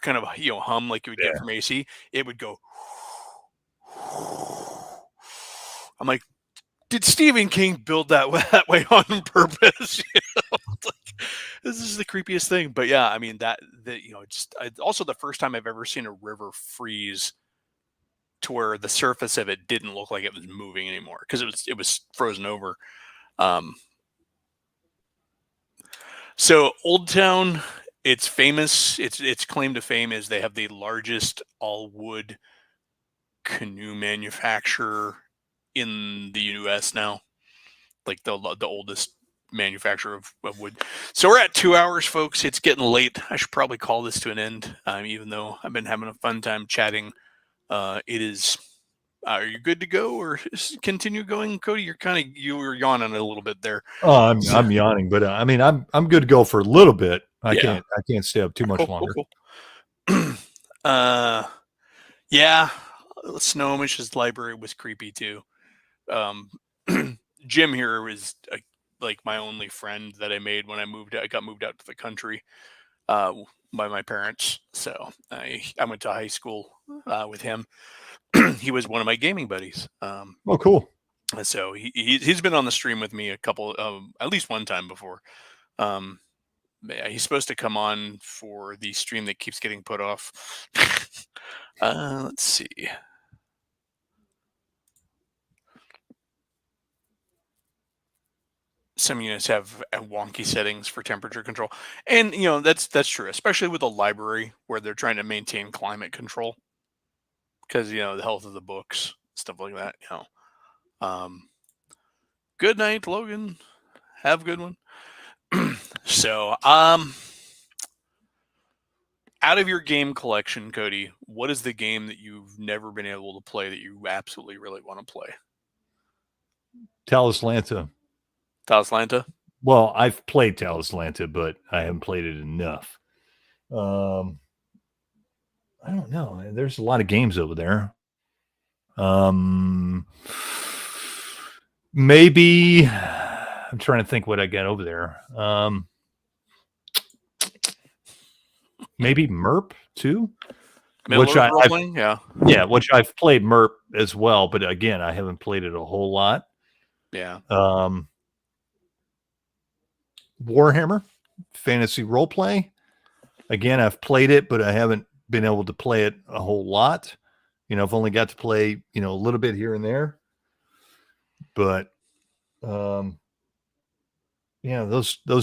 kind of hum like you would get from AC. It would go. I'm like, did Stephen King build that way on purpose? This is the creepiest thing. But yeah, I mean also the first time I've ever seen a river freeze to where the surface of it didn't look like it was moving anymore because it was frozen over. So Old Town, it's famous. Its claim to fame is they have the largest all wood canoe manufacturer in the U.S. now, like the oldest manufacturer of wood. So we're at 2 hours, folks. It's getting late. I should probably call this to an end, even though I've been having a fun time chatting. It is. Are you good to go, or continue going, Cody? You were yawning a little bit there. Oh, I'm yawning, but I mean, I'm good to go for a little bit. I Yeah. can't stay up too much longer. Cool. Yeah, Snohomish's library was creepy too. Jim here was like my only friend that I made when I got moved out to the country by my parents. So I went to high school with him. He was one of my gaming buddies. Oh, cool. So he's been on the stream with me at least one time before. He's supposed to come on for the stream that keeps getting put off. Let's see. Some units have wonky settings for temperature control, and that's true, especially with a library where they're trying to maintain climate control because the health of the books, stuff like that. Good night, Logan. Have a good one. So, out of your game collection, Cody, what is the game that you've never been able to play that you absolutely really want to play? Talislanta. Well, I've played Talislanta, but I haven't played it enough. I don't know. There's a lot of games over there. Maybe I'm trying to think what I got over there. Maybe MERP too, which which I've played MERP as well, but again, I haven't played it a whole lot. Yeah. Warhammer Fantasy Roleplay. Again, I've played it, but I haven't been able to play it a whole lot. I've only got to play, a little bit here and there. But those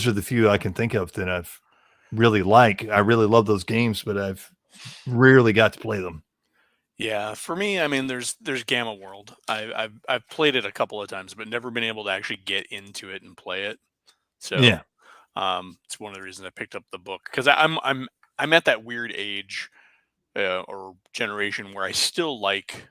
are the few I can think of that I've really like. I really love those games, but I've rarely got to play them. Yeah, for me, I mean, there's Gamma World. I've played it a couple of times, but never been able to actually get into it and play it. So yeah, it's one of the reasons I picked up the book because I'm at that weird age or generation where I still like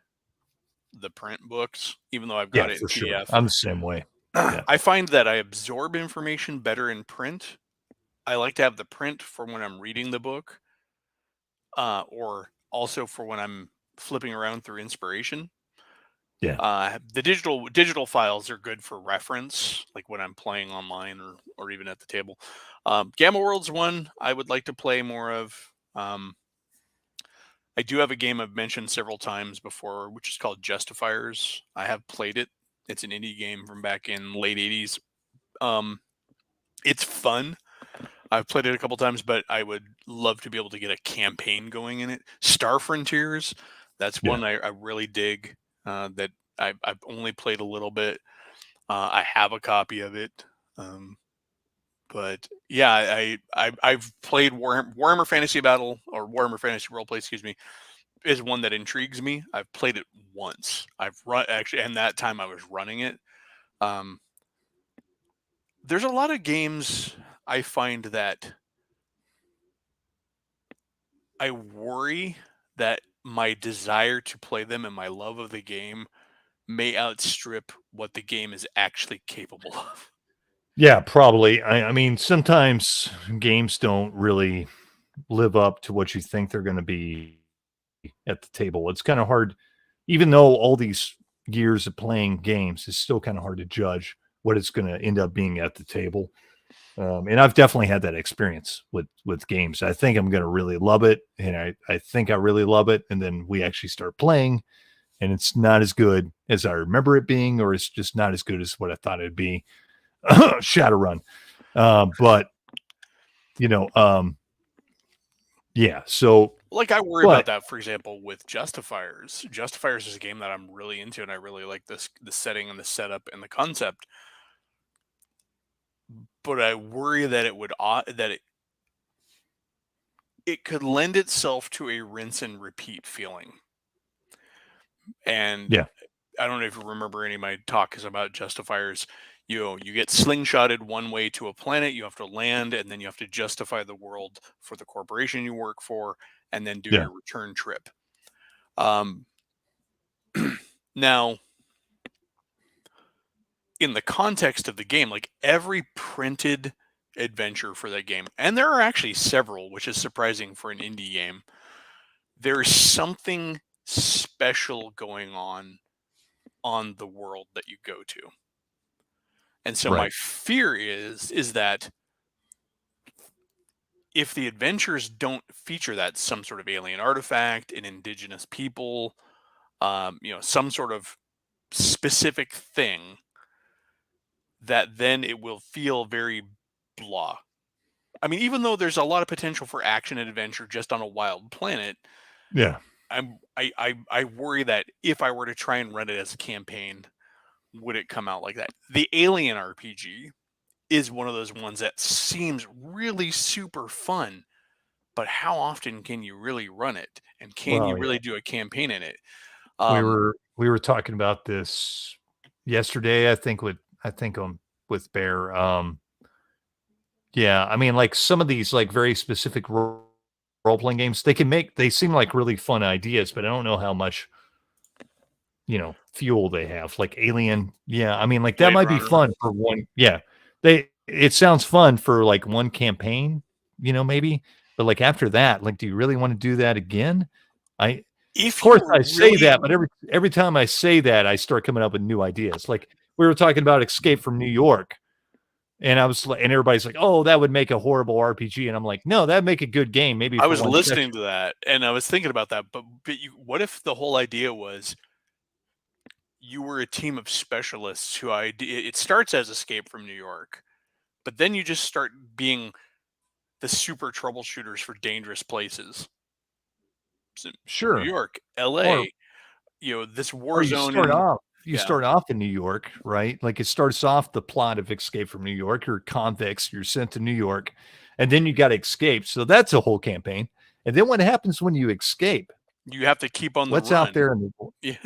the print books, even though I've got it in PDF. Sure. I'm the same way. Yeah. I find that I absorb information better in print. I like to have the print for when I'm reading the book, or also for when I'm flipping around through inspiration. Yeah. The digital files are good for reference, like when I'm playing online or even at the table. Gamma World's one I would like to play more of. I do have a game I've mentioned several times before, which is called Justifiers. I have played it. It's an indie game from back in late 80s. It's fun. I've played it a couple times, but I would love to be able to get a campaign going in it. Star Frontiers, that's Yeah. one I really dig. That I've only played a little bit. I have a copy of it, but yeah, I've played Warhammer Fantasy Battle or Warhammer Fantasy Roleplay, excuse me, is one that intrigues me. I've played it once. I've run actually, and that time I was running it. Um, there's a lot of games I find that I worry that my desire to play them and my love of the game may outstrip what the game is actually capable of. Yeah, probably. I mean, sometimes games don't really live up to what you think they're going to be at the table. It's kind of hard, even though all these years of playing games, it's still kind of hard to judge what it's going to end up being at the table. And I've definitely had that experience with games. I think I'm going to really love it, and I think I really love it, and then we actually start playing, and it's not as good as I remember it being, or it's just not as good as what I thought it'd be. Shadowrun, but you know, yeah. So, Like I worry about but that, for example, with Justifiers. Justifiers is a game that I'm really into, and I really like the setting and the setup and the concept. But I worry that it could lend itself to a rinse and repeat feeling. And yeah, I don't know if you remember any of my talks about Justifiers. You get slingshotted one way to a planet, you have to land, and then you have to justify the world for the corporation you work for, and then do yeah, your return trip. Um, now, in the context of the game, like every printed adventure for that game, and there are actually several, which is surprising for an indie game, there's something special going on the world that you go to. And so my right, fear is that if the adventures don't feature that some sort of alien artifact, an indigenous people, some sort of specific thing, that then it will feel very blah. I mean, even though there's a lot of potential for action and adventure just on a wild planet, yeah, I worry that if I were to try and run it as a campaign, would it come out like that? The Alien RPG is one of those ones that seems really super fun, but how often can you really run it? And can you well, really yeah. do a campaign in it? We Um, were talking about this yesterday. I think with Bear. Yeah, I mean, like some of these like very specific role playing games, they seem like really fun ideas, but I don't know how much fuel they have. Like Alien, yeah, I mean, like that Blade might be Runner. fun for one. Yeah, it sounds fun for like one campaign, maybe, but like after that, like, do you really want to do that again? Of If you course, were I say really, that, but every time I say that, I start coming up with new ideas. Like we were talking about Escape from New York, and I was like, and everybody's like, "Oh, that would make a horrible RPG," and I'm like, "No, that'd make a good game, maybe I for was one listening session." to that and I was thinking about that, but what if the whole idea was you were a team of specialists it starts as Escape from New York, but then you just start being the super troubleshooters for dangerous places. So New Sure, York, or LA, this or war zone in you yeah. start off in New York, right? Like it starts off the plot of Escape from New York. You're convicts, you're sent to New York, and then you got to escape. So that's a whole campaign. And then what happens when you escape? You have to keep on the What's out run. there in the Yeah.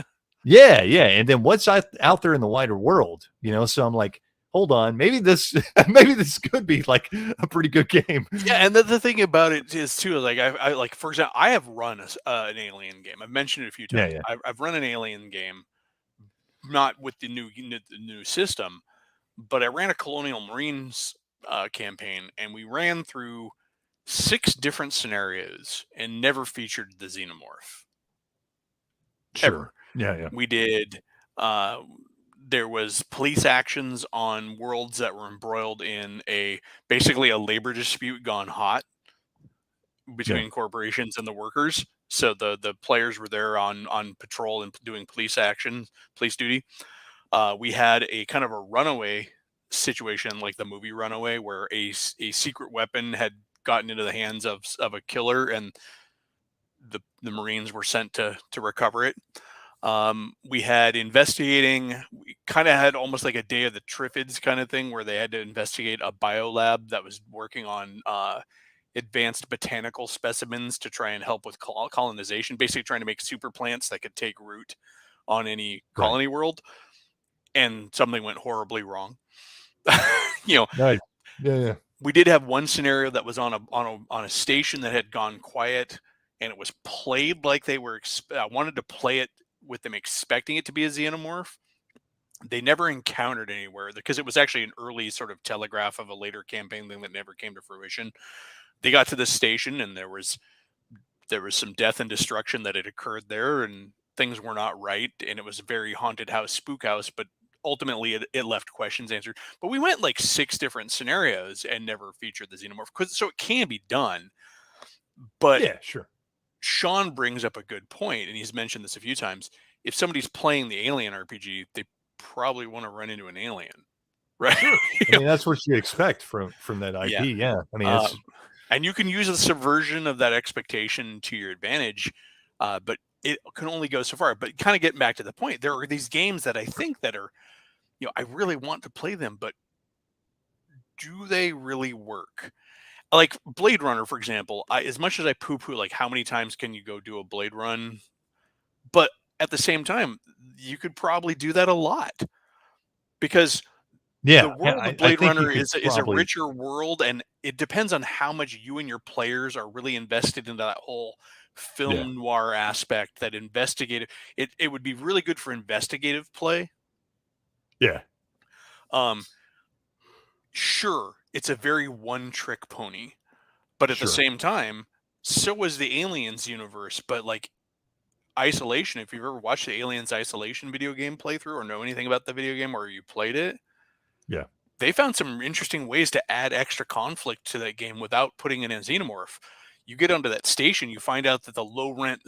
Yeah, yeah, and then what's out there in the wider world? So I'm like, hold on, maybe this maybe this could be like a pretty good game. Yeah, and the thing about it is too, like I like for example, I have run an alien game. I've mentioned it a few Yeah, times. yeah, I've run an alien game, not with the new system, but I ran a Colonial Marines campaign, and we ran through 6 different scenarios and never featured the xenomorph. Sure. Yeah. We did. There was police actions on worlds that were embroiled in basically a labor dispute gone hot between corporations and the workers. So the players were there on patrol and doing police duty. We had a kind of a runaway situation, like the movie Runaway, where a secret weapon had gotten into the hands of a killer, and the Marines were sent to recover it. We had investigating. We kind of had almost like a Day of the Triffids kind of thing, where they had to investigate a biolab that was working on advanced botanical specimens to try and help with colonization, basically trying to make super plants that could take root on any colony world. And something went horribly wrong. Nice. Yeah. We did have one scenario that was on a station that had gone quiet, and it was played like they were wanted to play it with them expecting it to be a xenomorph. They never encountered anywhere, because it was actually an early sort of telegraph of a later campaign thing that never came to fruition. They got to this station, and there was some death and destruction that had occurred there, and things were not right, and it was a very haunted house, spook house, but ultimately it left questions answered. But we went like 6 different scenarios and never featured the xenomorph, so it can be done. But yeah, sure. Sean brings up a good point, and he's mentioned this a few times. If somebody's playing the Alien RPG, they probably want to run into an alien, right? Sure. I mean, that's what you expect from that IP. Yeah. I mean, it's... and you can use the subversion of that expectation to your advantage, but it can only go so far. But kind of getting back to the point, there are these games that I think that are, I really want to play them, but do they really work? Like Blade Runner, for example, as much as I poo-poo, like, how many times can you go do a Blade run? But at the same time, you could probably do that a lot, because the world of Blade Runner is a richer world, and it depends on how much you and your players are really invested in that whole film noir aspect, that investigative. It would be really good for investigative play. Yeah. Sure, it's a very one-trick pony, but at the same time, so is the Aliens universe. But like Isolation, if you've ever watched the Aliens Isolation video game playthrough, or know anything about the video game, or you played it, they found some interesting ways to add extra conflict to that game without putting in a xenomorph. You get onto that station, you find out that the low-rent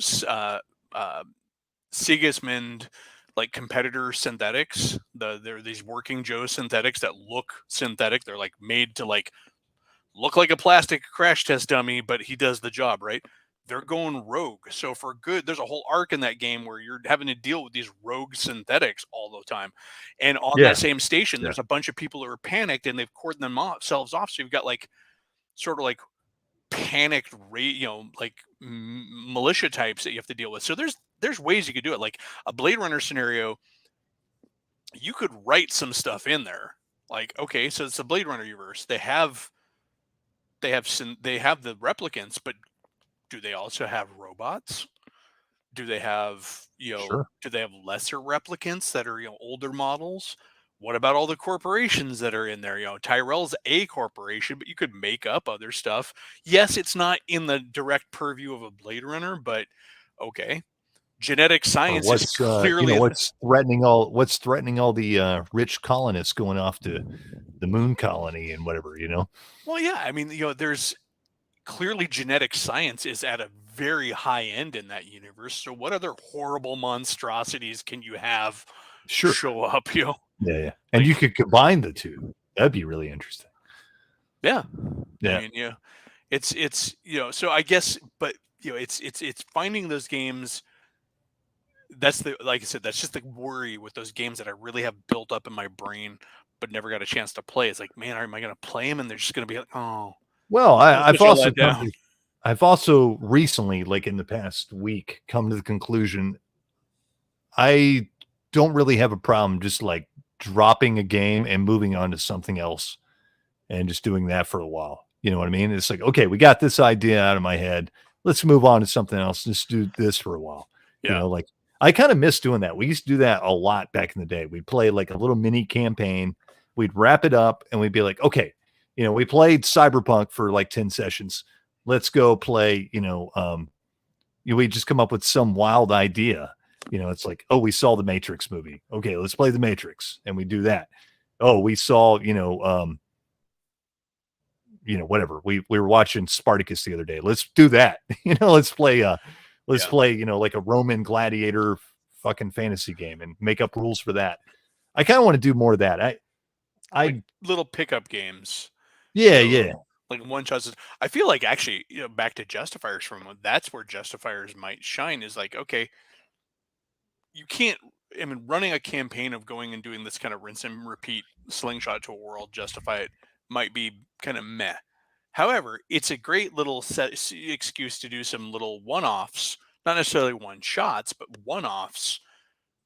Sigismund, like, competitor synthetics, they're these working Joe synthetics that look synthetic. They're like made to like look like a plastic crash test dummy, but he does the job, right? They're going rogue. So for good, there's a whole arc in that game where you're having to deal with these rogue synthetics all the time. And on that same station, there's a bunch of people who are panicked, and they've cordoned themselves off. So you've got like sort of like panicked, like militia types that you have to deal with. So there's ways you could do it. Like a Blade Runner scenario, you could write some stuff in there. Like, okay, so it's a Blade Runner universe. They have the replicants, but do they also have robots? Do they have, do they have lesser replicants that are, older models? What about all the corporations that are in there? Tyrell's a corporation, but you could make up other stuff. Yes, it's not in the direct purview of a Blade Runner, but okay. Genetic science is clearly what's threatening all the rich colonists going off to the moon colony and whatever, Well, yeah, I mean, there's clearly genetic science is at a very high end in that universe. So what other horrible monstrosities can you have show up? Yeah. And you could combine the two. That'd be really interesting. Yeah. I mean, it's so I guess, but it's finding those games. That's like I said, that's just the worry with those games that I really have built up in my brain, but never got a chance to play. It's like, man, am I going to play them? And they're just going to be like, oh. Well, I've also recently, like in the past week, come to the conclusion I don't really have a problem just like dropping a game and moving on to something else and just doing that for a while. You know what I mean? It's like, okay, we got this idea out of my head. Let's move on to something else. Just do this for a while. Yeah. Like I kind of miss doing that. We used to do that a lot back in the day. We'd play like a little mini campaign. We'd wrap it up and we'd be like, okay, we played Cyberpunk for like 10 sessions. Let's go play, we just come up with some wild idea You know, it's like, oh, we saw the Matrix movie. Okay, let's play the Matrix, and we do that. Oh, we saw, whatever. We were watching Spartacus the other day. Let's do that. Let's play like a Roman gladiator fucking fantasy game and make up rules for that. I kind of want to do more of that. I like little pickup games. Yeah. Like one shots. I feel like actually, back to Justifiers that's where Justifiers might shine, is like, okay, you can't, I mean, running a campaign of going and doing this kind of rinse and repeat slingshot to a world, justify it, might be kind of meh. However, it's a great little excuse to do some little one-offs, not necessarily one shots, but one-offs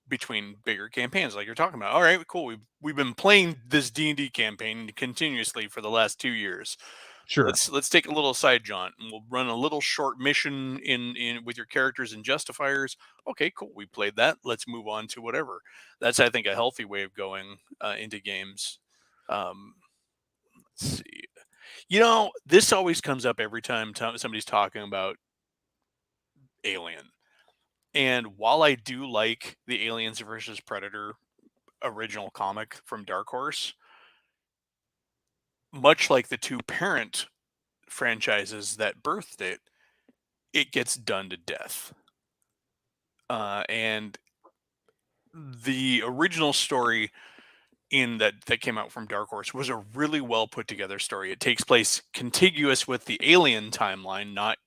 between bigger campaigns, like you're talking about. All right, cool. We've been playing this D&D campaign continuously for the last 2 years. Sure. Let's take a little side jaunt, and we'll run a little short mission in with your characters and Justifiers. Okay, cool. We played that. Let's move on to whatever. That's, I think, a healthy way of going into games. Let's see. This always comes up every time somebody's talking about Alien. And while I do like the Aliens versus Predator original comic from Dark Horse, much like the two parent franchises that birthed it, it gets done to death. And the original story that came out from Dark Horse was a really well put together story. It takes place contiguous with the Alien timeline, not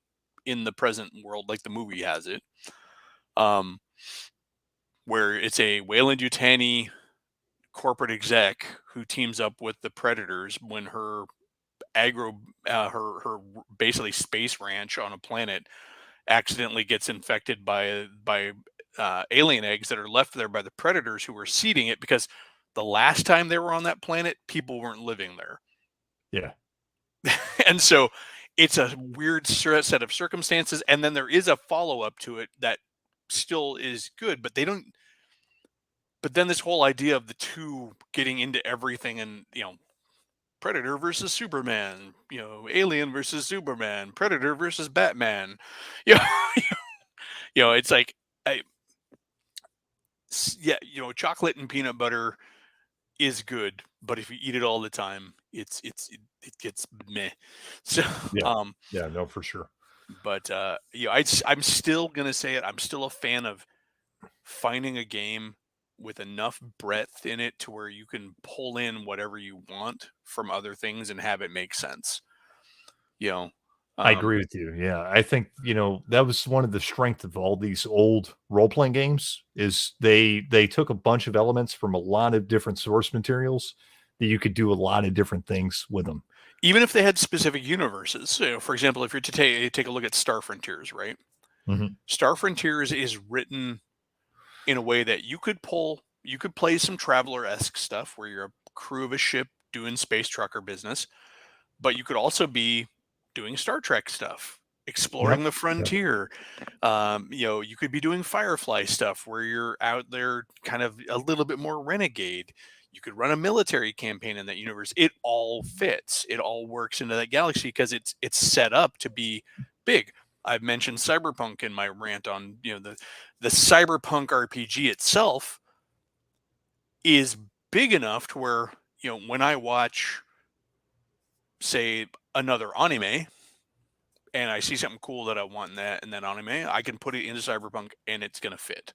in the present world like the movie has it. Where it's a Weyland-Yutani corporate exec who teams up with the Predators when her her basically space ranch on a planet accidentally gets infected by alien eggs that are left there by the Predators, who were seeding it, because the last time they were on that planet, people weren't living there. Yeah. And so it's a weird set of circumstances. And then there is a follow-up to it that still is good, but then this whole idea of the two getting into everything, and, Predator versus Superman, Alien versus Superman, Predator versus Batman, it's like, chocolate and peanut butter is good, but if you eat it all the time, it gets meh. So yeah, no, for sure. But I'm still gonna say it. I'm still a fan of finding a game with enough breadth in it to where you can pull in whatever you want from other things and have it make sense. I agree with you. Yeah. I think, that was one of the strengths of all these old role-playing games, is they took a bunch of elements from a lot of different source materials that you could do a lot of different things with them. Even if they had specific universes. For example, if you're to take a look at Star Frontiers, right? Mm-hmm. Star Frontiers is written in a way that you could play some Traveler-esque stuff where you're a crew of a ship doing space trucker business, but you could also be doing Star Trek stuff, exploring the frontier. You could be doing Firefly stuff where you're out there kind of a little bit more renegade. You could run a military campaign in that universe. It all fits. It all works into that galaxy because it's set up to be big. I've mentioned Cyberpunk in my rant on, the Cyberpunk RPG itself is big enough to where, when I watch, say, another anime and I see something cool that I want in that anime, I can put it into Cyberpunk and it's going to fit.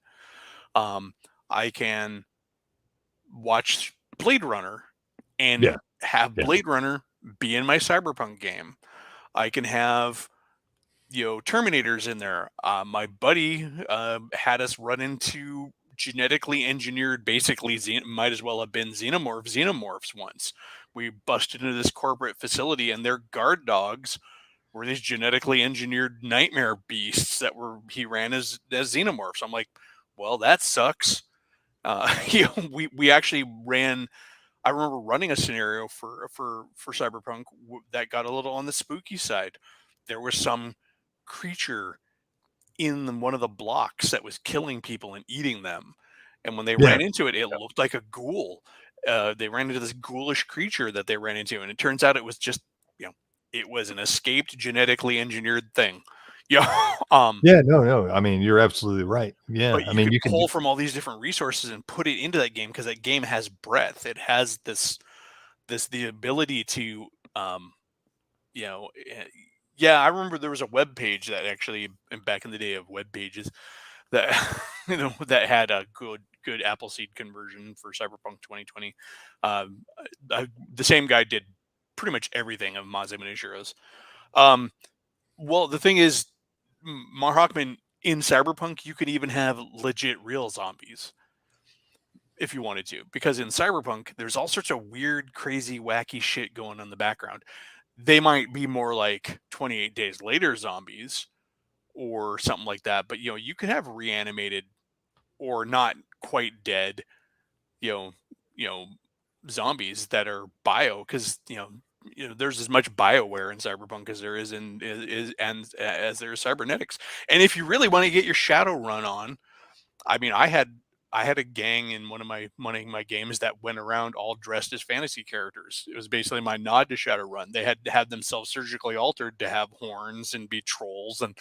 I can watch Blade Runner and have Blade Runner be in my Cyberpunk game. I can have Terminators in there. My buddy had us run into genetically engineered, basically might as well have been xenomorphs once. We busted into this corporate facility and their guard dogs were these genetically engineered nightmare beasts that he ran as xenomorphs. I'm like, well, that sucks. We actually ran. I remember running a scenario for Cyberpunk that got a little on the spooky side. There was some creature in one of the blocks that was killing people and eating them, and when they ran into it, it looked like a ghoul. They ran into this ghoulish creature that they ran into, and it turns out it was just, it was an escaped genetically engineered thing. Yeah. Yeah, no. I mean, you're absolutely right. Yeah, But I you mean, could you can. pull from all these different resources and put it into that game because that game has breadth. It has the ability to you know yeah, I remember there was a web page that actually back in the day of web pages that that had a good Appleseed conversion for Cyberpunk 2020. Um, the same guy did pretty much everything of Maze Miniaturos. Um, well, the thing is, Mar Hockman in Cyberpunk, you could even have legit real zombies if you wanted to, because in Cyberpunk, there's all sorts of weird, crazy, wacky shit going on in the background. They might be more like 28 Days Later zombies or something like that, but you could have reanimated or not quite dead, you know, you know, zombies that are bio because there's as much bioware in Cyberpunk as there is in is and as there is cybernetics. And if you really want to get your Shadowrun on, I mean, I had a gang in one of my games that went around all dressed as fantasy characters. It was basically my nod to Shadowrun. They had to have themselves surgically altered to have horns and be trolls and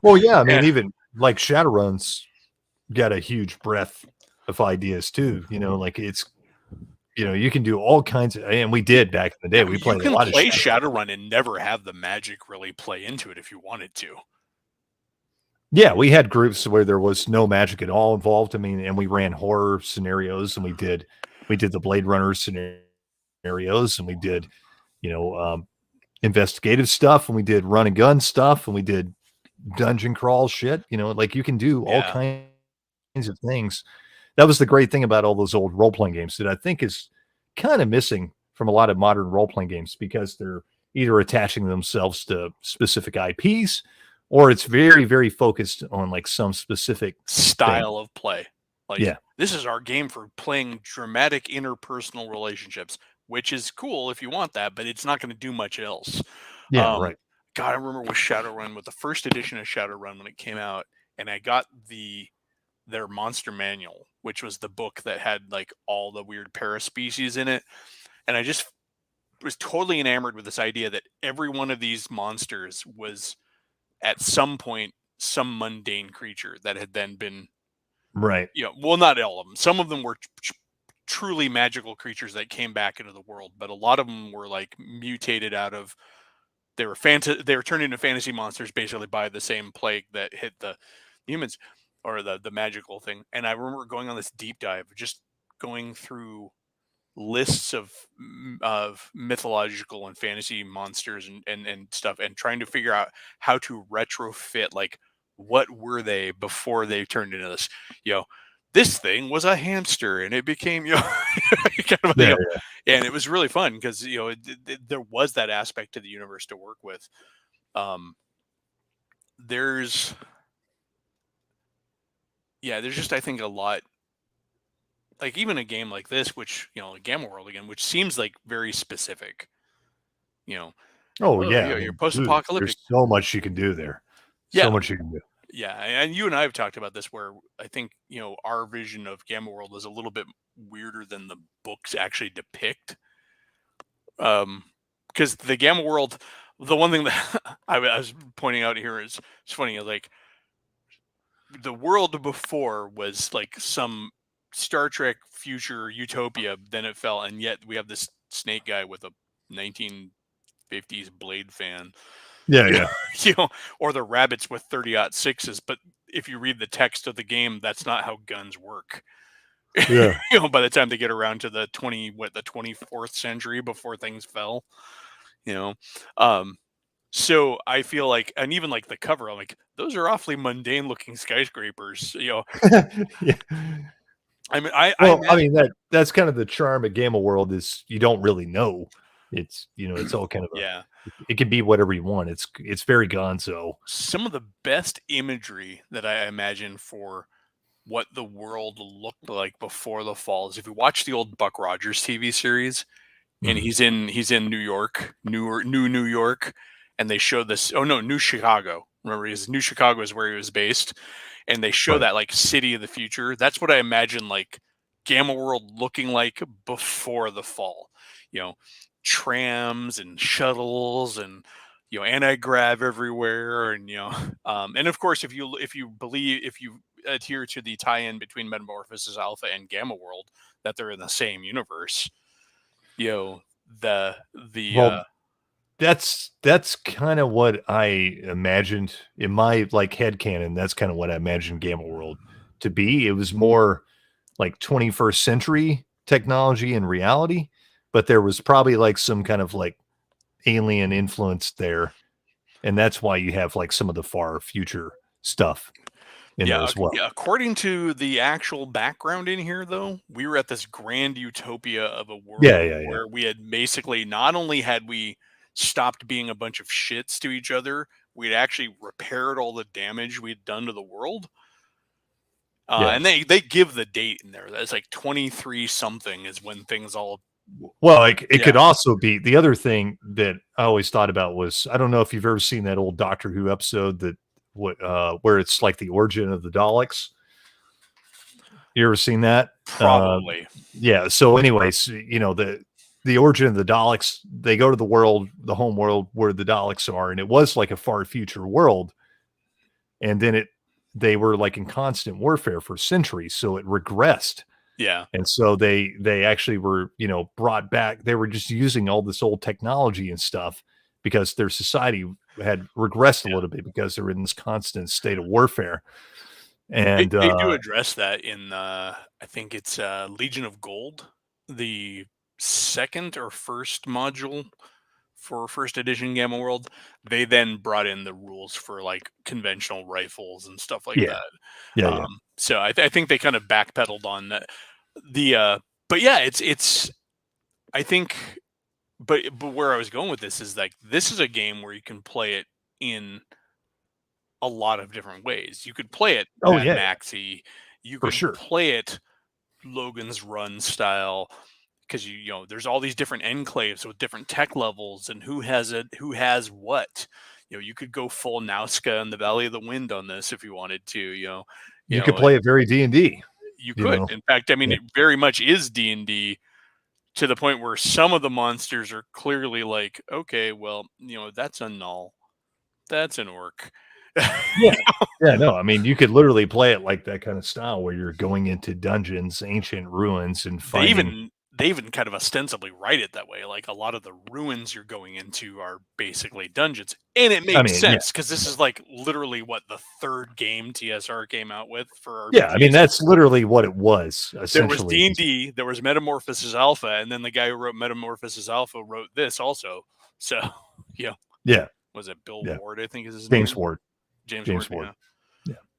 Well, yeah, I mean, yeah. even like Shadowrun's got a huge breadth of ideas too. Like it's you can do all kinds of, and we did back in the day. I We mean, you played a can lot of play Shadowrun. Shadowrun and never have the magic really play into it if you wanted to. Yeah, we had groups where there was no magic at all involved. I mean, and we ran horror scenarios, and we did the Blade Runner scenarios, and we did you know investigative stuff, and we did run and gun stuff, and we did dungeon crawl shit. Like you can do all Yeah. kinds of things. That was the great thing about all those old role playing games that I think is kind of missing from a lot of modern role playing games because they're either attaching themselves to specific IPs or it's very, very focused on like some specific thing. Style of play. Like, Yeah. this is our game for playing dramatic interpersonal relationships, which is cool if you want that, but it's not going to do much else. Yeah. Right. God, I remember with Shadowrun, with the first edition of Shadowrun when it came out, and I got their monster manual, which was the book that had like all the weird paraspecies in it, and I just was totally enamored with this idea that every one of these monsters was at some point some mundane creature that had then been Right. well, not all of them. Some of them were truly magical creatures that came back into the world, but a lot of them were like mutated out of they were turned into fantasy monsters basically by the same plague that hit the humans or the magical thing. And I remember going on this deep dive, just going through lists of mythological and fantasy monsters and stuff and trying to figure out how to retrofit like what were they before they turned into this this thing was a hamster and it became kind of Yeah. and it was really fun because there was that aspect to the universe to work with. There's there's just I think a lot, like even a game like this, which Gamma World again, which seems like very specific. Oh, Oh, yeah. I you're mean, dude, post-apocalyptic. there's so much you can do there. Yeah, So much you can do. yeah, and you and I have talked about this, where I think our vision of Gamma World is a little bit weirder than the books actually depict. Because the Gamma World, the one thing that I was pointing out here is it's funny, like the world before was like some Star Trek future utopia, then it fell, and yet we have this snake guy with a 1950s Blade fan. Yeah. Yeah. Or the rabbits with 30-06s. But if you read the text of the game, that's not how guns work. Yeah. By the time they get around to the 24th century before things fell, so I feel like, and even like the cover, I'm like, those are awfully mundane looking skyscrapers. Yeah. I mean, Well, I mean that's kind of the charm of Gamma World is you don't really know. It's it's all kind of yeah. it can be whatever you want. It's very gonzo. Some of the best imagery that I imagine for what the world looked like before the fall is if you watch the old Buck Rogers TV series, and he's in New York, New York, and they show this. Oh no, New Chicago. Remember, New Chicago is where he was based, and they show Right. that like city of the future. That's what I imagine like Gamma World looking like before the fall. Trams and shuttles and anti-grav everywhere, and and of course, if you adhere to the tie-in between Metamorphosis Alpha and Gamma World, that they're in the same universe, the Well, that's kind of what I imagined in my headcanon. That's kind of what I imagined Gamma World to be. It was more like 21st century technology and reality, but there was probably some kind of alien influence there, and that's why you have some of the far future stuff in there as well. Yeah, according to the actual background in here, though, we were at this grand utopia of a world where we had basically not only had we stopped being a bunch of shits to each other, we'd actually repaired all the damage we'd done to the world. And they give the date in there. That's 23 something is when things all. Well, it could also be the other thing that I always thought about was, I don't know if you've ever seen that old Doctor Who episode that where it's like the origin of the Daleks. You ever seen that? Probably. Yeah. So anyways, the origin of the Daleks, they go to the home world where the Daleks are, and it was like a far future world. And then they were in constant warfare for centuries, so it regressed. Yeah. And so they actually were, brought back. They were just using all this old technology and stuff because their society had regressed a little bit because they were in this constant state of warfare. And they do address that in I think it's Legion of Gold, the second or first module for first edition Gamma World. They then brought in the rules for conventional rifles and stuff like that. Yeah. So I think they kind of backpedaled on that. But yeah, it's I think, but where I was going with this is this is a game where you can play it in a lot of different ways. You could play it Mad Maxy. You could play it Logan's Run style, because there's all these different enclaves with different tech levels and who has what. You could go full Nausica in the Valley of the Wind on this if you wanted to. You could play it very D&D. You could. In fact, I mean, it very much is D&D, to the point where some of the monsters are clearly okay, well, that's a null, that's an orc. No, I mean, you could literally play it like that kind of style where you're going into dungeons, ancient ruins, and finding. They even kind of ostensibly write it that way. A lot of the ruins you're going into are basically dungeons, and it makes sense because this is literally what the third game TSR came out with for. RPGs. I mean, that's literally what it was. There was D&D, there was Metamorphosis Alpha, and then the guy who wrote Metamorphosis Alpha wrote this also. So, was it Bill Ward? I think is his name. James Ward. James Ward.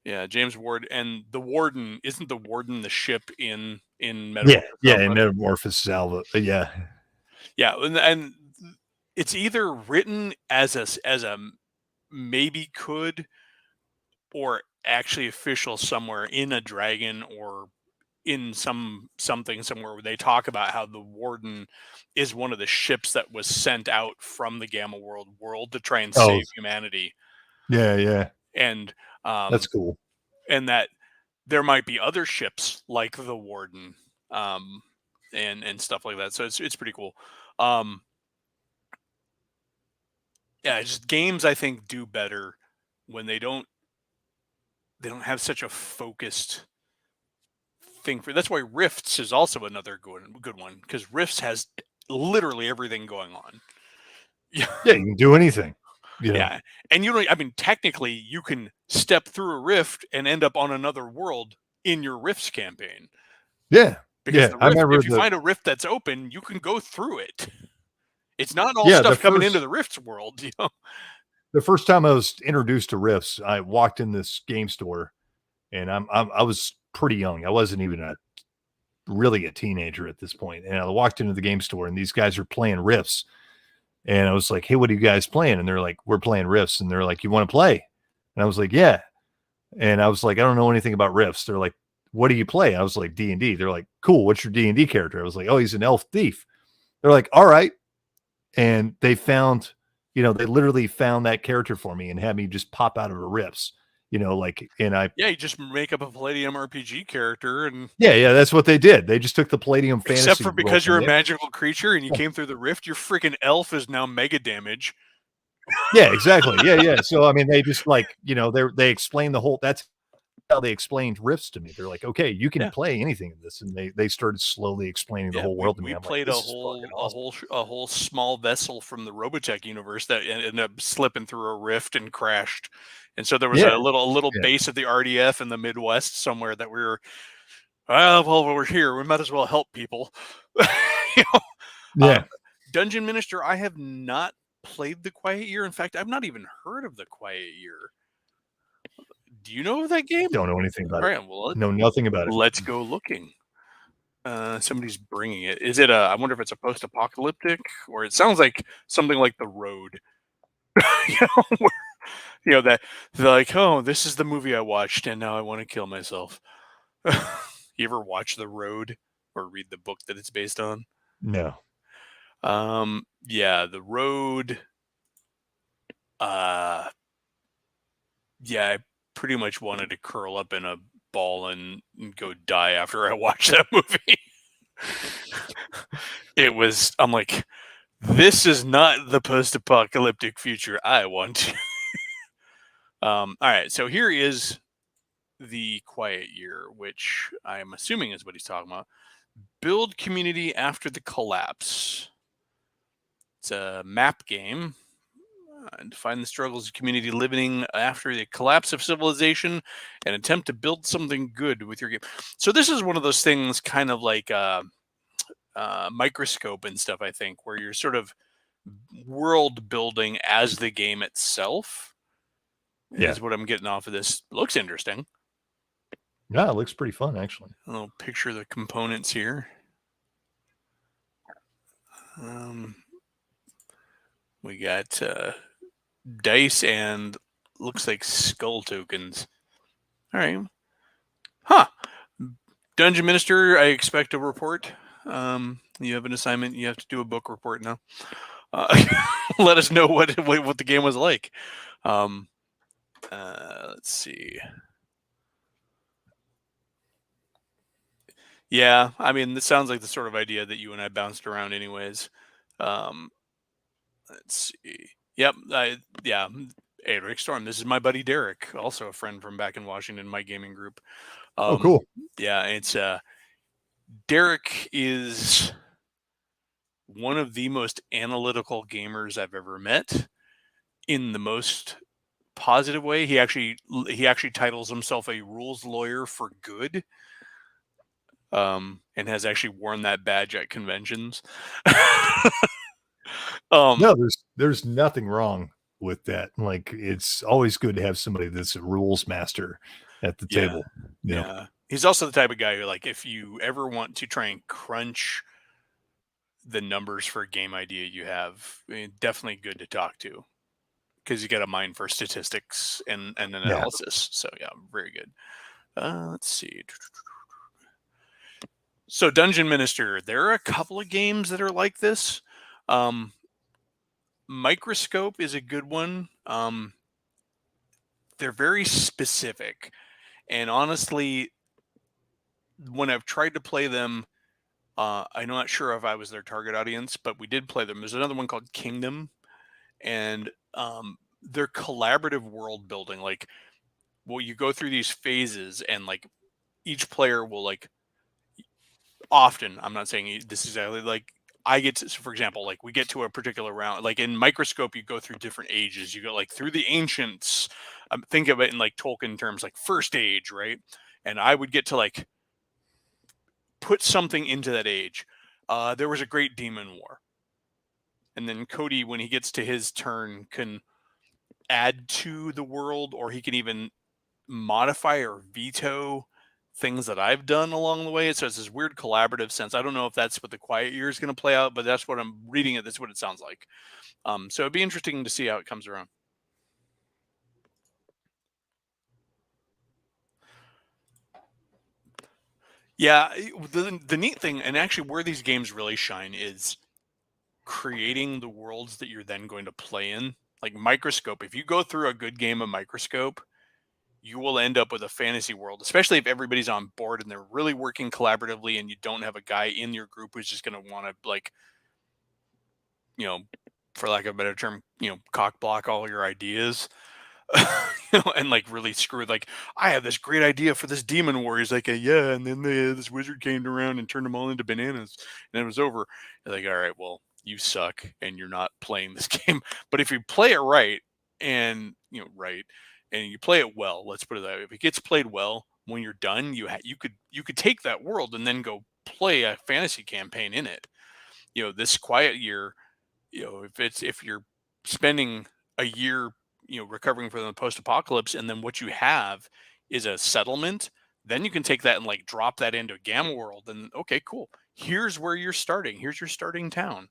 Yeah, James Ward, and the Warden isn't the Warden the ship in Metamorphosis Alpha? In Metamorphosis Alpha. Yeah, and it's either written as a maybe could, or actually official somewhere in a dragon or in something somewhere where they talk about how the Warden is one of the ships that was sent out from the Gamma world to try and save humanity. Yeah. And that's cool. And that there might be other ships like the Warden, and stuff like that. So it's pretty cool. Just games I think do better when they don't have such a focused thing for. That's why Rifts is also another good one, because Rifts has literally everything going on. Yeah, you can do anything. Yeah, and technically you can step through a rift and end up on another world in your Rifts campaign. Yeah, because if you find a rift that's open, you can go through it. It's not all stuff coming into the Rifts world. The first time I was introduced to Rifts, I walked in this game store, and I was pretty young. I wasn't even really a teenager at this point, and I walked into the game store, and these guys are playing Rifts. And I was like, hey, what are you guys playing? And they're like, we're playing Rifts. And they're like, you want to play? And I was like, yeah. And I was like, I don't know anything about Rifts. They're like, what do you play? I was like, D&D. They're like, cool. What's your D&D character? I was like, oh, he's an elf thief. They're like, all right. And they found, they literally found that character for me and had me just pop out of a Rifts. You just make up a Palladium RPG character, and that's what they did. They just took the Palladium fantasy. Except for because you're a magical creature and you came through the rift, your freaking elf is now mega damage. Yeah, exactly. Yeah. So I mean, they just like, they explain the whole. That's how they explained Rifts to me. They're like, okay, you can Yeah. play anything in this, and they started slowly explaining the whole world to me. We I'm like, played this is fucking awesome. a whole small vessel from the Robotech universe that ended up slipping through a rift and crashed. And so there was Yeah, a little yeah. base of the RDF in the Midwest somewhere that we were. Well, we're here. We might as well help people. You know? Yeah. Dungeon Minister, I have not played the Quiet Year. In fact, I've not even heard of the Quiet Year. Do you know of that game? Don't know anything about All it. right, well, Know nothing about it. let's go looking. Somebody's bringing it. Is it I wonder if it's a post-apocalyptic, or it sounds like something like The Road. That they're like, oh, this is the movie I watched, and now I want to kill myself. You ever watch The Road or read the book that it's based on? No. Yeah, The Road. Yeah, I pretty much wanted to curl up in a ball and go die after I watched that movie. I'm like, this is not the post-apocalyptic future I want to. All right, so here is the Quiet Year, which I'm assuming is what he's talking about. Build community after the collapse. It's a map game. Define the struggles of community living after the collapse of civilization and attempt to build something good with your game. So this is one of those things kind of like Microscope and stuff, I think, where you're sort of world building as the game itself. Yeah. Is what I'm getting off of this. Looks interesting. Yeah, it looks pretty fun, actually. A little picture of the components here. We got dice and looks like skull tokens. All right. Huh. Dungeon Minister, I expect a report. You have an assignment. You have to do a book report now. Let us know what the game was like. Let's see. Yeah, I mean, this sounds like the sort of idea that you and I bounced around anyways. Let's see. Yep. Yeah. Hey, Rick Storm. This is my buddy Derek, also a friend from back in Washington, my gaming group. Oh, cool. Yeah, it's Derek is one of the most analytical gamers I've ever met in the most positive way. He actually titles himself a rules lawyer for good. And has actually worn that badge at conventions. No, there's nothing wrong with that. Like, it's always good to have somebody that's a rules master at the table. Yeah. He's also the type of guy who, like, if you ever want to try and crunch the numbers for a game idea you have, definitely good to talk to, because you got a mind for statistics and analysis. So yeah, very good. Let's see. So Dungeon Minister, there are a couple of games that are like this. Microscope is a good one. They're very specific, and honestly, when I've tried to play them, I'm not sure if I was their target audience, but we did play them. There's another one called Kingdom, and they're collaborative world building. Like, well, you go through these phases, and like each player will, like, often, I'm not saying this exactly, like, I get to, so for example, like, we get to a particular round, like in Microscope, you go through different ages. You go like through the ancients. Think of it in like Tolkien terms, like first age, right? And I would get to like put something into that age. There was a great demon war. And then Cody, when he gets to his turn, can add to the world, or he can even modify or veto things that I've done along the way. So it's this weird collaborative sense. I don't know if that's what the Quiet Year is going to play out, but that's what I'm reading it. That's what it sounds like. So it'd be interesting to see how it comes around. Yeah, the neat thing, and actually where these games really shine, is creating the worlds that you're then going to play in. Like Microscope, if you go through a good game of Microscope, you will end up with a fantasy world, especially if everybody's on board and they're really working collaboratively, and you don't have a guy in your group who's just going to want to, like, for lack of a better term, cock block all your ideas. And like really screw, like, I have this great idea for this demon war. He's like, yeah, and then this wizard came around and turned them all into bananas, and it was over. You're like, all right, well, you suck, and you're not playing this game. But if you play it right, and and you play it well, let's put it that way. If it gets played well, when you're done, you could take that world and then go play a fantasy campaign in it. This quiet year, if you're spending a year recovering from the post-apocalypse, and then what you have is a settlement, then you can take that and like drop that into a gamma world, and okay, cool, here's where you're starting, here's your starting town,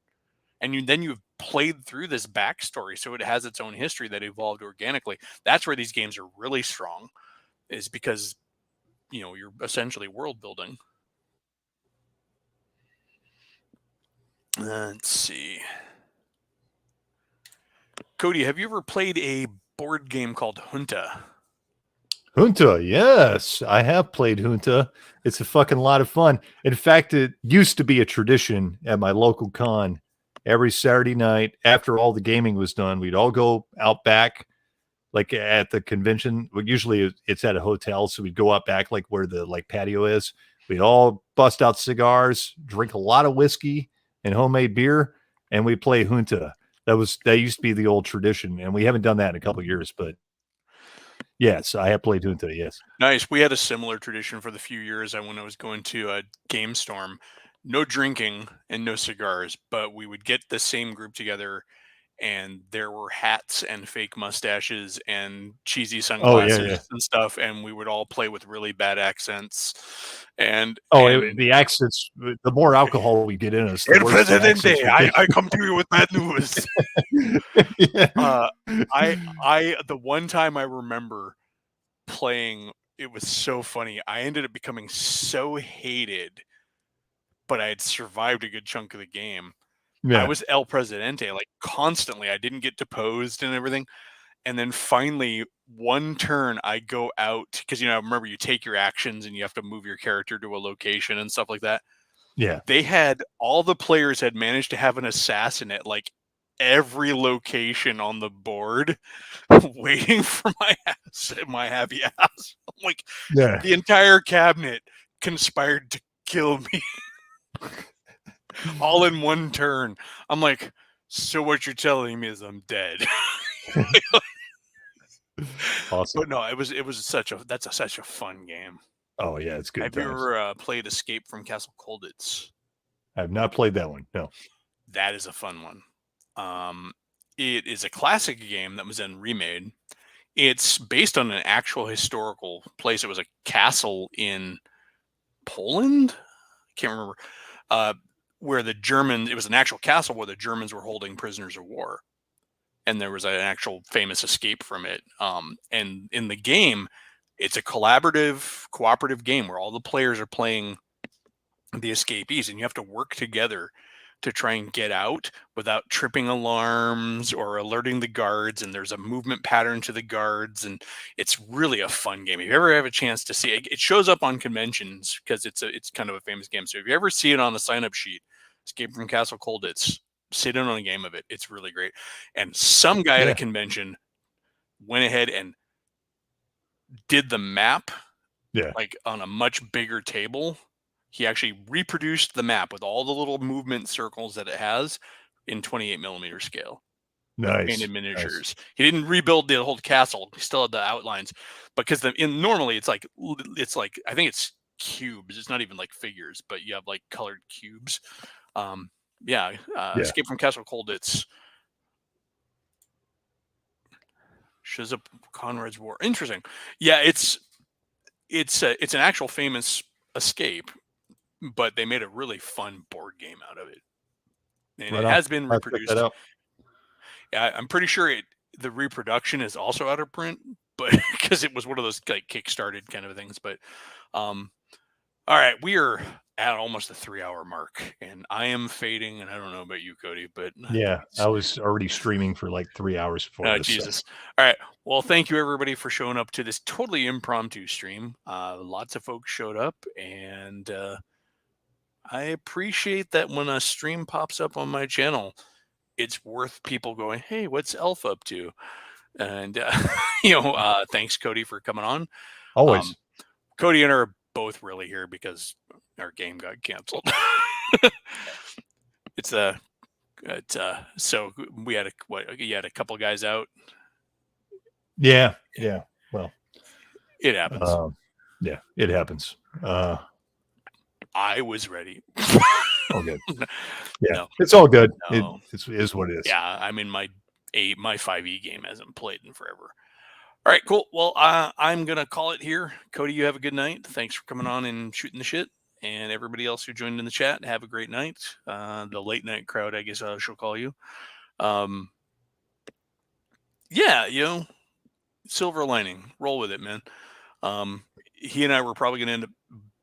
and you've played through this backstory, so it has its own history that evolved organically. That's where these games are really strong, is because you're essentially world building. Let's see. Cody, have you ever played a board game called Junta? Junta, yes, I have played Junta. It's a fucking lot of fun. In fact, it used to be a tradition at my local con. Every Saturday night after all the gaming was done, we'd all go out back, like at the convention. Usually it's at a hotel, so we'd go out back, like where the like patio is. We'd all bust out cigars, drink a lot of whiskey and homemade beer, and we play Junta. That used to be the old tradition, and we haven't done that in a couple of years, but yes, I have played Junta. Yes, nice. We had a similar tradition for the few years when I was going to a Game Storm. No drinking and no cigars, but we would get the same group together, and there were hats and fake mustaches and cheesy sunglasses and stuff, and we would all play with really bad accents. And the accents. The more alcohol we get in us, the El worse the accents Presidente, we get. I come to you with bad news. Yeah. The one time I remember playing, it was so funny. I ended up becoming so hated, but I had survived a good chunk of the game. I was El Presidente, like constantly. I didn't get deposed and everything. And then finally, one turn, I go out because remember, you take your actions and you have to move your character to a location and stuff like that. Yeah. All the players had managed to have an assassin at like every location on the board, waiting for my happy ass. I'm like, the entire cabinet conspired to kill me. All in one turn. I'm like, so what you're telling me is I'm dead. Awesome. But no, it was such a fun game. Oh yeah, it's good. Have you ever played Escape from Castle Colditz? I have not played that one. No. That is a fun one. It is a classic game that was then remade. It's based on an actual historical place. It was a castle in Poland. I can't remember. Where the Germans, it was an actual castle where the Germans were holding prisoners of war. And there was an actual famous escape from it. And in the game, it's a cooperative game where all the players are playing the escapees, and you have to work together to try and get out without tripping alarms or alerting the guards. And there's a movement pattern to the guards, and it's really a fun game. If you ever have a chance to see it, it shows up on conventions because it's kind of a famous game. So if you ever see it on the sign-up sheet, Escape from Castle Colditz, sit in on a game of it. It's really great. And some guy at a convention went ahead and did the map, like on a much bigger table. He actually reproduced the map with all the little movement circles that it has in 28mm scale. Nice. Painted miniatures. Nice. He didn't rebuild the whole castle. He still had the outlines, because normally it's like I think it's cubes. It's not even like figures, but you have like colored cubes. Escape from Castle Colditz. Shows up Conrad's War. Interesting. Yeah, it's an actual famous escape, but they made a really fun board game out of it, and it has been reproduced. Yeah, I'm pretty sure the reproduction is also out of print, but because it was one of those like kickstarted kind of things. But all right, we are at almost the 3-hour mark, and I am fading, and I don't know about you, Cody, but I was already streaming for like 3 hours before this. Jesus. So. All right. Well, thank you everybody for showing up to this totally impromptu stream. Lots of folks showed up, and I appreciate that when a stream pops up on my channel, it's worth people going, hey, what's Elf up to? And thanks, Cody, for coming on. Always. Cody and I are both really here because our game got canceled. So we had you had a couple guys out. Yeah. Well, it happens. Yeah, it happens. I was ready. All good. Yeah, No. it's all good. No. It is what it is. Yeah, I mean my 5e game hasn't played in forever. All right, cool. Well, I'm gonna call it here. Cody, you have a good night. Thanks for coming on and shooting the shit. And everybody else who joined in the chat, have a great night. The late night crowd, I guess I shall call you. Yeah, silver lining. Roll with it, man. He and I were probably gonna end up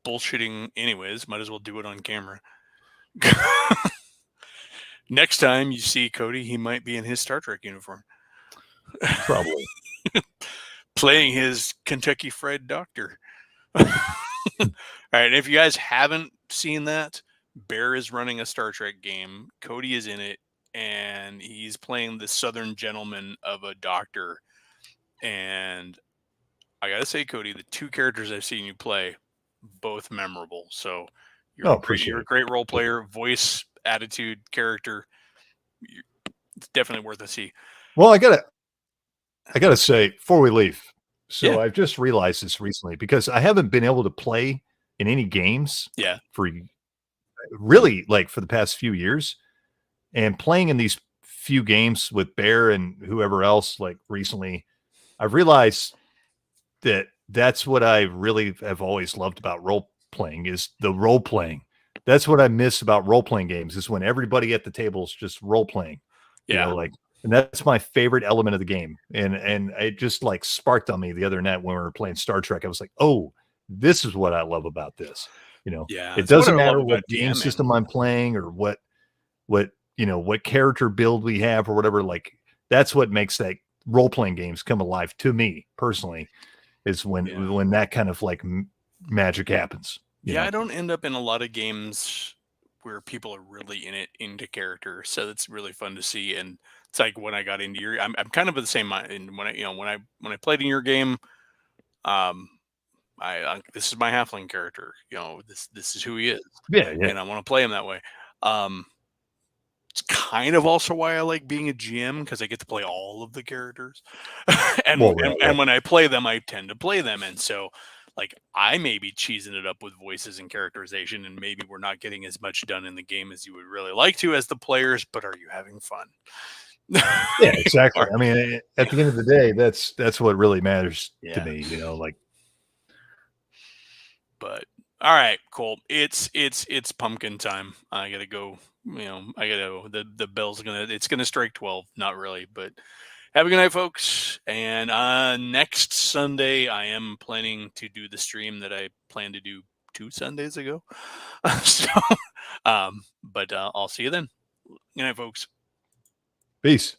bullshitting anyways. Might as well do it on camera. Next time you see Cody, he might be in his Star Trek uniform. Probably. Playing his Kentucky Fried Doctor. All right, and if you guys haven't seen that, Bear is running a Star Trek game. Cody is in it, and he's playing the Southern gentleman of a doctor. And I gotta say, Cody, the two characters I've seen you play, both memorable. So you're a great role player, voice, attitude, character. It's definitely worth a see. Well, I gotta say before we leave. So I've just realized this recently because I haven't been able to play in any games. For really for the past few years, and playing in these few games with Bear and whoever else recently, I've realized that that's what I really have always loved about role playing is the role playing. That's what I miss about role playing games is when everybody at the table is just role playing. And that's my favorite element of the game. And it just sparked on me the other night when we were playing Star Trek. I was like, oh, this is what I love about this. It doesn't matter what game system I'm playing or what character build we have or whatever. That's what makes that role playing games come alive to me personally. Is when that kind of magic happens. I don't end up in a lot of games where people are really into character, so it's really fun to see. And it's like when I got into your, I'm kind of of the same mind. And when I played in your game, this is my halfling character. This is who he is. And I want to play him that way. It's kind of also why I like being a GM because I get to play all of the characters, and when I play them, I tend to play them, and so I may be cheesing it up with voices and characterization, and maybe we're not getting as much done in the game as you would really like to as the players. But are you having fun? Yeah, exactly. I mean, at the end of the day, that's what really matters to me. But all right, cool. It's pumpkin time. I gotta go. The bell's gonna strike 12. Not really, but have a good night, folks. And next Sunday, I am planning to do the stream that I planned to do 2 Sundays ago. But I'll see you then. Good night, folks. Peace.